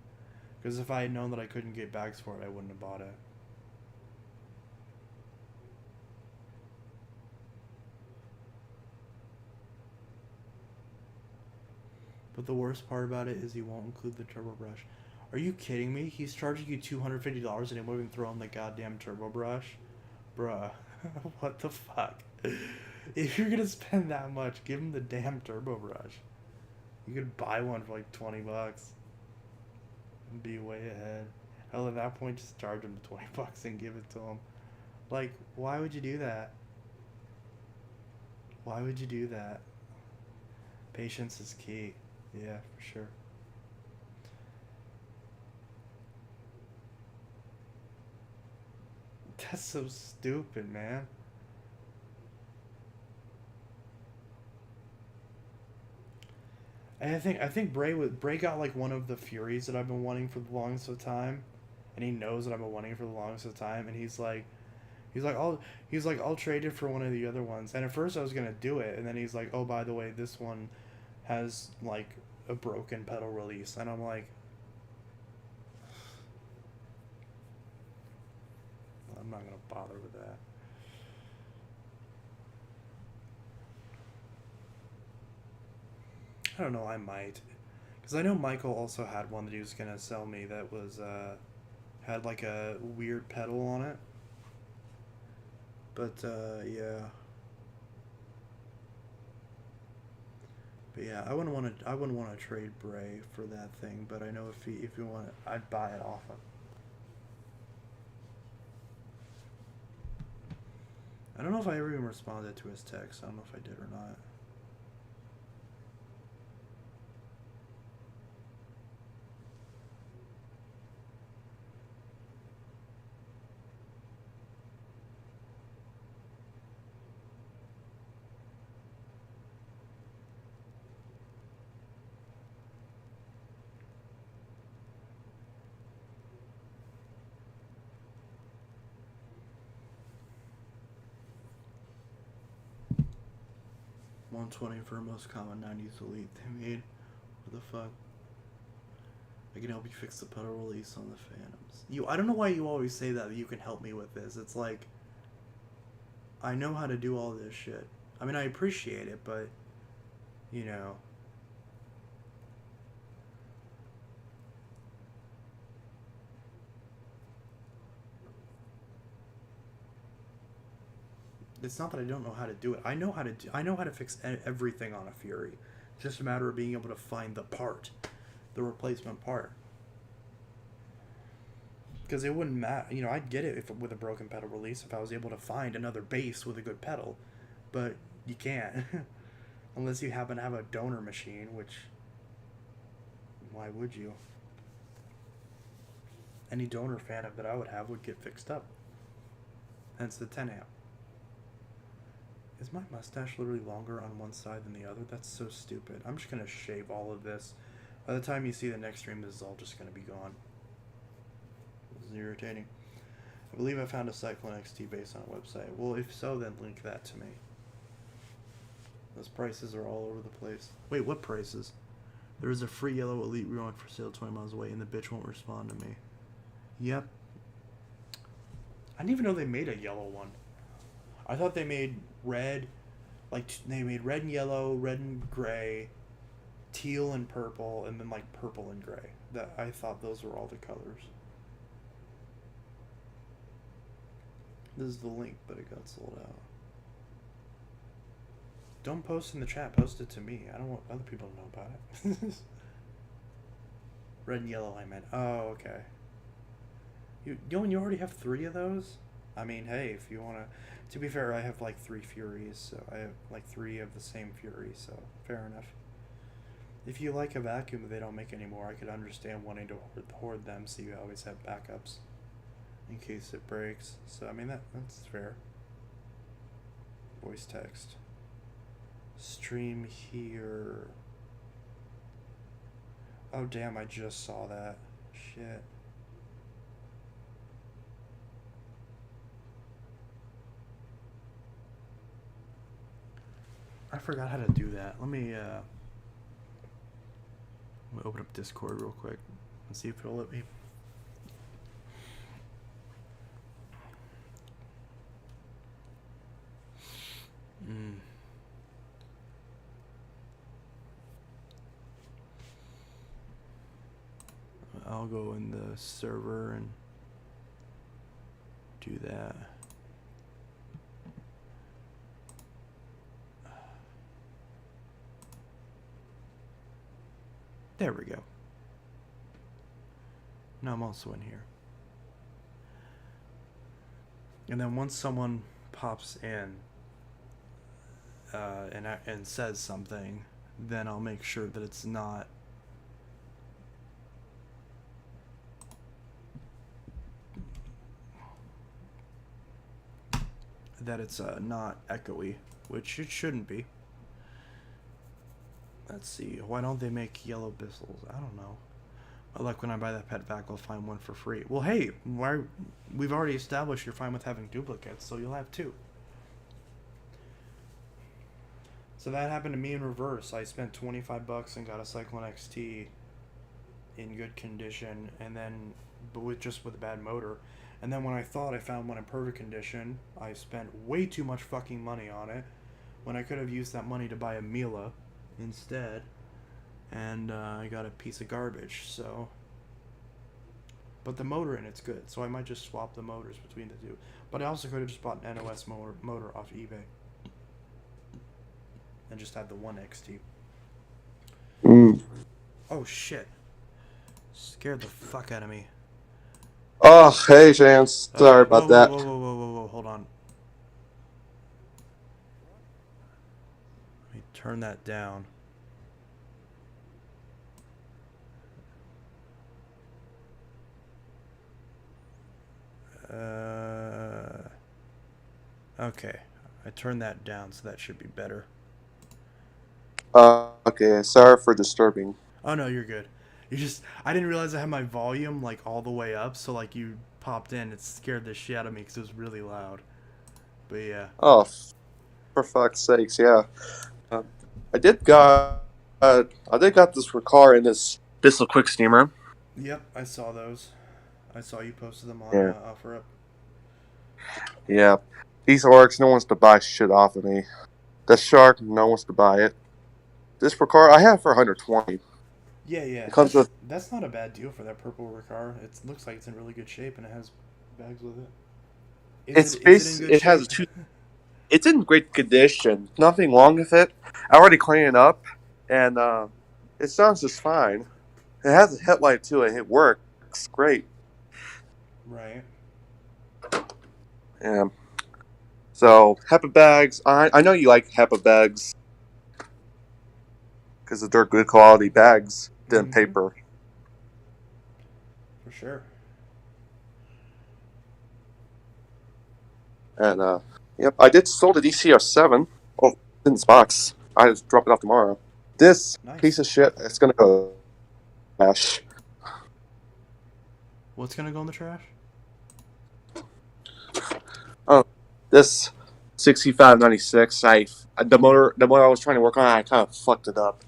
Because if I had known that I couldn't get bags for it, I wouldn't have bought it. But the worst part about it is he won't include the turbo brush. Are you kidding me? He's charging you $250 and he won't even throw in the goddamn turbo brush? Bruh. What the fuck? If you're gonna spend that much, give him the damn turbo brush. You could buy one for like $20 and be way ahead. Hell, at that point, just charge him the $20 and give it to him. Like, why would you do that? Why would you do that? Patience is key. Yeah, for sure. That's so stupid, man. And I think Bray got like one of the Furies that I've been wanting for the longest of time, and he knows that I've been wanting for the longest of time, and he's like I'll trade it for one of the other ones. And at first I was gonna do it, and then he's like, oh, by the way, this one has like a broken pedal release, and I'm like, I'm not gonna bother with that. I don't know, I might. Because I know Michael also had one that he was gonna sell me that was, had like a weird pedal on it. But, yeah. But yeah, I wouldn't want to trade Bray for that thing, but I know if you want it, I'd buy it off him. I don't know if I ever even responded to his text. I don't know if I did or not. $120 for most common 90s Elite they made. What the fuck? I can help you fix the pedal release on the Phantoms. I don't know why you always say that you can help me with this. It's like, I know how to do all this shit. I mean, I appreciate it, but, you know. It's not that I don't know how to do it. I know how to fix everything on a Fury. It's just a matter of being able to find the part, the replacement part. Because it wouldn't matter, you know, I'd get it if with a broken pedal release if I was able to find another bass with a good pedal, but you can't unless you happen to have a donor machine, which why would you? Any donor phantom that I would have would get fixed up. Hence the 10 amp. Is my mustache literally longer on one side than the other? That's so stupid. I'm just gonna shave all of this. By the time you see the next stream, this is all just gonna be gone. This is irritating. I believe I found a Cyclone XT bass on a website. Well, if so, then link that to me. Those prices are all over the place. Wait, what prices? There is a free yellow Elite rewind for sale 20 miles away, and the bitch won't respond to me. Yep. I didn't even know they made a yellow one. I thought they made red, like they made red and yellow, red and gray, teal and purple, and then like purple and gray. That I thought those were all the colors. This is the link, but it got sold out. Don't post in the chat. Post it to me. I don't want other people to know about it. Red and yellow, I meant. Oh, okay. You already have 3 of those? I mean, hey, if you want to... To be fair, I have like 3 Furies, so I have like 3 of the same Fury, so fair enough. If you like a vacuum that they don't make anymore, I could understand wanting to hoard them so you always have backups in case it breaks. So, I mean, that's fair. Voice text. Stream here. Oh, damn, I just saw that. Shit. I forgot how to do that. Let me open up Discord real quick and see if it'll let me. I'll go in the server and do that. There we go. Now I'm also in here. And then once someone pops in and says something, then I'll make sure that it's not not echoey, which it shouldn't be. Let's see. Why don't they make yellow Bissells? I don't know. Like when I buy that pet vac, I'll find one for free. Well, hey, we've already established you're fine with having duplicates, so you'll have 2. So that happened to me in reverse. I spent $25 and got a Cyclone XT in good condition, and then with a bad motor. And then when I thought I found one in perfect condition, I spent way too much fucking money on it when I could have used that money to buy a Mila instead, and I got a piece of garbage. So, but the motor in it's good, so I might just swap the motors between the 2. But I also could have just bought an NOS motor off eBay and just had the 1 XT. Oh shit! Scared the fuck out of me. Oh, hey, Chance. Sorry about that. Whoa, hold on. Let me turn that down. Okay. I turned that down, so that should be better. Okay, sorry for disturbing. Oh, no, you're good. I didn't realize I had my volume, like, all the way up, so, like, you popped in, it scared the shit out of me because it was really loud. But, yeah. Oh, for fuck's sakes, yeah. I did got this for car in this Bissell Quick Steamer. Yep, I saw those. I saw you posted them on Yeah. OfferUp. Yeah. These orcs, no one wants to buy shit off of me. The shark, no one wants to buy it. This car I have for 120. Yeah, It comes with. that's not a bad deal for that purple car. It looks like it's in really good shape and it has bags with it. Is it in good It has shape? a two. It's in great condition. Nothing wrong with it. I already cleaned it up, and it sounds just fine. It has a headlight too, and it works great. Right. Yeah. So HEPA bags. I know you like HEPA bags because they're good quality bags than Mm-hmm. paper. For sure. And yep, I did sold the DCR7. Oh, it's in this box. I just drop it off tomorrow. This piece Nice. of shit, it's gonna go trash. What's gonna go in the trash? Oh, this 6596. The motor I was trying to work on, I kind of fucked it up.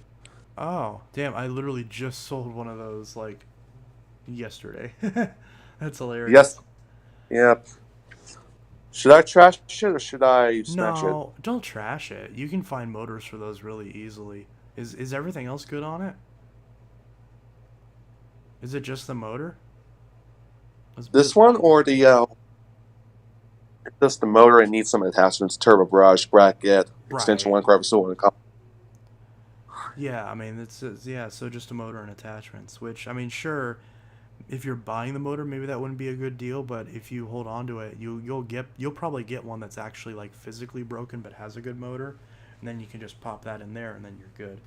Oh, damn! I literally just sold one of those like yesterday. That's Yes, hilarious. yep. Should I trash it or should I smash it? No, don't trash it. You can find motors for those really easily. Is everything else good on it? Is it just the motor? This one or the just the motor and needs some attachments, turbo brush, bracket, extension Right. one, crevice and Yeah, I mean yeah, so just a motor and attachments, which I mean sure, if you're buying the motor, maybe that wouldn't be a good deal, but if you hold on to it, you'll probably get one that's actually like physically broken but has a good motor, and then you can just pop that in there and then you're good.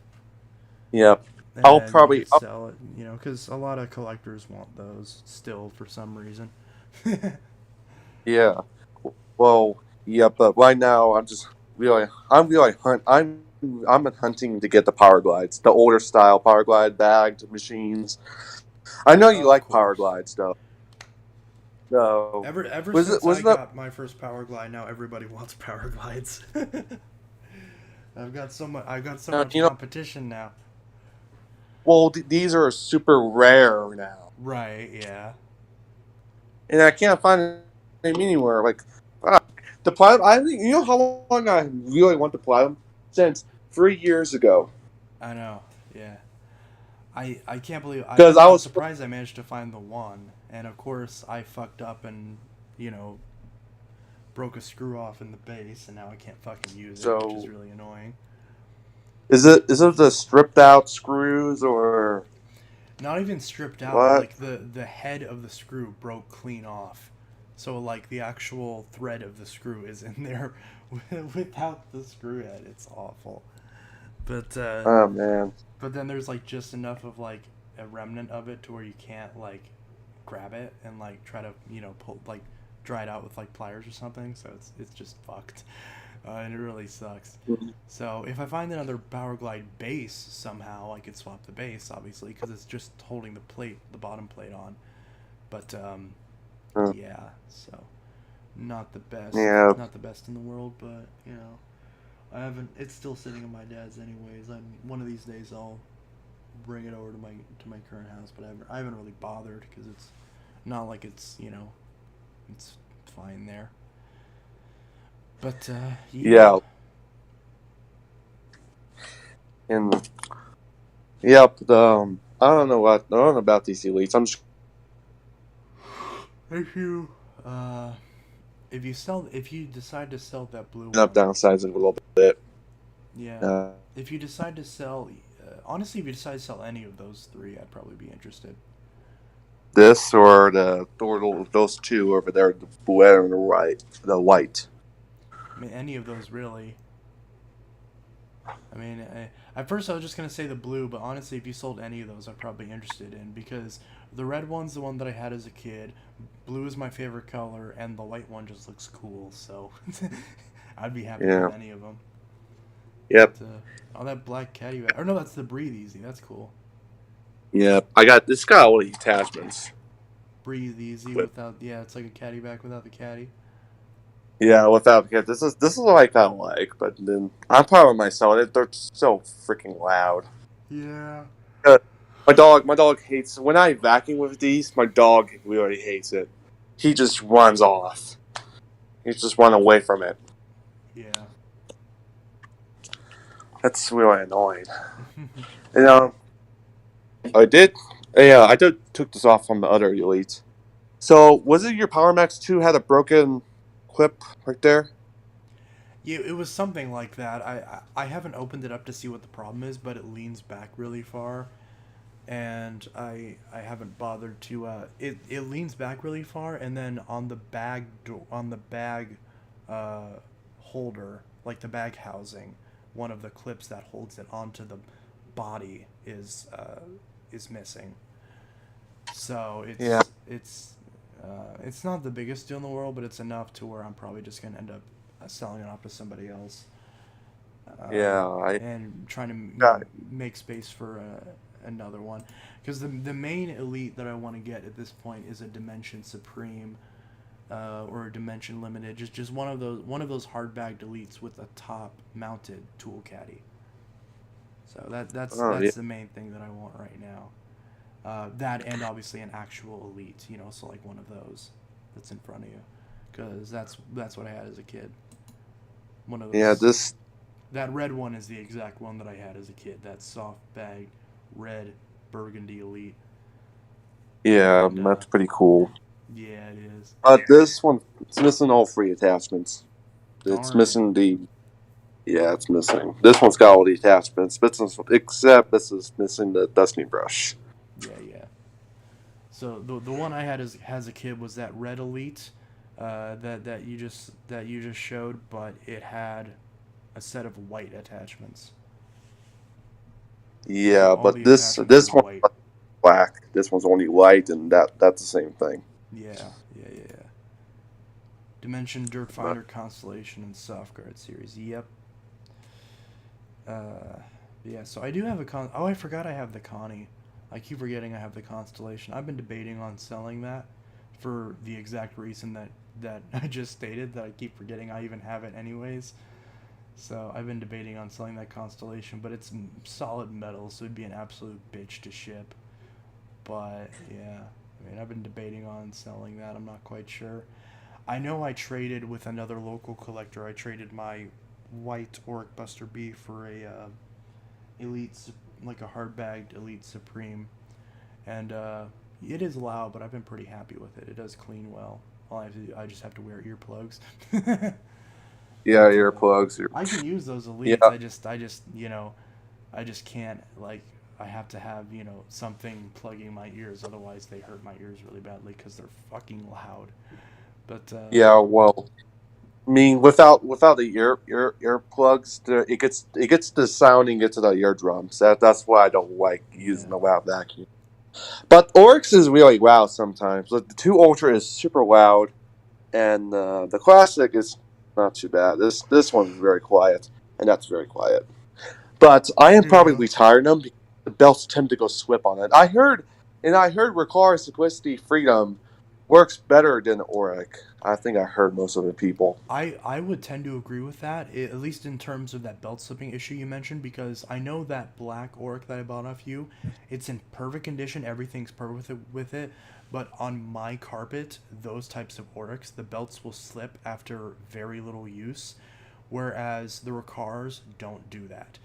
Yep. And I'll then you probably could sell it, cuz a lot of collectors want those still for some reason. yeah. Well, yeah, but right now I'm really I'm hunting to get the power glides, the older style power glide bagged machines. I know you Of like power course. glides though. So Ever was it since I was that got my first power glide, now everybody wants power glides. I've got so much you know competition now. well these are super rare now. Right, yeah. And I can't find them anywhere. Like, the platinum. I think you know how long I really want the platinum since 3 years ago. I know. Yeah. I can't believe Because I I'm was surprised I managed to find the one. And of course I fucked up and, you know, broke a screw off in the base and now I can't fucking use it, which is so. really annoying. Is it the stripped out screws or Not even stripped out, what? like the head of the screw broke clean off. So like the actual thread of the screw is in there without the screw head. It's awful. But Oh man. but then there's like just enough of like a remnant of it to where you can't like grab it and like try to pull like dry it out with like pliers or something. So it's just fucked, and it really sucks. So if I find another Power Glide base somehow, I could swap the base obviously because it's just holding the bottom plate on. But Uh, yeah, so not the best, yeah. not the best in the world, but I haven't. It's still sitting in my dad's anyways. One of these days I'll bring it over to my current house, but I haven't really bothered because it's not like it's fine there. But yeah, Yeah. And yep. I don't know about these elites. I'm just if you uh if you decide to sell that blue up one, downsizing a little bit. yeah, Uh, if you decide to sell, honestly, if you decide to sell any of those three, I'd probably be interested. this or those two over there, the blue and the white. I mean, any of those really. I mean, at first I was just gonna say the blue, but honestly, if you sold any of those, I'd probably be interested in because the red one's the one that I had as a kid. Blue is my favorite color, and the white one just looks cool. So I'd be happy Yeah. with any of them. Yep. But, oh, that black caddy. Or no, that's the Breathe Easy. That's cool. Yep. I got this. Got all the attachments. Breathe Easy With without. Yeah, it's like a caddy back without the caddy. Yeah, without because this is what I kind of like, but then I'm proud of myself. They're so freaking loud. Yeah. Uh, my dog hates when I vacuum with these. My dog really hates it. He just runs off. You just run away from it. Yeah. That's really annoying. And I did. Yeah, I took this off from the other Elite. So was it your Power Max 2 had a broken clip right there? Yeah, it was something like that. I haven't opened it up to see what the problem is, but it leans back really far, and I haven't bothered to. It leans back really far, and then on the bag holder, like the bag housing, one of the clips that holds it onto the body is missing. So Yeah. it's not the biggest deal in the world, but it's enough to where I'm probably just gonna end up selling it off to somebody else, Yeah. I and trying to got it. make space for another one, because the main elite that I want to get at this point is a Dimension Supreme, or a Dimension Limited, just one of those hard bagged elites with a top mounted tool caddy. So that's Oh yeah. that's the main thing that I want right now. That and obviously an actual elite, so like one of those that's in front of you, because that's what I had as a kid. One of Yeah. those. This. That red one is the exact one that I had as a kid. That soft bag, red burgundy elite, Yeah. and That's pretty cool. yeah, it is. This one, it's missing all three attachments. It's Darn it. missing the. Yeah, it's missing. This one's got all the attachments, but except this is missing the dusting brush. Yeah, yeah. So the one I had as a kid was that red elite, that you just showed, but it had a set of white attachments. So Yeah, all but the this attachments were this one's white. black. This one's only white, and that's the same thing. Yeah, yeah, yeah, yeah. Dimension, Dirt But Finder, Constellation, and Softguard series. Yep. Uh, yeah. So I do have a con. Oh, I forgot I have the Connie. I keep forgetting I have the Constellation. I've been debating on selling that, for the exact reason that I just stated, that I keep forgetting I even have it anyways. So I've been debating on selling that Constellation, but it's solid metal, so it'd be an absolute bitch to ship. But yeah, I mean, I've been debating on selling that. I'm not quite sure. I know I traded with another local collector. I traded my white Oric Buster B for a elite, like a hard bagged Elite Supreme, and it is loud, but I've been pretty happy with it. It does clean well. I just have to wear earplugs. yeah, But earplugs. I can use those Yeah, elites. I just can't, like. I have to have something plugging my ears, otherwise they hurt my ears really badly because they're fucking loud. But yeah. Well, I mean, without the earplugs, it gets the sounding into the eardrums. That's why I don't like using yeah, the loud vacuum. But Oryx is really loud sometimes. Like the 2 Ultra is super loud, and the Classic is not too bad. This one's very quiet, and that's very quiet. But I am probably yeah. retiring them because the belts tend to go slip on it. I heard Reclar Simplicity Freedom works better than Auric. I think I heard most of the people. I would tend to agree with that, at least in terms of that belt slipping issue you mentioned, because I know that black Oric that I bought off you, it's in perfect condition, everything's perfect with it, but on my carpet, those types of Orics, the belts will slip after very little use, whereas the Ricars don't do that.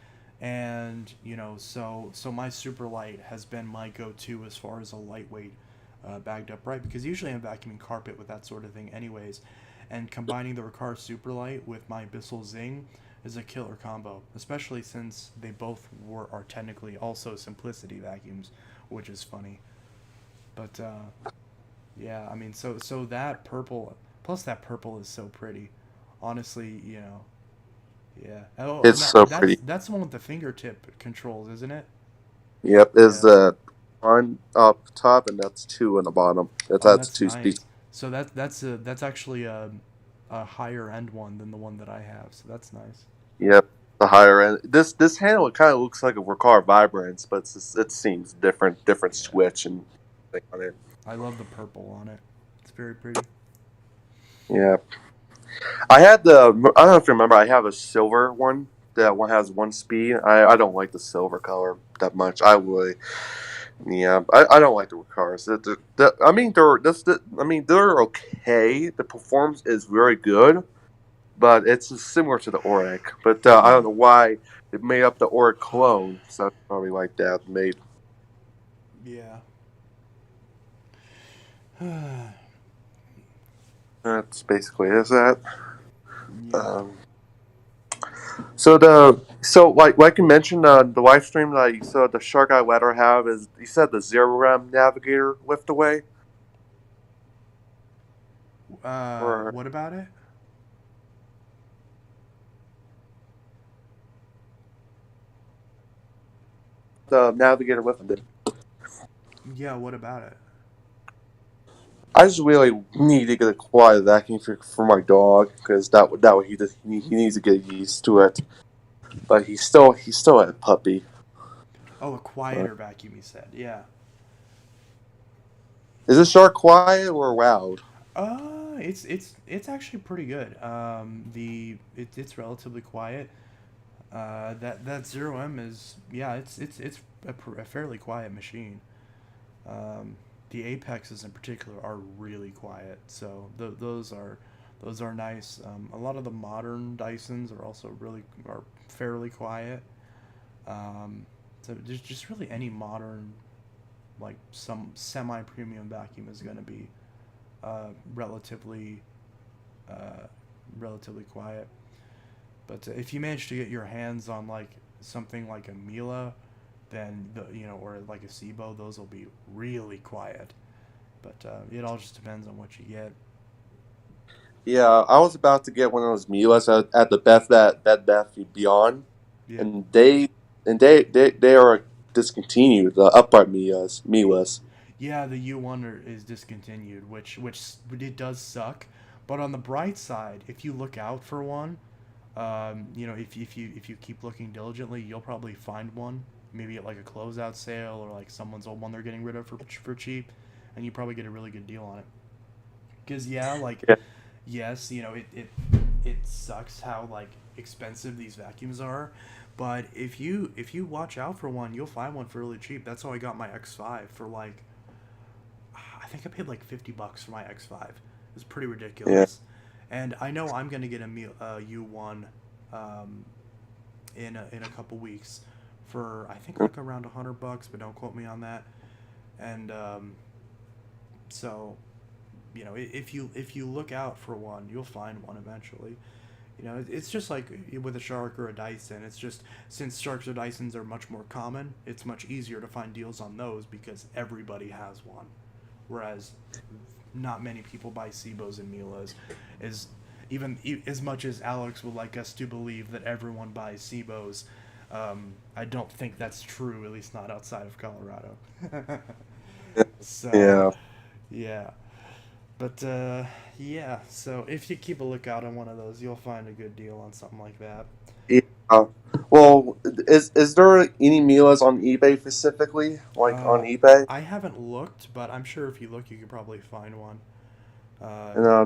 And so my super light has been my go-to as far as a lightweight bagged upright, because usually I'm vacuuming carpet with that sort of thing anyways, and combining the Ricard Superlight with my Bissell Zing is a killer combo, especially since they both are technically also simplicity vacuums, which is funny. But yeah, I mean, so that purple, plus that purple is so pretty. Honestly, yeah. Oh, and It's that so that's pretty. that's the one with the fingertip controls, isn't it? Yep, is Yeah. the one up top and that's two in the bottom. Oh, That's that's two speeds. nice. So that's actually a higher end one than the one that I have. So that's nice. Yep, the higher end. This handle kind of looks like a Ricard Vibrance, but it seems different Yeah. switch and thing on it. I love the purple on it. It's very pretty. Yeah, I had the. I don't know if you remember. I have a silver one. That one has one speed. I don't like the silver color that much. I would. Yeah, I don't like the cars. I mean, they're okay. The performance is very good, but it's similar to the Auric. But I don't know why they made up the Auric clone. So that's probably like that made. Yeah. That's basically is that. Yeah. Um, like you mentioned the live stream that you saw the Shark Eye Ladder have is you said the Zero RAM Navigator lift away or What about it? the Navigator lifted. Yeah, what about it? I just really need to get a quiet vacuum for my dog because that way he needs to get used to it. But he's still a puppy. Oh, a Uh, quieter vacuum, you said. Yeah. is this shark quiet or loud? It's actually pretty good. It's relatively quiet. That Zero M is, yeah, it's a fairly quiet machine. Um, the Apexes in particular are really quiet, so those are nice. A lot of the modern Dysons are fairly quiet. Um, so there's just really any modern, like, some semi premium vacuum is going to be uh, relatively uh, relatively quiet. But if you manage to get your hands on like something like a Mila, then or like a SIBO, those will be really quiet. But it all just depends on what you get. Yeah, I was about to get one of those Milas at the Bed Bath Beyond, Yeah. and they are discontinued the upright Milas. Yeah, the U1 is discontinued, which it does suck. But on the bright side, if you look out for one, if you keep looking diligently, you'll probably find one. Maybe at like a closeout sale or like someone's old one they're getting rid of for cheap, and you probably get a really good deal on it. Because yeah, like Yeah, yes, it sucks how like expensive these vacuums are, but if you watch out for one, you'll find one for really cheap. That's how I got my X5 for like I think I paid like $50 for my X5. It's pretty yeah. ridiculous. And I know I'm gonna get a U1 um, in a couple weeks for I think like around $100, but don't quote me on that. And so if you look out for one, you'll find one eventually. It's just like with a Shark or a Dyson. It's just since Sharks or Dysons are much more common, it's much easier to find deals on those because everybody has one. Whereas not many people buy SIBOs and Milas. As as much as Alex would like us to believe that everyone buys SIBOs, I don't think that's true. At least not outside of Colorado. So, Yeah. yeah. But yeah, so if you keep a lookout on one of those, you'll find a good deal on something like that. Yeah. Well, is there any Milas on eBay specifically? Like on Uh, eBay? I haven't looked, but I'm sure if you look, you could probably find one. Uh, You know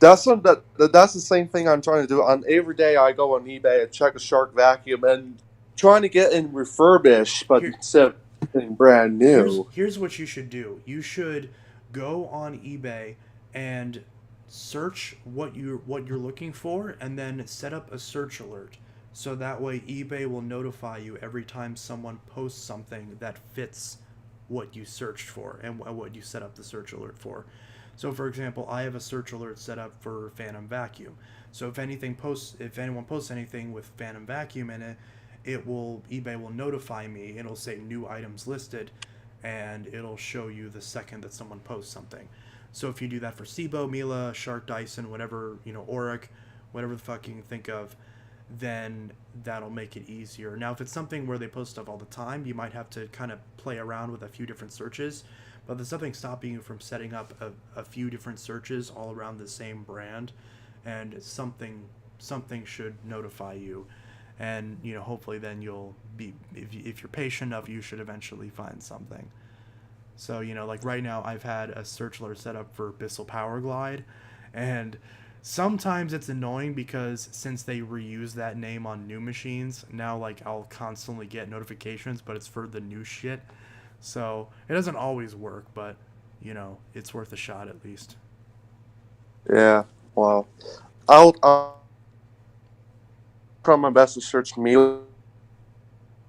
that's the same thing I'm trying to do. On every day I go on eBay and check a Shark vacuum and trying to get in refurbished, but here, instead of getting brand new. here's what you should do. You should go on eBay and search what you're looking for, and then set up a search alert. So that way, eBay will notify you every time someone posts something that fits what you searched for and what you set up the search alert for. So, for example, I have a search alert set up for Phantom Vacuum. So if anyone posts anything with Phantom Vacuum in it, eBay will notify me. It'll say new items listed, and it'll show you the second that someone posts something. So if you do that for SIBO, Mila, Shark, Dyson, whatever Auric, whatever the fuck you can think of, then that'll make it easier. Now, if it's something where they post stuff all the time, you might have to kind of play around with a few different searches. But there's nothing stopping you from setting up a few different searches all around the same brand, and something should notify you, and hopefully then you'll be if you're patient enough, you should eventually find something. So like right now, I've had a search alert set up for Bissell Power Glide, and sometimes it's annoying because since they reuse that name on new machines, now like I'll constantly get notifications, but it's for the new shit. So it doesn't always work, but it's worth a shot at least. Yeah. Well, I'll try my best to search Mila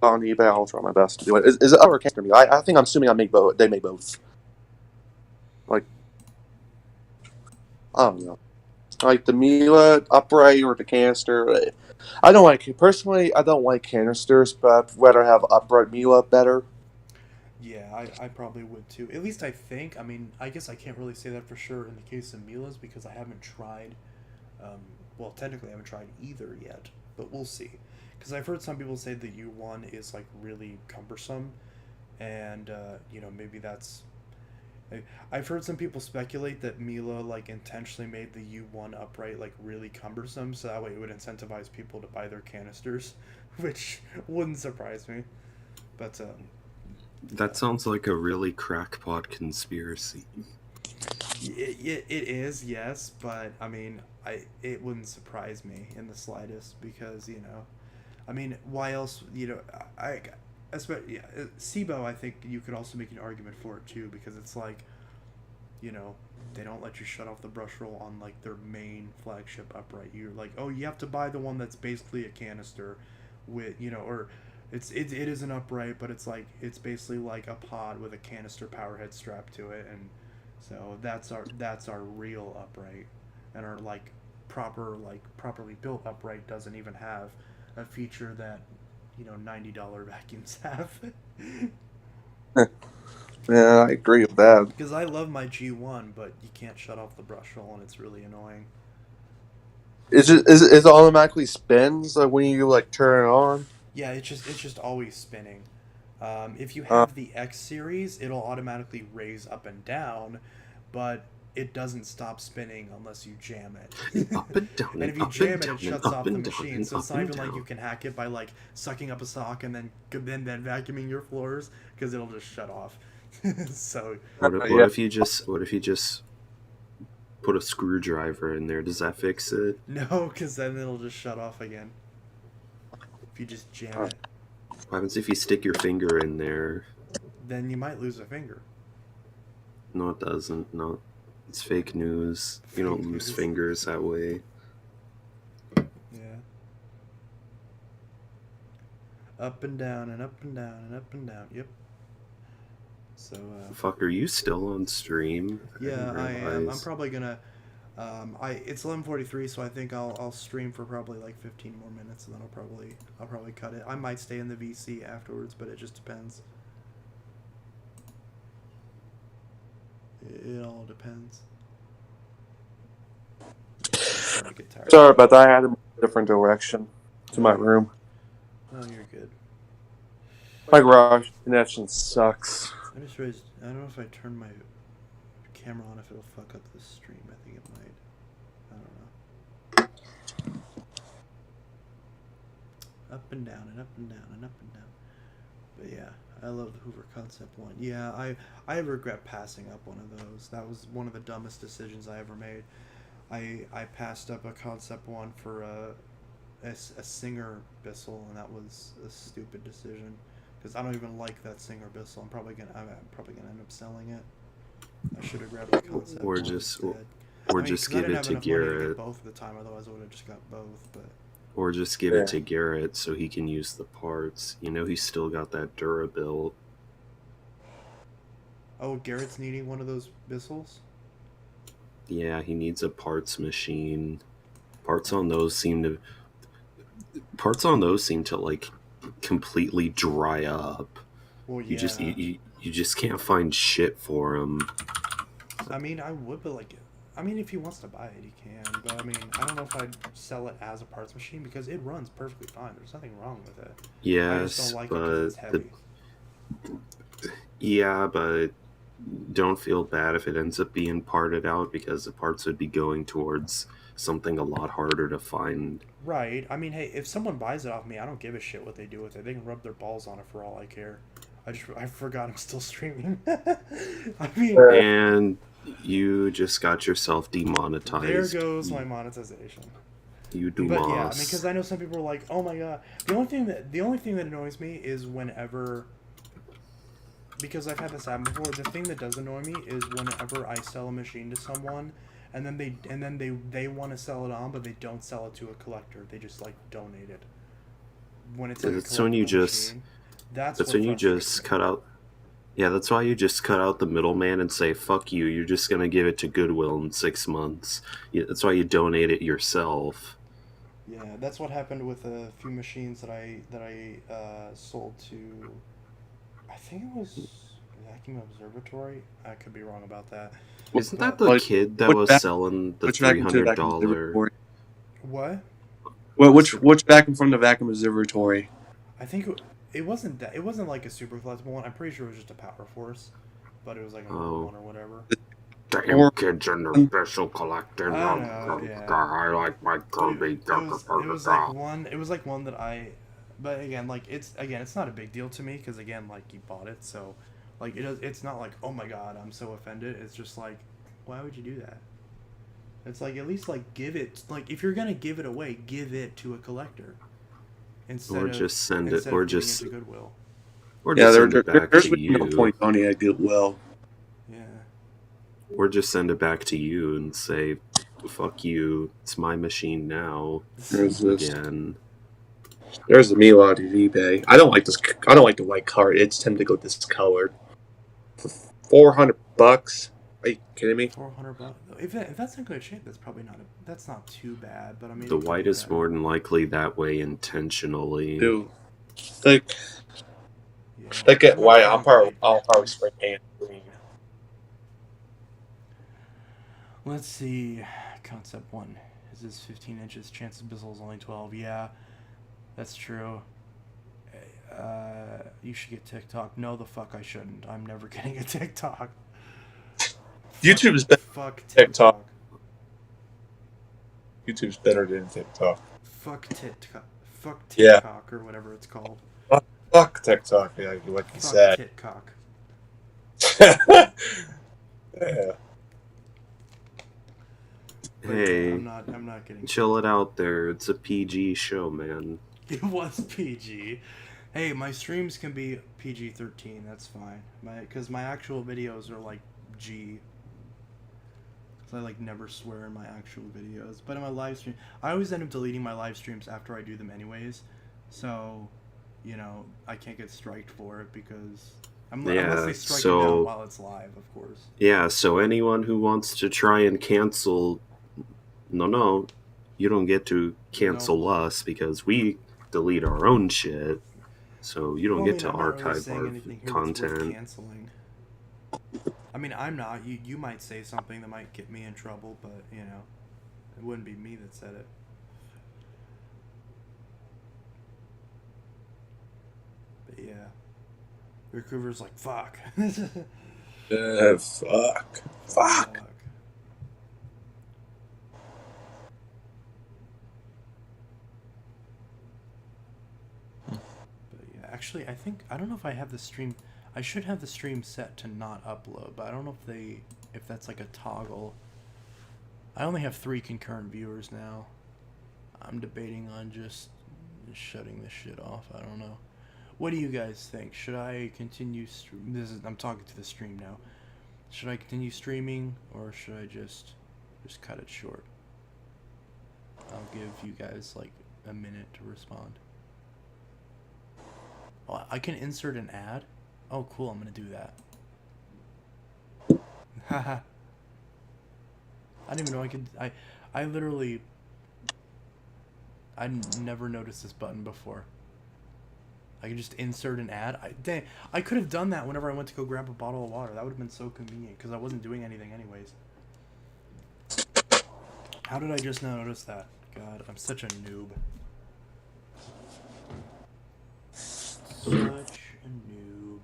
on eBay. I'll try my best to do it. Is it other cancer? I think I'm assuming I make both. They make both. Like, I don't know. Like the Mila upright or the canister. I don't like personally. I don't like canisters, but I'd rather have upright Mila better. Yeah, I probably would too. At least I think. I mean, I guess I can't really say that for sure in the case of Mila's because I haven't tried. Um, well, technically, I haven't tried either yet, but we'll see. Because I've heard some people say the U1 is like really cumbersome, and maybe that's. I've heard some people speculate that Mila like intentionally made the U1 upright like really cumbersome, so that way it would incentivize people to buy their canisters, which wouldn't surprise me. But That sounds like a really crackpot conspiracy. it is, yes, but I mean, it wouldn't surprise me in the slightest because I mean, why else? Especially SIBO. I think you could also make an argument for it too because it's like, they don't let you shut off the brush roll on like their main flagship upright. You're like, oh, you have to buy the one that's basically a canister, with or it is an upright, but it's basically like a pod with a canister power head strapped to it, and so that's our real upright, and our properly built upright doesn't even have a feature that $90 vacuums have. Yeah, I agree with that. Because I love my G1, but you can't shut off the brush roll, and it's really annoying. Is it automatically spins like when you like turn it on? Yeah, it's just always spinning. If you Uh, have the X series, it'll automatically raise up and down, but it doesn't stop spinning unless you jam it. Up and down And and if you up jam and it, down it and shuts up off the and down machine. and So it's up not and even like you down. can hack it by like sucking up a sock and then vacuuming your floors because it'll just shut off. So What yeah. if you just put a screwdriver in there? Does that fix it? no, because then it'll just shut off again if you just jam it. What happens if you stick your finger in there? Then you might lose a finger. No, it doesn't. No, it's fake news. You don't Fake lose news. fingers that way. Yeah. Up and down and up and down and up and down. Yep. So Fuck, are you still on stream? yeah, didn't I am. I'm realize. probably gonna. It's 11:43, so I think I'll stream for probably like 15 more minutes, and then I'll probably cut it. I might stay in the VC afterwards, but it just depends. It all depends. I get tired. Sorry, but I had to move a different direction to my room. Oh, you're good. My garage connection sucks. I just realized. I don't know if I turn my camera on if it'll fuck up the stream. I think it might. I don't know. Up and down and up and down and up and down. But yeah, I love the Hoover Concept one. Yeah, I regret passing up one of those. That was one of the dumbest decisions I ever made. I passed up a Concept one for a Singer Bissell, and that was a stupid decision because I don't even like that Singer Bissell. I'm probably gonna end up selling it. I should have grabbed the Concept Or one just instead. or I mean, just 'cause I give didn't it have to enough money to get Garrett. both at the time. Otherwise, I would have just got both. But Or just give Yeah. it to Garrett so he can use the parts. He's still got that Durabuild. oh, Garrett's needing one of those Bissells. Yeah, he needs a parts machine. Parts on those seem to like completely dry up. Well, yeah. You just can't find shit for them. I mean, I would, but if he wants to buy it, he can. But I mean, I don't know if I'd sell it as a parts machine because it runs perfectly fine. There's nothing wrong with it. I Yes, just don't like it because it's heavy. but don't feel bad if it ends up being parted out because the parts would be going towards something a lot harder to find. Right. I mean, hey, if someone buys it off me, I don't give a shit what they do with it. They can rub their balls on it for all I care. I forgot I'm still streaming. I mean, And You just got yourself demonetized. There goes my monetization. You do But yeah, I mean, moss. because I know some people are like, "Oh my god." The only thing that annoys me is whenever, because I've had this happen before. The thing that does annoy me is whenever I sell a machine to someone, and then they want to sell it on, but they don't sell it to a collector. They just like donate it. When it's like a That's when you collectible just. machine, that's That's what when you frustrates just me. cut out. Yeah, that's why you just cut out the middleman and say, fuck you, you're just gonna give it to Goodwill in 6 months. Yeah, that's why you donate it yourself. Yeah, that's what happened with a few machines that I sold to. I think it was Vacuum Observatory. I could be wrong about that. Isn't that But the Like, kid that which was back, selling the which vacuum to the vacuum $300? observatory? what? Which vacuum from the vacuum observatory? I think it wasn't that. It wasn't like a super collectible one. I'm pretty sure it was just a Power Force, but it was like a normal Oh. one or whatever. Damn Or kids in the special collecting. I don't know. Yeah. I like my But Kirby. it was like one. It was like one that I. But again, like it's not a big deal to me because again, like you bought it, so like it's not like, oh my god, I'm so offended. It's just like, why would you do that? It's like, at least like give it, like if you're gonna give it away, give it to a collector instead Or of just send it, instead or of giving it just, to Goodwill. or Yeah, just send it back there's to really no you. point money at Goodwill. Yeah. Or just send it back to you and say, fuck you, it's my machine now. There's this. Again. There's the Miwa of eBay. I don't like this. I don't like the white card. It's tend to go discolored. For $400? Are you kidding me? $400. If that's in good shape, that's probably not. That's not too bad. But I mean, The it could white be is better. more than likely that way intentionally. Dude, like, Yeah. like I'm at not a white, fan of white I'll probably vacuums. spray paint green. Let's see. Concept 1. Is this 15 inches? Chances Bissell is only 12. Yeah, that's true. You should get TikTok. No, the fuck I shouldn't. I'm never getting a TikTok. YouTube is better Fuck than TikTok. TikTok. YouTube's better than TikTok. Fuck TikTok. Fuck Yeah. TikTok or whatever it's called. Fuck TikTok, yeah, like you Fuck said. TikTok. Yeah. But Hey, yeah, I'm not getting. chill it out there. It's a PG show, man. It was PG. Hey, my streams can be PG-13. That's fine. Because my actual videos are like G. So I like never swear in my actual videos. But in my live stream, I always end up deleting my live streams after I do them anyways. So, you know, I can't get striked for it because unless they strike it down while it's live, of course. Yeah, so anyone who wants to try and cancel, no, you don't get to cancel us because we delete our own shit. So you don't get to I'm not really archive saying our anything here that's worth content. canceling. I mean, I'm not. You might say something that might get me in trouble, but you know, it wouldn't be me that said it. But yeah, Recruver's like fuck. Fuck. But yeah, actually, I don't know if I have the stream. I should have the stream set to not upload, but I don't know if that's like a toggle. I only have 3 concurrent viewers now. I'm debating on just shutting this shit off. I don't know. What do you guys think? Should I continue I'm talking to the stream now. Should I continue streaming or should I just cut it short? I'll give you guys like a minute to respond. Oh, I can insert an ad? Oh, cool. I'm going to do that. Haha. I didn't even know I could. I literally. I never noticed this button before. I could just insert an ad. Dang, I could have done that whenever I went to go grab a bottle of water. That would have been so convenient because I wasn't doing anything anyways. How did I just now notice that? God, I'm such a noob. Such a noob.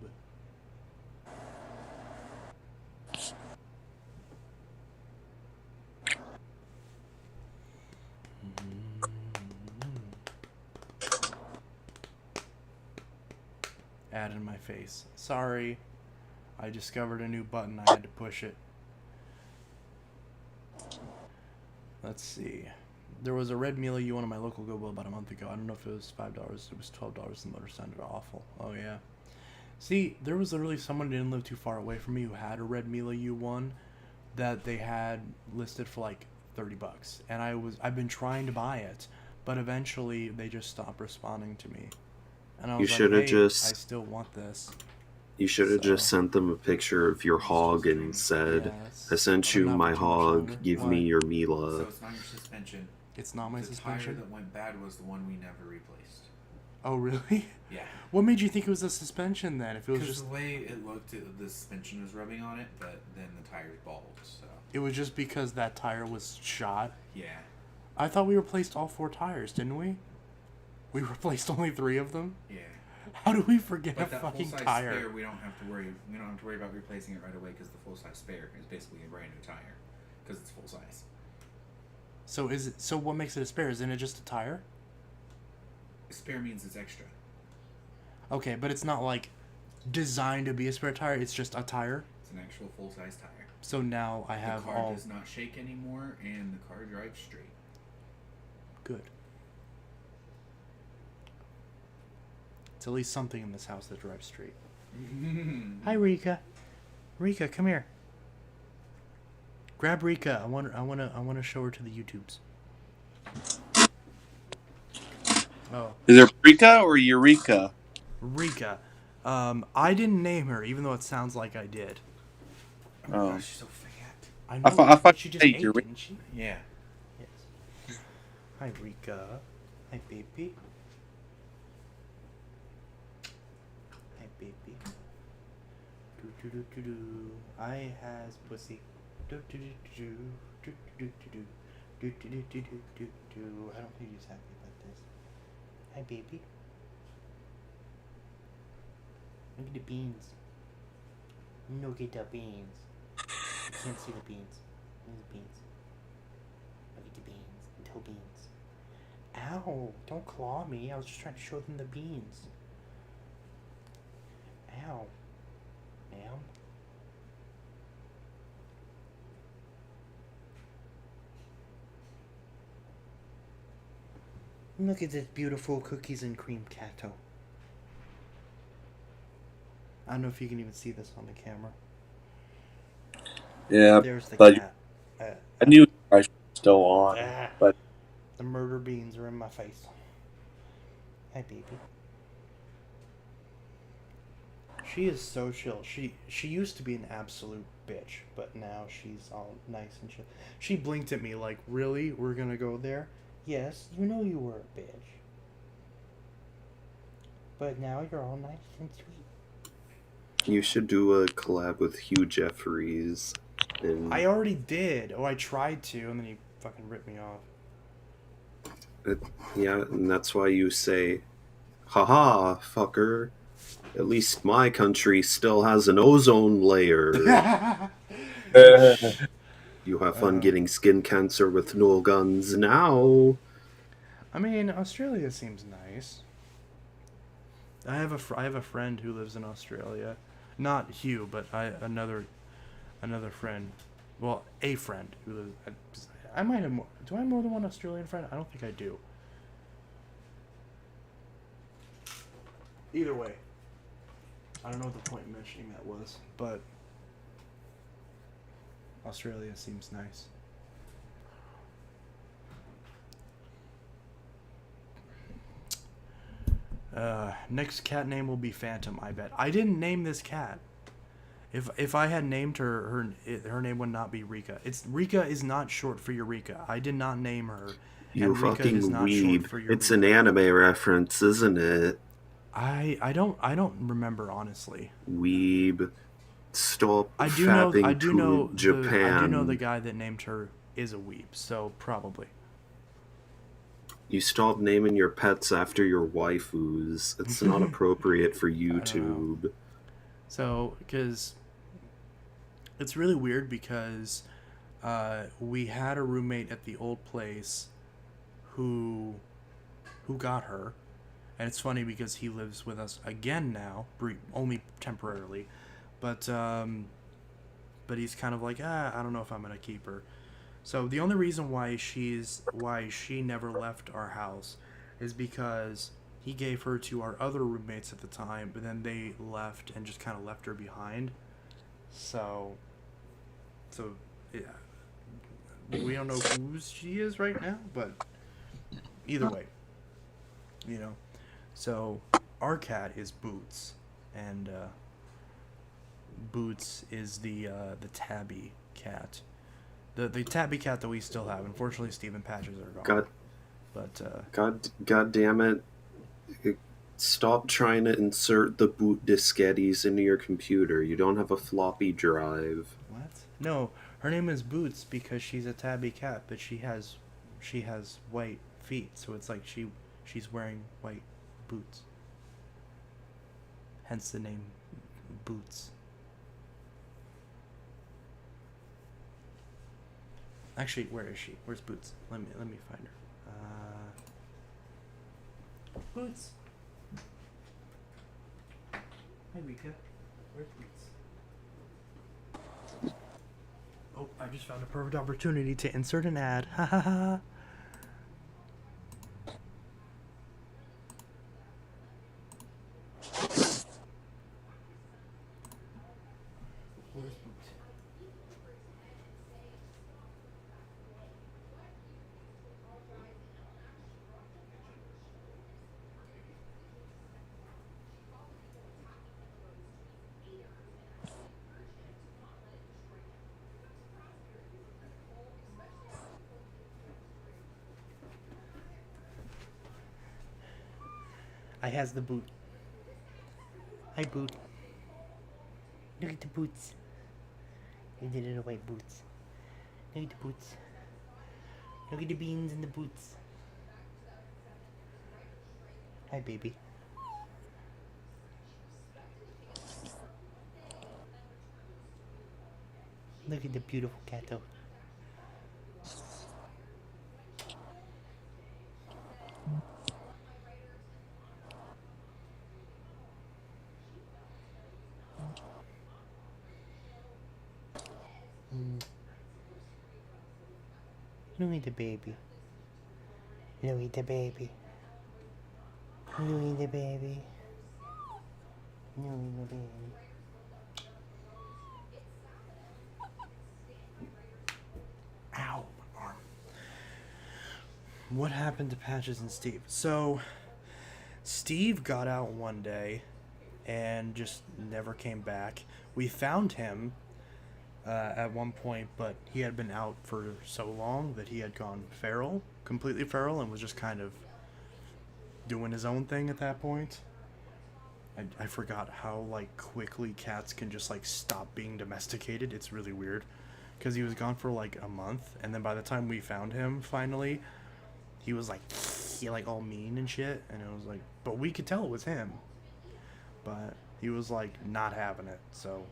Ad in my face. Sorry. I discovered a new button. I had to push it. Let's see. There was a red Mila U on my local Gobo about a month ago. I don't know if it was $5. It was $12. The motor sounded awful. Oh, yeah. See, there was literally someone who didn't live too far away from me who had a red Mila U1 that they had listed for like $30. And I've been trying to buy it, but eventually they just stopped responding to me. And I was like, should have hey, I just still want this. you should have So- just sent them a picture of your hog and said, I sent you Not my for too much hog, longer. give What? me your So Mila. it's not your suspension. It's not my The tire suspension? that went bad was the one we never replaced. Oh, really? Yeah. What made you think it was the suspension then? If it was Because just the way it looked, the suspension was rubbing on it, but then the tires balled. So it was just because that tire was shot. yeah. I thought we replaced all 4 tires, didn't we? We replaced only 3 of them. Yeah. How do we forget But a that fucking full size tire? spare, we don't have to worry. We don't have to worry about replacing it right away because the full size spare is basically a brand new tire because it's full size. So is it? So what makes it a spare? Isn't it just a tire? Spare means it's extra. Okay, but it's not like designed to be a spare tire. It's just a tire. It's an actual full size tire. So now I have the car all does not shake anymore, and the car drives straight. good. It's at least something in this house that drives straight. Hi, Rika. Rika, come here. Grab Rika. I want to show her to the YouTubes. Oh, Is there Rika or Eureka? Rika. I didn't name her, even though it sounds like I did. Oh my Oh. gosh, she's so fat. I know. I thought she you just said ate, Eureka. didn't she? Yeah. Yes. Hi, Rika. Hi, baby. Hi, baby. Do do do do do. I has pussy. Do do do do do do do do do do do do do do do. I don't think he's happy about this. Hi, baby. Look at the beans. Look at the beans. You can't see the beans. Look at the beans. Look at the beans. Little beans. Ow! Don't claw me. I was just trying to show them the beans. Ow. Ma'am. Look at this beautiful cookies and cream catto. I don't know if you can even see this on the camera. Yeah, There's the but cat. I knew I was still on, Ah. but The murder beans are in my face. Hi, baby. She is so chill. She used to be an absolute bitch, but now she's all nice and chill. She blinked at me like, really? We're gonna go there? Yes, you know you were a bitch. But now you're all nice and sweet. You should do a collab with Hugh Jeffries. And I already did. Oh, I tried to, and then he fucking ripped me off. yeah, and that's why you say, haha, fucker. At least my country still has an ozone layer. You have fun getting skin cancer with no guns now. I mean, Australia seems nice. I have a friend who lives in Australia, not Hugh, but another friend. Well, a friend who lives. I might have more. Do I have more than one Australian friend? I don't think I do. Either way, I don't know what the point in mentioning that was, but Australia seems nice. Next cat name will be Phantom, I bet. I didn't name this cat. If I had named her name would not be Rika. Rika is not short for Eureka. I did not name her. You and Rika is fucking not weeb. short for It's Eureka. an anime reference, isn't it? I don't remember honestly. Weeb. Stop I do know Japan. I do know the guy that named her is a weeb, so probably. You stop naming your pets after your waifus. It's not appropriate for know. YouTube. So, because it's really weird because we had a roommate at the old place who got her, and it's funny because he lives with us again now, only temporarily, but he's kind of like, I don't know if I'm gonna keep her. So the only reason why she never left our house is because he gave her to our other roommates at the time, but then they left and just kind of left her behind. So, yeah, we don't know whose she is right now, but either way, you know. So our cat is Boots, and Boots is the tabby cat. The tabby cat that we still have. Unfortunately, Steve and Patches are gone. God, But God damn it! Stop trying to insert the boot diskettes into your computer. You don't have a floppy drive. what? No, her name is Boots because she's a tabby cat, but she has white feet, so it's like she's wearing white boots. Hence the name Boots. Actually, where is she? Where's Boots? Let me find her. Boots. Hi, Rika. Where's Boots? Oh, I just found a perfect opportunity to insert an ad. Ha ha ha. Where's Boots? I has the boot. Hi, Boot. Look at the boots. Look at the little white boots. Look at the boots. Look at the beans in the boots. Hi, baby. Look at the beautiful cat, though. Look at the baby. Look at the baby. Look at the baby. Look at the baby. Ow, my arm. What happened to Patches and Steve? So, Steve got out one day and just never came back. We found him at one point, but he had been out for so long that he had gone feral, completely feral, and was just kind of doing his own thing at that point. I forgot how like quickly cats can just like stop being domesticated. It's really weird, because he was gone for like a month, and then by the time we found him finally, he was like all mean and shit, and it was like, but we could tell it was him, but he was like not having it. So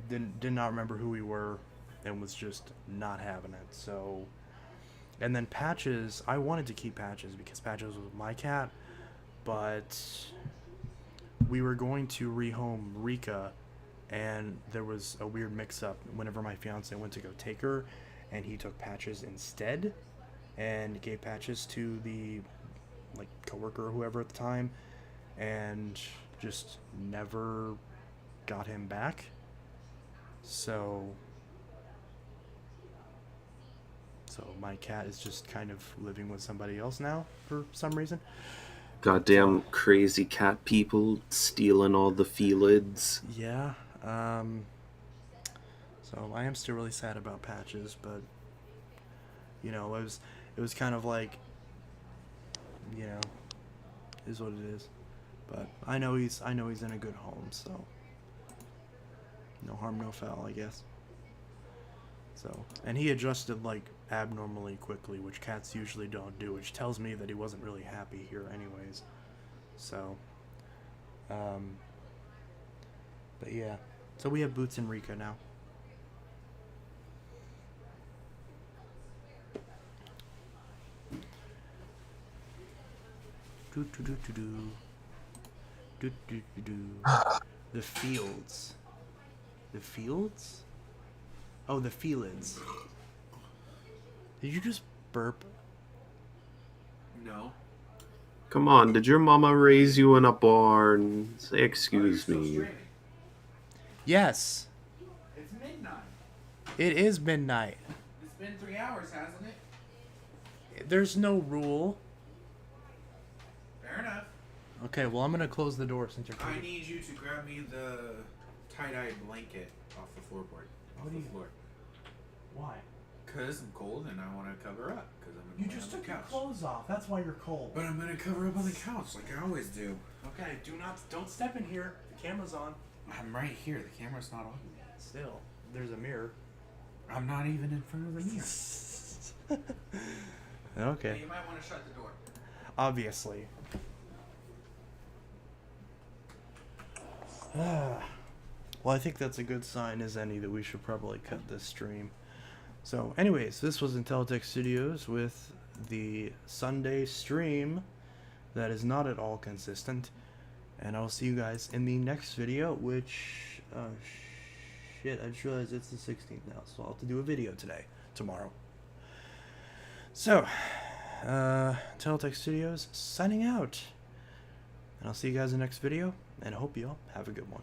did not remember who we were, and was just not having it. So, and then Patches, I wanted to keep Patches because Patches was my cat, but we were going to rehome Rika, and there was a weird mix-up whenever my fiance went to go take her, and he took Patches instead, and gave Patches to the like coworker or whoever at the time, and just never got him back. So my cat is just kind of living with somebody else now for some reason. Goddamn crazy cat people stealing all the felids. Yeah. So I am still really sad about Patches, but you know, it was kind of like, you know, is what it is. But I know he's in a good home, so no harm, no foul, I guess. So, and he adjusted like abnormally quickly, which cats usually don't do, which tells me that he wasn't really happy here anyways. So, but yeah. So we have Boots and Rika now. Do do do do do. Do do do do. The fields. The fields? Oh, the felids. Did you just burp? No. Come on, did your mama raise you in a barn? Say excuse Oh, you're still me. streaming. Yes. It's midnight. It is midnight. It's been 3 hours, hasn't it? There's no rule. Fair enough. Okay, well, I'm gonna close the door since you're I taking. need you to grab me the tie-dye blanket off the floorboard. Off What the do you- floor. Why? Because I'm cold and I want to cover up. Because I'm You gonna just lay on took the your couch. clothes off. That's why you're cold. But I'm gonna cover up on the couch like I always do. Okay, don't step in here. The camera's on. I'm right here. The camera's not on. Still, there's a mirror. I'm not even in front of the mirror. Okay. You might want to shut the door. Obviously. Well, I think that's a good sign as any that we should probably cut this stream. So, anyways, this was Intelitech Studios with the Sunday stream that is not at all consistent. And I'll see you guys in the next video, which, shit, I just realized it's the 16th now, so I'll have to do a video tomorrow. So, Intelitech Studios signing out. And I'll see you guys in the next video, and I hope you all have a good one.